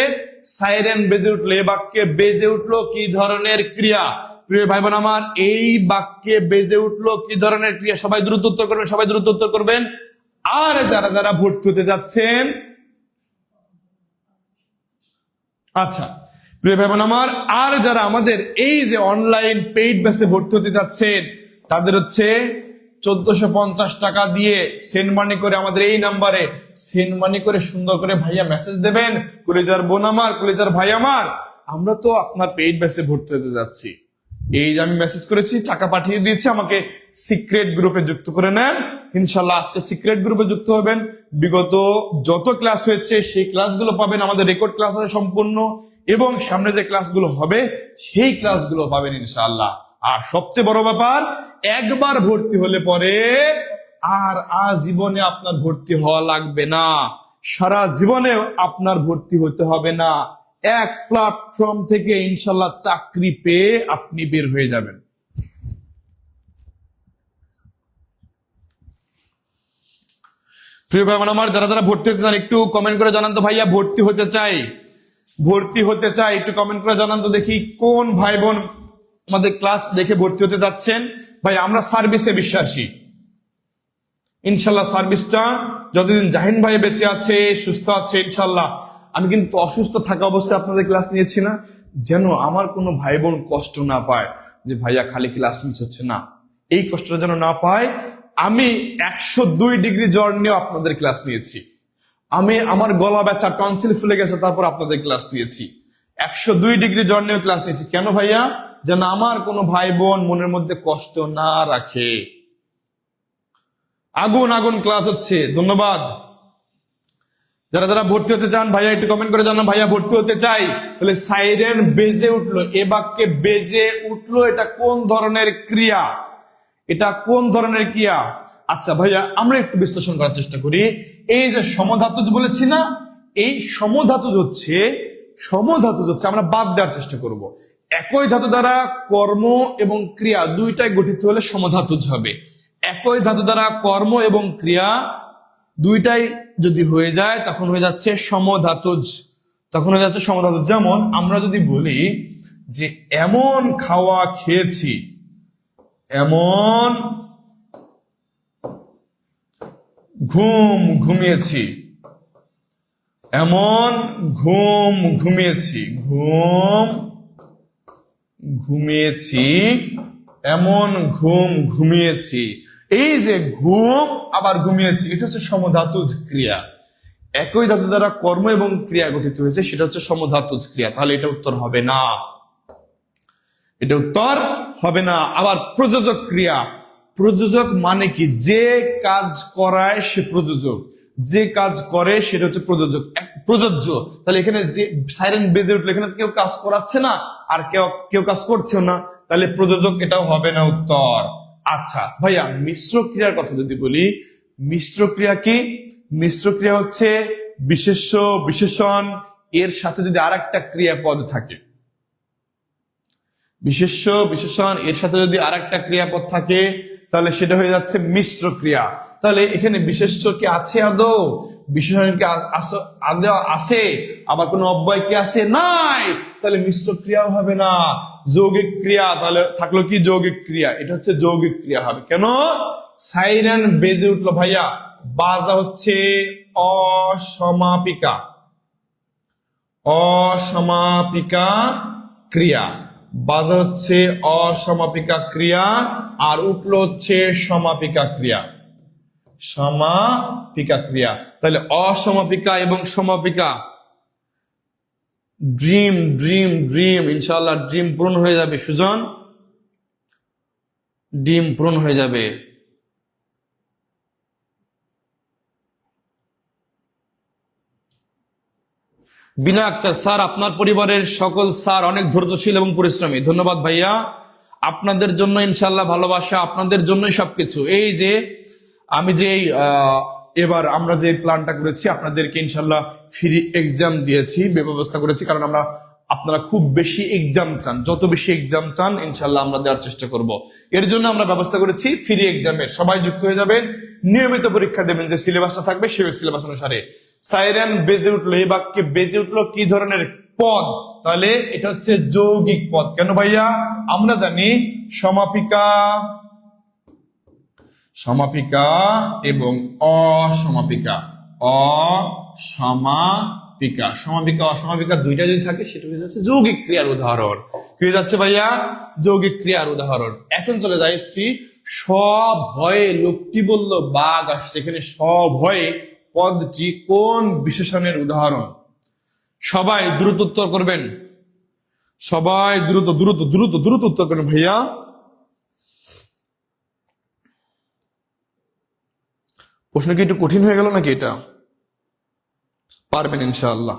সাইরেন বেজে উঠলো, এই বাক্যে বেজে উঠলো কি ধরনের ক্রিয়া? প্রিয় ভাই বোন আমার, এই বাক্যে বেজে উঠলো কি ধরনের ক্রিয়া? সবাই দ্রুত উত্তর করবেন, সবাই দ্রুত উত্তর করবেন। আর যারা যারা ভর্তি হতে যাচ্ছেন, আচ্ছা প্রিয় ভাই বোন আমার, আর যারা আমাদের এই যে অনলাইন পেইড ব্যাচে ভর্তি হতে যাচ্ছেন, তাদের হচ্ছে 1450 টাকা দিয়ে সেন্ড মানি করে আমাদের এই নাম্বারে সেন্ড মানি করে সুন্দর করে ভাইয়া মেসেজ দেবেন, কলেজার বোন আমার, কলেজার ভাই আমার, আমরা তো আপনার পেইড ব্যাচে ভর্তি হতে যাচ্ছি। এই যে আমি মেসেজ করেছি, টাকা পাঠিয়ে দিয়েছি, আমাকে সিক্রেট গ্রুপে যুক্ত করে নেন। ইনশাল্লাহ আজকে সিক্রেট গ্রুপে যুক্ত হবেন। বিগত যত ক্লাস হয়েছে সেই ক্লাসগুলো পাবেন, আমাদের রেকর্ড ক্লাস আছে সম্পূর্ণ, এবং সামনে যে ক্লাসগুলো হবে সেই ক্লাসগুলো পাবেন ইনশাআল্লাহ। আর সবচেয়ে বড় ব্যাপার, একবার ভর্তি হলে পরে আর আজীবনে আপনার ভর্তি হওয়া লাগবে না, সারা জীবনে আপনার ভর্তি হতে হবে না। এক প্ল্যাটফর্ম থেকে ইনশাল্লাহ চাকরি পেয়ে আপনি বের হয়ে যাবেন। প্রিয় ভাই আমার, যারা যারা ভর্তি হতে চান একটু কমেন্ট করে জানান তো, ভাইয়া ভর্তি হতে চাই, ভর্তি হতে চাই, একটু কমেন্ট করে জানান তো দেখি কোন ভাই বোন আমাদের ক্লাস দেখে ভর্তি হতে যাচ্ছেন। ভাই আমরা সার্ভিসে বিশ্বাসী, ইনশাল্লাহ সার্ভিসটা যতদিন জাহিন ভাই বেঁচে আছে, সুস্থ আছে ইনশাল্লাহ। আমি কিন্তু অসুস্থ থাকা অবস্থায় আপনাদের ক্লাস নিয়েছি না, যেন আমার কোনো ভাই বোন কষ্ট না পায় যে ভাইয়া খালি ক্লাস মিস হচ্ছে, না, এই কষ্টটা যেন না পায়। আমি 102 ডিগ্রি জ্বর নিয়ে আপনাদের ক্লাস নিয়েছি, আমি আমার গলা ব্যথা টনসিল ফুলে গেছে তারপর আপনাদের ক্লাস নিয়েছি, 102 ডিগ্রি জ্বর নিয়ে ক্লাস নিয়েছি। কেন ভাইয়া? যেন আমার কোনো ভাই বোন মনের মধ্যে কষ্ট না রাখে। আগুন আগুন ক্লাস হচ্ছে, ধন্যবাদ। যারা যারা ভর্তি হতে চান ভাইয়া একটু কমেন্ট করে জানান, ভাইয়া ভর্তি হতে চাই। তাহলে সাইরেন বেজে উঠলো, এ বাক্যে বেজে উঠলো, এটা কোন ধরনের ক্রিয়া? এটা কোন ধরনের ক্রিয়া? আচ্ছা ভাইয়া আমরা একটু বিশ্লেষণ করার চেষ্টা করি। এই যে সমধাতুজ বলেছি না, এই সমধাতুজ হচ্ছে আমরা বাদ দেওয়ার চেষ্টা করব। একই ধাতু দ্বারা কর্ম এবং ক্রিয়া দুইটাই গঠিত হলে সমধাতুজ হবে। একই ধাতু দ্বারা কর্ম এবং ক্রিয়া দুইটাই যদি হয়ে যায় তখন হয়ে যাচ্ছে সমধাতুজ, তখন হয়ে যাচ্ছে সমধাতুজ। যেমন আমরা যদি বলি যে এমন খাওয়া খেয়েছি, এমন ঘুম ঘুমিয়েছি, এমন ঘুম ঘুমিয়েছি, ঘুম ঘুমিয়েছি, এমন ঘুম ঘুমিয়েছি। এই যে ঘুম আবার ঘুমিয়েছি, এটা হচ্ছে সমধাতুজ ক্রিয়া। একই ধাতু দ্বারা কর্ম এবং ক্রিয়া গঠিত হয়েছে, সেটা হচ্ছে সমধাতুজ ক্রিয়া। তাহলে এটা উত্তর হবে না, এটা উত্তর হবে না। আবার প্রযোজক ক্রিয়া, প্রযোজক মানে কি? যে কাজ করায় সে প্রযোজক, যে কাজ করে সেটা হচ্ছে প্রযোজক, প্রযোজ্য। তাহলে এখানে যে সাইরেন বেজে উঠলো, এখানে কেউ কাজ করাচ্ছে না আর কেউ কাজ করছেও না, তাহলে প্রযোজক, এটাও হবে না উত্তর। আচ্ছা ভাইয়া মিশ্র ক্রিয়ার কথা যদি বলি, মিশ্র ক্রিয়া কি? মিশ্র ক্রিয়া হচ্ছে বিশেষ্য বিশেষণ এর সাথে যদি আর একটা ক্রিয়াপদ থাকে, বিশেষণ এর সাথে যদি আর একটা ক্রিয়াপদ থাকে, তাহলে সেটা হয়ে যাচ্ছে মিশ্র ক্রিয়া। তাহলে এখানে বিশেষ্য কি আছে আদৌ? বিশেষণ কি আদৌ আছে? আবার কোন অব্যয় কি আছে? নাই। তাহলে মিশ্র ক্রিয়াও হবে না, যৌগিক ক্রিয়া। তাহলে থাকলো কি? যৌগিক ক্রিয়া। এটা হচ্ছে যৌগিক ক্রিয়া হবে। কেন? সাইরেন বেজে উঠলো ভাইয়া, বাজা হচ্ছে অসমাপিকা, অসমাপিকা ক্রিয়া। বাজা হচ্ছে অসমাপিকা ক্রিয়া, আর উঠলো হচ্ছে সমাপিকা ক্রিয়া, সমাপিকা ক্রিয়া। তাহলে অসমাপিকা এবং সমাপিকা, ড্রিম ড্রিম ড্রিম, ইনশাআল্লাহ ড্রিম পূরণ হয়ে যাবে সুজন, ড্রিম পূরণ হয়ে যাবে। বিনা আক্তার স্যার, আপনার পরিবারের সকল স্যার অনেক ধৈর্যশীল এবং পরিশ্রমী। ধন্যবাদ ভাইয়া, আপনাদের জন্য ইনশাল্লাহ ভালোবাসা, আপনাদের জন্যই সবকিছু। এই যে আমি যে এবার আমরা যে প্ল্যানটা করেছি, আপনাদেরকে ইনশাল্লাহ ফ্রি এক্সাম দিয়েছি, ব্যবস্থা করেছি, কারণ আপনারা খুব বেশি এক্সাম চান, যত বেশি এক্সাম চান ইনশাল্লাহ আমরা দেওয়ার চেষ্টা করব। এর জন্য আমরা ব্যবস্থা করেছি ফ্রি এক্সামের, সবাই যুক্ত হয়ে যাবেন, নিয়মিত পরীক্ষা দেবেন, যে সিলেবাসটা থাকবে সেই সিলেবাস অনুসারে। সাইরেন বেজে উঠলো, এই বাক্যে বেজে উঠলো কি ধরনের পদ? তাহলে এটা হচ্ছে যৌগিক পদ। কেন ভাইয়া? আমরা জানি সমাপিকা, সমাপিকা এবং অসমাপিকা, অসমাপিকা, সমাপিকা অসমাপিকা দুইটা যদি থাকে সেটা হয়ে যাচ্ছে যৌগিক ক্রিয়ার উদাহরণ। কি হয়ে যাচ্ছে ভাইয়া? যৌগিক ক্রিয়ার উদাহরণ। এখন চলে যাচ্ছি সভয়ে, লোকটি বলল বাঘ আসছে, এখানে সভয়ে পদটি কোন বিশেষণের উদাহরণ? সবাই দ্রুত উত্তর করবেন, সবাই দ্রুত দ্রুত দ্রুত দ্রুত উত্তর করবেন ভাইয়া। প্রশ্ন কি একটু কঠিন হয়ে গেল নাকি? এটা পারবেন ইনশাআল্লাহ।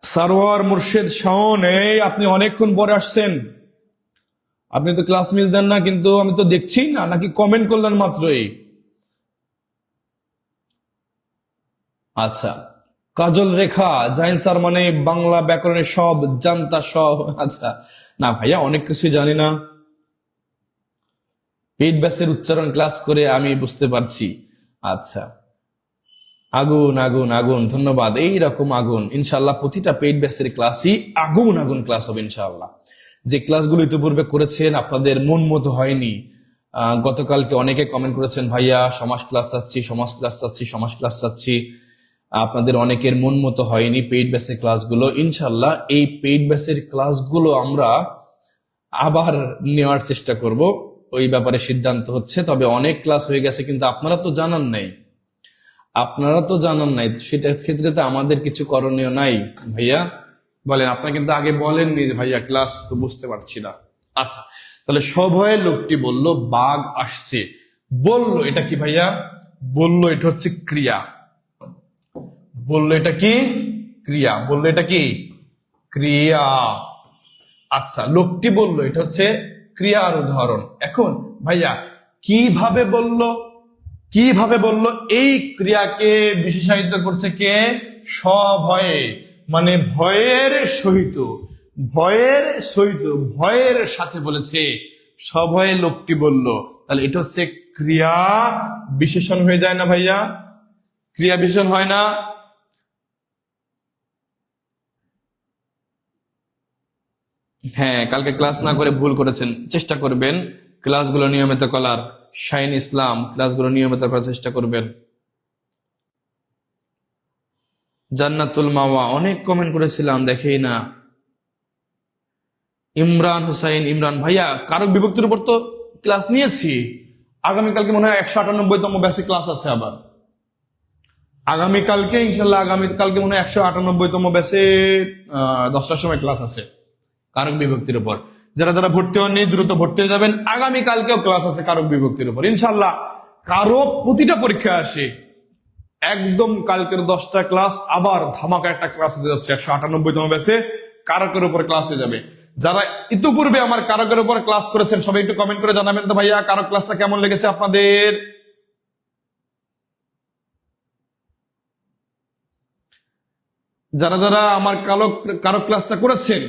সারোয়ার মুর্শেদ শাওন, এই আপনি অনেকক্ষণ পরে আসছেন, আপনি তো ক্লাস মিস দেন না, কিন্তু আমি তো দেখছি না, নাকি কমেন্ট করলেন মাত্রই? আচ্ছা, কাজল রেখা, জাইন স্যার মানে বাংলা ব্যাকরণের সব জানতা সব। আচ্ছা, না ভাইয়া অনেক কিছু জানি না, পেইড ব্যাসের উচ্চারণ ক্লাস করে আমি বুঝতে পারছি। আচ্ছা, আগুন আগুন আগুন, ধন্যবাদ। এইরকম আগুন ইনশাল্লাহ প্রতিটা পেইড ব্যাসের ক্লাসই আগুন আগুন ক্লাস হবে ইনশাল্লাহ। যে ক্লাসগুলো ইতিপূর্বে করেছেন আপনাদের মন মতো হয়নি, গতকালকে অনেকে কমেন্ট করেছেন ভাইয়া সমাজ ক্লাস চাচ্ছি, সমাজ ক্লাস চাচ্ছি, সমাজ ক্লাস চাচ্ছি, আপনাদের অনেকের মন মতো হয়নি পেইড ব্যাসের ক্লাসগুলো। ইনশাল্লাহ এই পেইড ব্যাসের ক্লাসগুলো আমরা আবার নেওয়ার চেষ্টা করব, ওই ব্যাপারে সিদ্ধান্ত হচ্ছে। তবে অনেক ক্লাস হয়ে গেছে কিন্তু আপনারা তো জানান নাই, আপনারা তো জানান নাই, সেটার ক্ষেত্রে তো আমাদের কিছু করণীয় নাই ভাইয়া। বলেন, আপনারা কিন্তু আগে বলেননি যে ভাইয়া ক্লাস তো বুঝতে পারছি না। আচ্ছা, তাহলে সভয়ে লোকটি বলল বাঘ আসছে, বললো এটা কি ভাইয়া? বললো এটা হচ্ছে ক্রিয়া, বললো এটা কি? ক্রিয়া, বললো এটা কি? ক্রিয়া। আচ্ছা, লোকটি বললো এটা হচ্ছে ক্রিয়ার উদাহরণ। এখন ভাইয়া কিভাবে বললো, কিভাবে বললো? এই ক্রিয়াকে বিশেষায়িত করছে কে? সভয়ে, মানে ভয়ের সহিত, ভয়ের সহিত, ভয়ের সাথে বলেছে, সভয়ে লোকটি বলল। তাহলে এটা হচ্ছে ক্রিয়া বিশেষণ হয়ে যায় না ভাইয়া? ক্রিয়া বিশেষণ হয় না? হ্যাঁ, কালকে ক্লাস না করে ভুল করেছেন, চেষ্টা করবেন ক্লাসগুলো নিয়মিত করার। শাইন ইসলাম, ক্লাসগুলো নিয়মিত করার চেষ্টা করবেন। জান্নাতুল মাওয়া, অনেক কমেন্ট করেছিলাম দেখেই না। ইমরান হুসাইন, ইমরান ভাইয়া কারক বিভক্তির উপর তো ক্লাস নিয়েছি, আগামীকালকে মনে হয় 198তম ব্যাচে ক্লাস আছে আবার আগামীকালকে, ইনশাল্লাহ আগামীকালকে মনে হয় 198তম ব্যাচে 10টার সময় ক্লাস আছে কারক বিভক্তির উপর। যারা যারা ভর্তি হননি দ্রুত ভর্তি হয়ে যাবেন, আগামীকালকেও ক্লাস আছে কারক বিভক্তির উপর ইনশাল্লাহ। কারক প্রতিটা পরীক্ষা আসে, একদম কালকের 10টা ক্লাস আবার ধামাকা একটা ক্লাস হতে যাচ্ছে 198তম ব্যাচে, কারকের উপর ক্লাস হয়ে যাবে। যারা ইতিপূর্বে আমার কারকের উপর ক্লাস করেছেন সবাই একটু কমেন্ট করে জানাবেন তো ভাইয়া কারক ক্লাসটা কেমন লেগেছে আপনাদের। যারা যারা আমার কারক ক্লাসটা করেছেন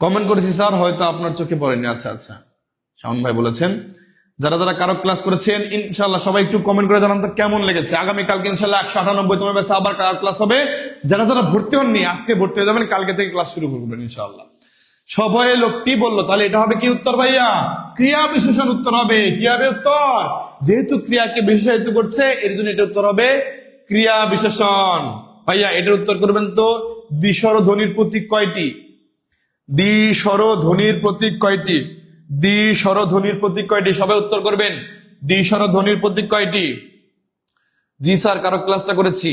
কমেন্ট করেছি স্যার, হয়তো আপনার চোখে পড়েনি। আচ্ছা আচ্ছা, শাওন ভাই বলেছেন। যারা যারা কারক ক্লাস করেছেন ইনশাল্লাহ সবাই একটু কমেন্ট করে জানান তো কেমন লেগেছে। আগামীকালকে ইনশাল্লাহ 198তম ব্যাচে আবার কারক ক্লাস হবে। যারা যারা ভর্তি হননি আজকে ভর্তি হয়ে যাবেন, কালকে থেকে ক্লাস শুরু করবেন ইনশাল্লাহ। সবাই লোকটি বললো, তাহলে এটা হবে কি উত্তর ভাইয়া? ক্রিয়া বিশেষণ উত্তর হবে। কি হবে উত্তর? যেহেতু ক্রিয়াকে বিশেষায়িত করছে এর জন্য এটা উত্তর হবে ক্রিয়া বিশেষণ। ভাইয়া এটার উত্তর করবেন তো। দ্বিস্বর ধ্বনির প্রতীক কয়টি? দ্বিস্বর ধ্বনির প্রতীক কয়টি? দ্বিস্বর ধ্বনির প্রতীক কয়টি? সবাই উত্তর করবেন। দ্বিস্বর ধ্বনির প্রতীক কয়টি? জি স্যার, কারক ক্লাসটা করেছি।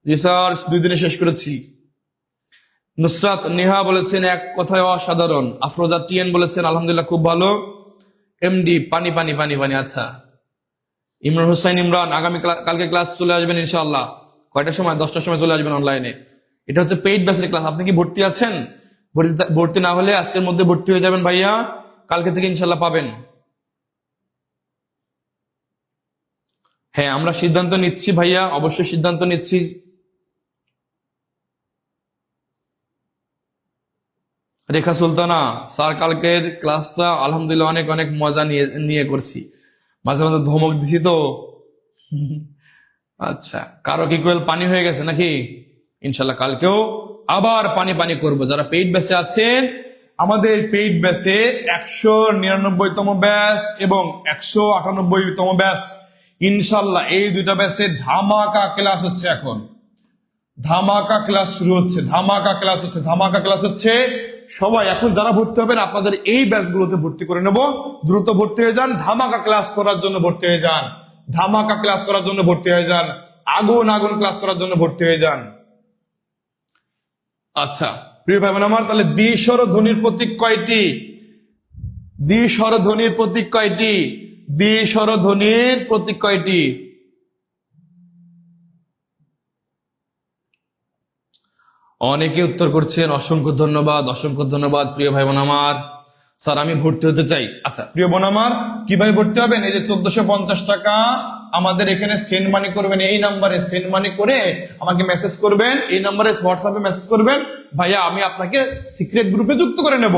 জি স্যার, 2 দিনে শেষ করেছি। নুসরাত নেহা বলেছেন এক কথায় অসাধারণ। আফরোজা টিএন বলেছেন আলহামদুলিল্লাহ খুব ভালো। এমডি পানি পানি পানি পানি। আচ্ছা, ইমরান হোসেন ইমরান কালকে ক্লাস চলে আসবেন ইনশাআল্লাহ। কয়টার সময়? 10টার সময় চলে আসবেন অনলাইনে। এটা হচ্ছে পেইড ব্যাচের ক্লাস। আপনি কি ভর্তি আছেন? ভর্তি না হলে আজকের মধ্যে ভর্তি হয়ে যাবেন ভাইয়া, কালকে থেকে ইনশাল্লাহ পাবেন। হ্যাঁ, আমরা সিদ্ধান্ত নিচ্ছি ভাইয়া, অবশ্যই সিদ্ধান্ত নিচ্ছি। রেখা সুলতানা স্যার, কালকের ক্লাসটা আলহামদুলিল্লাহ অনেক অনেক মজা নিয়ে করছি, মাঝে মাঝে ধমক দিছি তো। আচ্ছা, কারো ইকুয়াল পানি হয়ে গেছে নাকি? ইনশাল্লাহ কালকেও আবার পানি পানি করব। যারা পেইড ব্যাচে আছেন, আমাদের পেইড ব্যাচে 199তম ব্যাচ এবং 198তম ব্যাচ ইনশাল্লাহ এই দুইটা ব্যাচে ধামাকা ক্লাস হচ্ছে। এখন ধামাকা ক্লাস শুরু হচ্ছে, ধামাকা ক্লাস হচ্ছে, ধামাকা ক্লাস হচ্ছে। সবাই এখন যারা ভর্তি হবেন আপনাদের এই ব্যাচগুলোতে ভর্তি করে নেব। দ্রুত ভর্তি হয়ে যান, ধামাকা ক্লাস করার জন্য ভর্তি হয়ে যান, ধামাকা ক্লাস করার জন্য ভর্তি হয়ে যান, আগুন আগুন ক্লাস করার জন্য ভর্তি হয়ে যান। আচ্ছা প্রিয় ভাই বোন আমার, তাহলে দ্বিস্বর ধ্বনির প্রতীক কয়টি? দ্বিস্বর ধ্বনির প্রতীক কয়টি? দ্বিস্বর ধ্বনির প্রতীক কয়টি? অনেকে উত্তর করছেন, অসংখ্য ধন্যবাদ, অসংখ্য ধন্যবাদ প্রিয় ভাই বোন আমার। স্যার আমি ভর্তি হতে চাই। আচ্ছা প্রিয় বোন আমার, কিভাবে ভর্তি হবেন? এই যে 1450 টাকা আমাদের এখানে সেন্ড মানি করবেন, এই নাম্বারে সেন্ড মানি করে আমাকে মেসেজ করবেন, এই নাম্বারে হোয়াটসঅ্যাপে মেসেজ করবেন, ভাইয়া আমি আপনাকে সিক্রেট গ্রুপে যুক্ত করে নেব,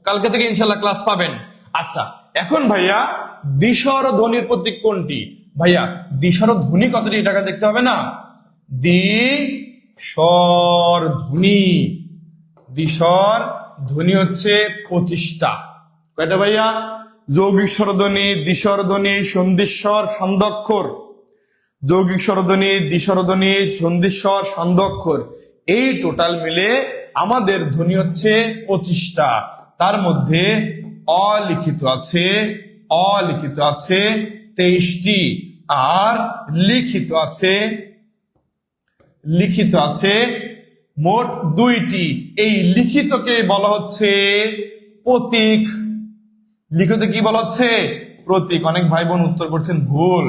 কালকে থেকে ইনশাল্লাহ ক্লাস পাবেন। আচ্ছা এখন ভাইয়া দ্বিস্বর ধ্বনির প্রতীক কোনটি? ভাইয়া দ্বিস্বর ধ্বনি কতটি টাকা দেখতে হবে না? দ্বিস্বর ধ্বনি, দ্বিস্বর ধ্বনি হচ্ছে 25টা। কয়টা ভাইয়া? যৌগিক স্বরধ্বনি, দ্বিস্বরধ্বনি, সন্ধিস্বর, সন্ধ্যক্ষর। যৌগিক স্বরধ্বনি, দ্বিস্বরধ্বনি, সন্ধিস্বর, সন্ধ্যক্ষর, এই টোটাল মিলে আমাদের ধ্বনি হচ্ছে 25টা। তার মধ্যে অলিখিত আছে 23টি, আর লিখিত আছে মোট 2টি। এই লিখিতকে বলা হচ্ছে প্রতীক। লিখিত কি বলা হচ্ছে? প্রতীক। অনেক ভাই বোন উত্তর করছেন ভুল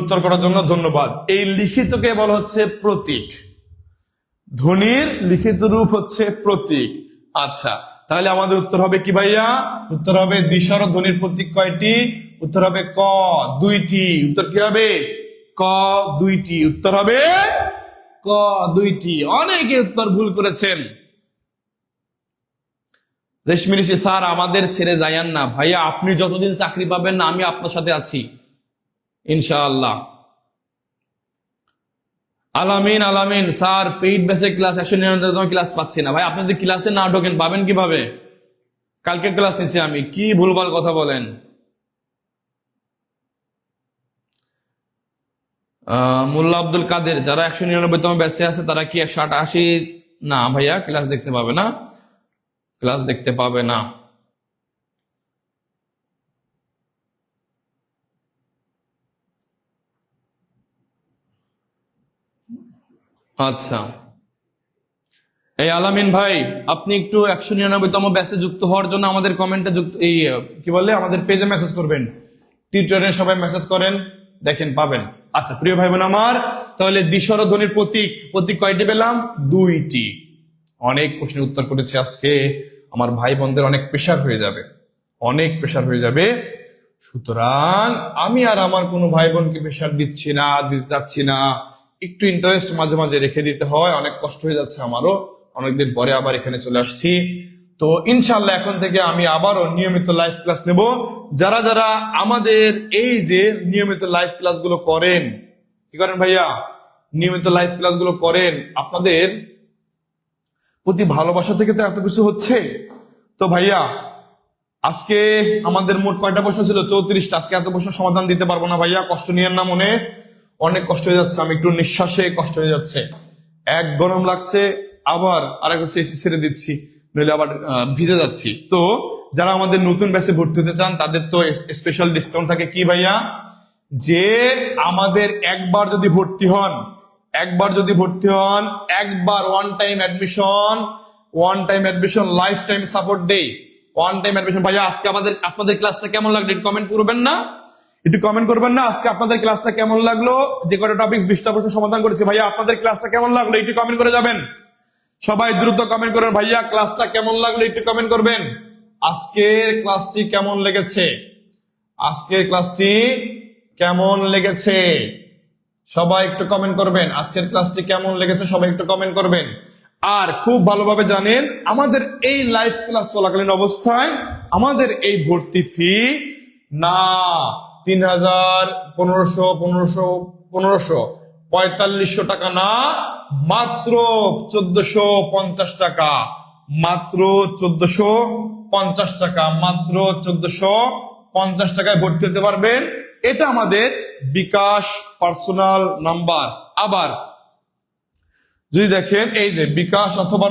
উত্তর করার জন্য ধন্যবাদ। এই লিখিতকে বলা হচ্ছে প্রতীক। ধ্বনির লিখিত রূপ হচ্ছে প্রতীক। আচ্ছা তাহলে আমাদের উত্তর হবে কি ভাইয়া? উত্তর হবে দ্বিস্বর ধ্বনির প্রতীক কয়টি? উত্তর হবে ক 2টি। উত্তর কি হবে? ক 2টি। উত্তর হবে ক 2টি। অনেকে উত্তর ভুল করেছেন। রেশমি ঋষি স্যার আমাদের ছেড়ে যাইয়েন না ভাইয়া, আপনি যতদিন চাকরি পাবেন না আমি আপনার সাথে আছি ইনশাআল্লাহ। আলামিন আলামিন স্যার পেইড বেসে ক্লাস 199 ক্লাস পাচ্ছি না। ভাই আপনি যদি ক্লাসে না ঢোকেন পাবেন কিভাবে? কালকে ক্লাস নিচ্ছি আমি, কি ভুলভাল কথা বলেন। মোল্লা আব্দুল কাদের, যারা 199তম ব্যাচে আছে তারা কি 188? না ভাইয়া, ক্লাস দেখতে পাবে না, ক্লাস দেখতে পাবে না। আচ্ছা এই আলামিন ভাই, আপনি একটু 199তম ব্যাচে যুক্ত হওয়ার জন্য আমাদের কমেন্টে যুক্ত, এই কি বলে আমাদের পেজে মেসেজ করবেন। টিউটোরিয়ালে সবাই মেসেজ করেন, দেখেন পাবেন। আচ্ছা প্রিয় ভাই বোন আমার, তাহলে দিশর ধ্বনির প্রতীক প্রতীক কয়টি পেলাম? 2টি। অনেক প্রশ্নের উত্তর করেছি আজকে, আমার ভাই বোনদের অনেক প্রেশার হয়ে যাবে, অনেক প্রেশার হয়ে যাবে। সুতরাং আমি আর আমার কোনো ভাই বোনকে প্রেশার দিচ্ছি না, দিতে চাচ্ছি না। একটু ইন্টারেস্ট মাঝে মাঝে রেখে দিতে হয়, অনেক কষ্ট হয়ে যাচ্ছে আমারও, অনেকদিন পরে আবার এখানে চলে আসছি। তো ইনশাল্লাহ এখন থেকে আমি আবারও নিয়মিত লাইভ ক্লাস নেব। যারা যারা আমাদের এই যে নিয়মিত লাইভ ক্লাস গুলো করেন, কি করেন ভাইয়া, নিয়মিত লাইভ ক্লাস গুলো করেন, আপনাদের প্রতি ভালোবাসা থেকে তো এত কিছু হচ্ছে। তো ভাইয়া আজকে আমাদের মোট কয়টা প্রশ্ন ছিল? 34টা। আজকে এত প্রশ্ন সমাধান দিতে পারবো না ভাইয়া, কষ্ট নিয়েন না মনে, অনেক কষ্ট হয়ে যাচ্ছে, আমি একটু নিঃশ্বাসে কষ্ট হয়ে যাচ্ছে, এক গরম লাগছে, আবার আরেক হচ্ছে এসি ছেড়ে দিচ্ছি, নইলে আবার ভিজে যাচ্ছি। তো যারা আমাদের নতুন ব্যাচে ভর্তি হতে চান তাদের তো স্পেশাল ডিসকাউন্ট থাকে কি ভাইয়া, যে আমাদের একবার যদি ভর্তি হন, একবার one time admission life time support দেই, ওয়ান টাইম অ্যাডমিশন। ভাইয়া আজকে আপনাদের ক্লাসটা কেমন লাগলো একটু কমেন্ট করবেন না? আজকে আপনাদের ক্লাসটা কেমন লাগলো? যে কটা টপিক 20টা প্রশ্ন সমাধান করেছি, ভাইয়া আপনাদের ক্লাসটা কেমন লাগলো একটু কমেন্ট করে যাবেন। সবাই দ্রুত কমেন্ট করবেন, ভাইয়া ক্লাসটা কেমন লাগলো একটু কমেন্ট করবেন। আজকের ক্লাসটি কেমন লেগেছে সবাই একটু কমেন্ট করবেন। আজকের ক্লাসটি কেমন লেগেছে সবাই একটু কমেন্ট করবেন। আর খুব ভালোভাবে জানেন, আমাদের এই লাইভ ক্লাস চলাকালীন অবস্থায় আমাদের এই ভর্তি ফি না 3000, 1500 টাকা না, মাত্র 1450 টাকা, মাত্র 1450 টাকায় ভর্তি হতে পারবেন। এটা আমাদের বিকাশ পার্সোনাল নাম্বার। আবার যদি দেখেন এই যে বিকাশ অথবা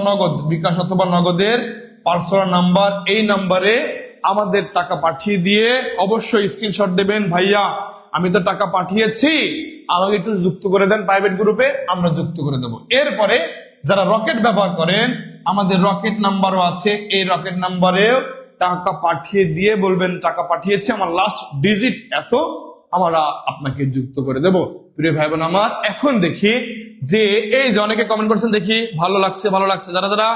নগদের পার্সোনাল নাম্বার, এই নাম্বারে আমাদের টাকা পাঠিয়ে দিয়ে অবশ্যই স্ক্রিনশট দেবেন, ভাইয়া আমি তো টাকা পাঠিয়েছি, আমাকে একটু যুক্ত করে দেন প্রাইভেট গ্রুপে, আমরা যুক্ত করে দেব। এরপরে যারা রকেট ব্যবহার করেন, আমাদের রকেট নাম্বারও আছে, এই রকেট নাম্বারেও টাকা পাঠিয়ে দিয়ে বলবেন টাকা পাঠিয়েছি, আমার লাস্ট ডিজিট এত, আমরা আপনাকে যুক্ত করে দেব। প্রিয় ভাই বোন আমার, এখন দেখি যে এই যে অনেকে কমেন্ট করছেন, দেখি ভালো লাগছে। যারা যারা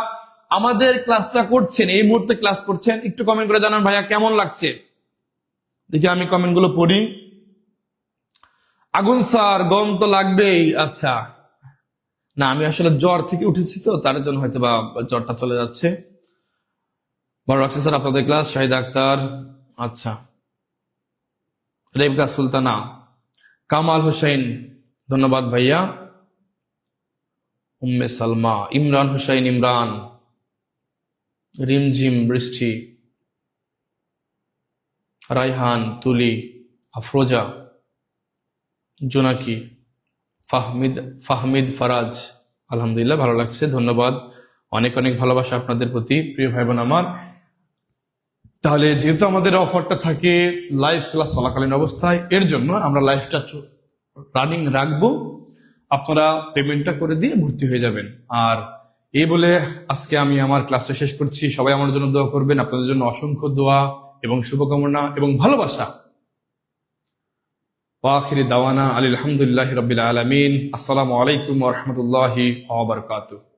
আমাদের ক্লাসটা করছেন, এই মুহূর্তে ক্লাস করছেন, একটু কমেন্ট করে জানান ভাইয়া কেমন লাগছে। দেখি আমি কমেন্ট গুলো পড়ি। আগুন স্যার, গরম তো লাগবেই। আচ্ছা, না আমি আসলে জ্বর থেকে উঠেছি তো, তার জন্য হয়তো বা জ্বরটা চলে যাচ্ছে। ভালো লাগছে স্যার আপনাদের ক্লাস। শাহিদ আক্তার, আচ্ছা। রেবকা সুলতানা, কামাল হোসেন, ধন্যবাদ ভাইয়া। উম্মে সালমা, ইমরান হুসাইন, ইমরান, রিমঝিম বৃষ্টি, রায়হান, তুলি, আফরোজা, জোনাকি, ফাহমিদ ফারাজ, আলহামদুলিল্লাহ ভালো লাগছে, ধন্যবাদ, অনেক অনেক ভালোবাসা আপনাদের প্রতি প্রিয় ভাই বোন আমার। তাহলে যেহেতু আমাদের অফারটা থাকে লাইভ ক্লাস চলাকালীন অবস্থায়, এর জন্য আমরা লাইভটা রানিং রাখবো, আপনারা পেমেন্টটা করে দিয়ে ভর্তি হয়ে যাবেন। আর এই বলে আজকে আমি আমার ক্লাসটা শেষ করছি। সবাই আমার জন্য দোয়া করবেন, আপনাদের জন্য অসংখ্য দোয়া এবং শুভকামনা এবং ভালোবাসা। ওয়াখিরি দাওয়ানা আলহামদুলিল্লাহি রাব্বিল আলামিন। আসসালামু আলাইকুম ওয়া রাহমাতুল্লাহি ওয়া বারাকাতুহু।